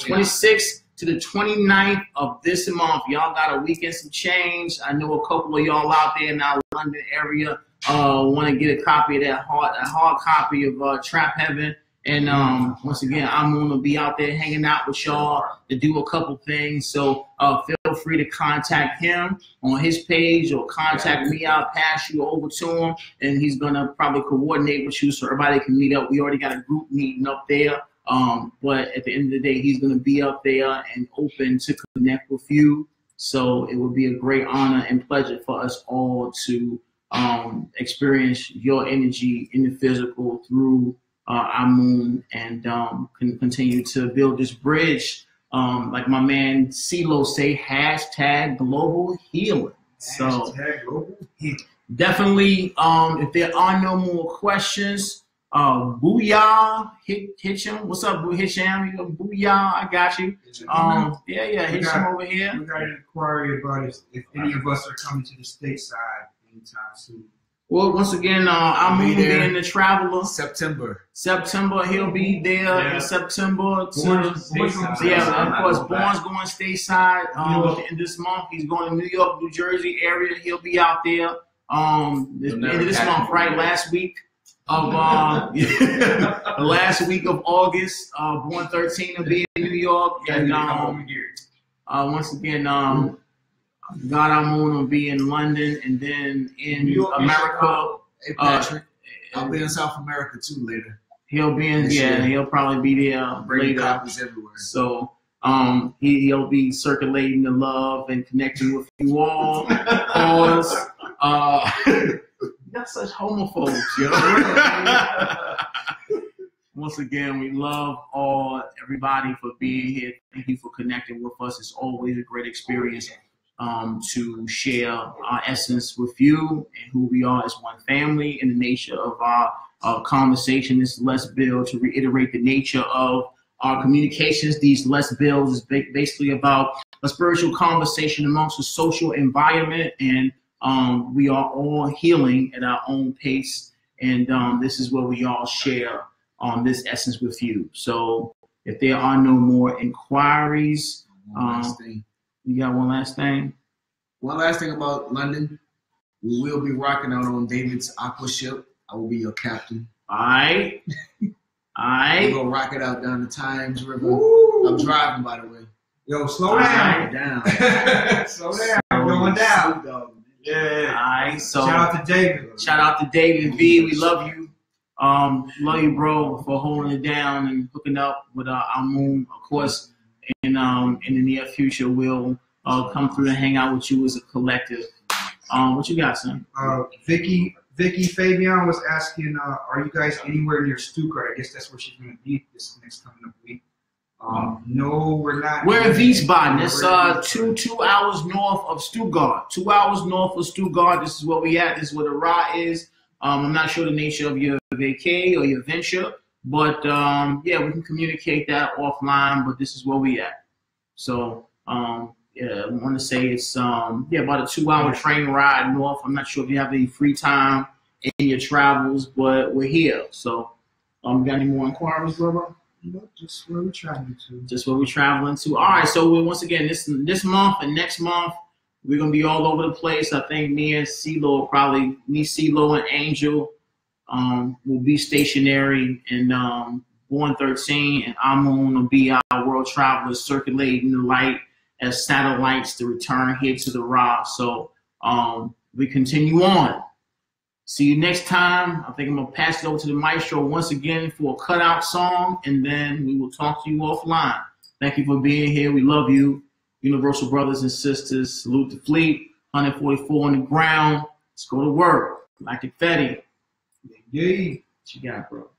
B: 26th to the 29th of this month. Y'all got a week and some change. I know a couple of y'all out there in our London area want to get a copy of that hard copy of Trap Heaven. And once again, I'm going to be out there hanging out with y'all to do a couple things. So feel free to contact him on his page or contact me. I'll pass you over to him, and he's going to probably coordinate with you so everybody can meet up. We already got a group meeting up there. But at the end of the day, he's going to be up there and open to connect with you. So it would be a great honor and pleasure for us all to experience your energy in the physical through Amun and can continue to build this bridge. Like my man CeeLo say, hashtag global healing. So
C: Hashtag global healing.
B: Definitely, if there are no more questions, Booyah, Hitcham. What's up, Hitcham? Booyah, I got you. Yeah, Hitcham over here.
C: We got an inquiry about if any of us are coming to the stateside anytime soon.
B: Well, once again, I'm being the traveler.
D: September,
B: he'll be there in September. Of course, Born's going stateside. In this month, he's going to New York, New Jersey area. He'll be out there. The end of this month, right? Last week of the last week of August, Born 13 will be in New York. And once again, God Amun will be in London, and then in America.
D: Hey Patrick, I'll be in South America too later.
B: He'll be in, he'll probably be there later.
D: Copies everywhere.
B: So he'll be circulating the love and connecting with you all. You're such homophobes, yo. Once again, we love everybody for being here. Thank you for connecting with us. It's always a great experience to share our essence with you and who we are as one family. And the nature of our conversation is Let's Build. To reiterate the nature of our communications, these Let's Builds is basically about a spiritual conversation amongst a social environment, and we are all healing at our own pace. And this is where we all share this essence with you. So if there are no more inquiries, you got one last thing?
D: One last thing about London. We will be rocking out on David's Aqua ship. I will be your captain.
B: All right.
D: We're going to rock it out down the Thames River. Woo. I'm driving, by the way.
C: Yo, slow down. Slow down. I'm going down. Yeah.
B: All right. So
C: shout out to David.
B: Shout out to David V. We love you. Love you, bro, for holding it down and hooking up with Amun. Of course, in the near future, we'll come through and hang out with you as a collective. What you got, son?
C: Vicky Fabian was asking, are you guys anywhere near Stuttgart? I guess that's where she's going to be this next coming up week. No, we're not.
B: We're in Wiesbaden. It's 2 hours north of Stuttgart. 2 hours north of Stuttgart. This is where we at. This is where the Ra is. I'm not sure the nature of your vacay or your venture, but yeah, we can communicate that offline. But this is where we at. So yeah, I want to say it's about a 2 hour train ride north. I'm not sure if you have any free time in your travels, but we're here. So got any more inquiries, brother?
C: Just where we're traveling to.
B: Just where we're traveling to. All right. So once again, this month and next month, we're gonna be all over the place. I think me, CeeLo, and Angel will be stationary, and Born 13 and Amun will be our world travelers circulating the light as satellites to return here to the Ra. So we continue on. See you next time. I think I'm gonna pass it over to the maestro once again for a cutout song, and then we will talk to you offline. Thank you for being here. We love you. Universal brothers and sisters. Salute the fleet. 144 on the ground. Let's go to work. Like confetti.
C: Yeah.
B: What you got, bro?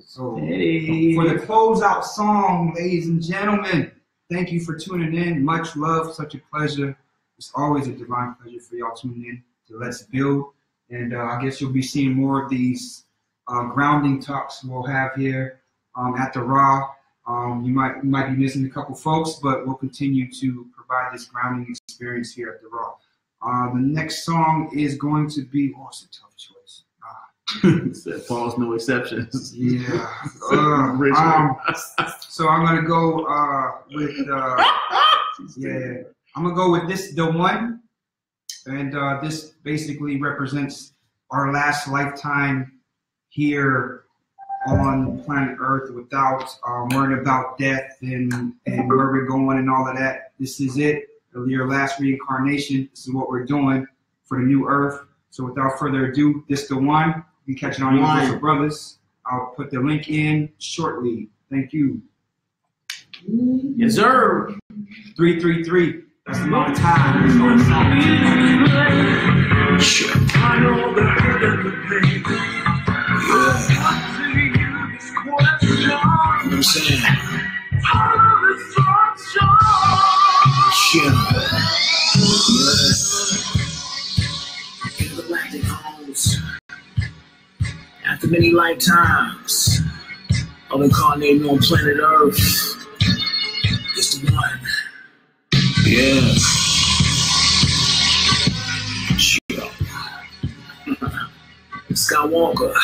C: So for the closeout song, ladies and gentlemen, thank you for tuning in. Much love. Such a pleasure. It's always a divine pleasure for y'all tuning in to Let's Build. And I guess you'll be seeing more of these grounding talks we'll have here at the Ra. You might be missing a couple folks, but we'll continue to provide this grounding experience here at the Raw. The next song is going to be, it's a tough choice.
B: Said Paul's no exceptions.
C: Yeah. So I'm gonna go with I'm gonna go with this, The One, and this basically represents our last lifetime here on planet Earth without worrying about death and where we're going and all of that. This is it. Your last reincarnation. This is what we're doing for the new Earth. So without further ado, this The One. You can catch it on Universal Brothers. I'll put the link in shortly. Thank you.
B: Yes, sir.
C: 333. That's the long time.
I: I know the hurt and the pain. Yeah. I'm saying. Galactic homes. After many lifetimes of incarnating on planet Earth, it's the one. Yeah. Skywalker.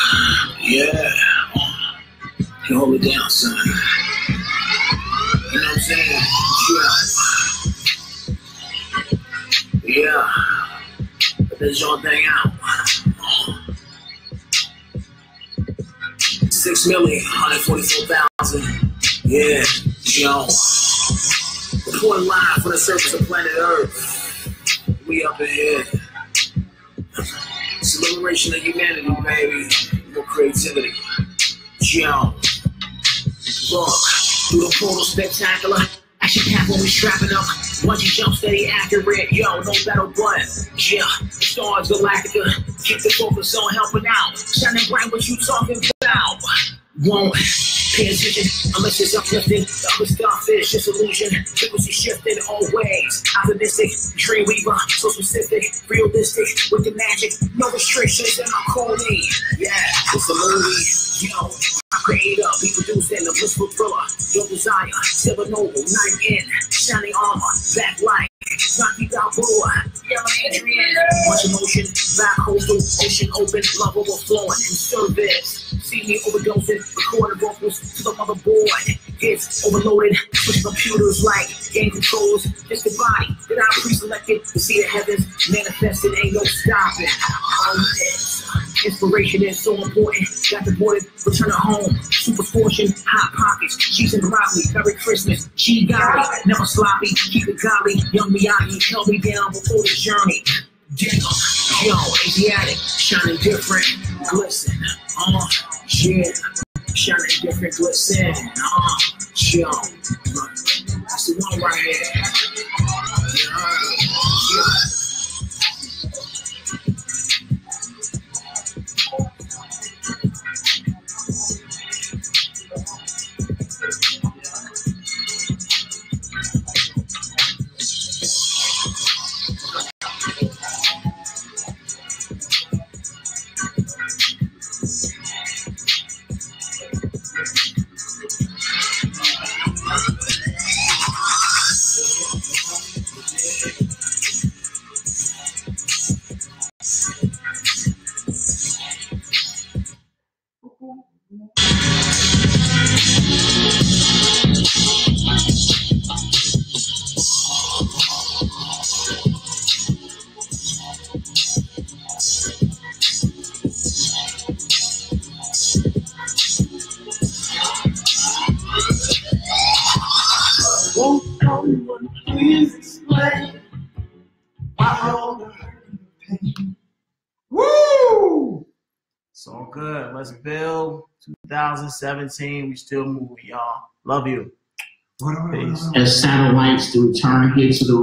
I: Yeah. You hold it down, son. You know what I'm saying? Yeah. But there's your thing out. 6,144,000. Yeah, yo. Reporting live from the surface of planet Earth. We up in here. It's the liberation of humanity, baby. More creativity. Yo. Look, through the portal spectacular. Action pack when we strapping up. Once you jump steady, accurate. Yo, no battle but. Yeah, the stars galactica. Keep the focus on helping out. Shining bright, what you talking about? Won't pay attention unless it's uplifting. The other starfish, just illusion. Frequency shifting always. Optimistic, dream weaver, so specific, realistic with the magic. No restrictions in my calling. Yeah, it's the movie. Yo, I create up, be producing a blissful thriller. Your desire, silver noble, night in, shining armor, backlight. Rocky Balboa, yellow Adrian, much emotion, back coastal, ocean open, love overflowing, in service. See me overdosing, recording vocals to the motherboard. It's overloaded, push computers like game controllers. It's the body that I pre-selected to see the heavens manifested, ain't no stopping. All this. Inspiration is so important. Got deported, return home. Super fortune, hot pockets, cheese and broccoli. Merry Christmas, she got me. Never sloppy, keep it godly. Young Miyagi held me down before the journey. Damn, yo, Asiatic, shining different, glisten. Yeah, shining different, glisten. Yo, that's the one right here. Yeah.
C: Woo!
B: It's all good. Let's build. 2017. We still moving, y'all. Love you. Peace.
I: As satellites to return here to the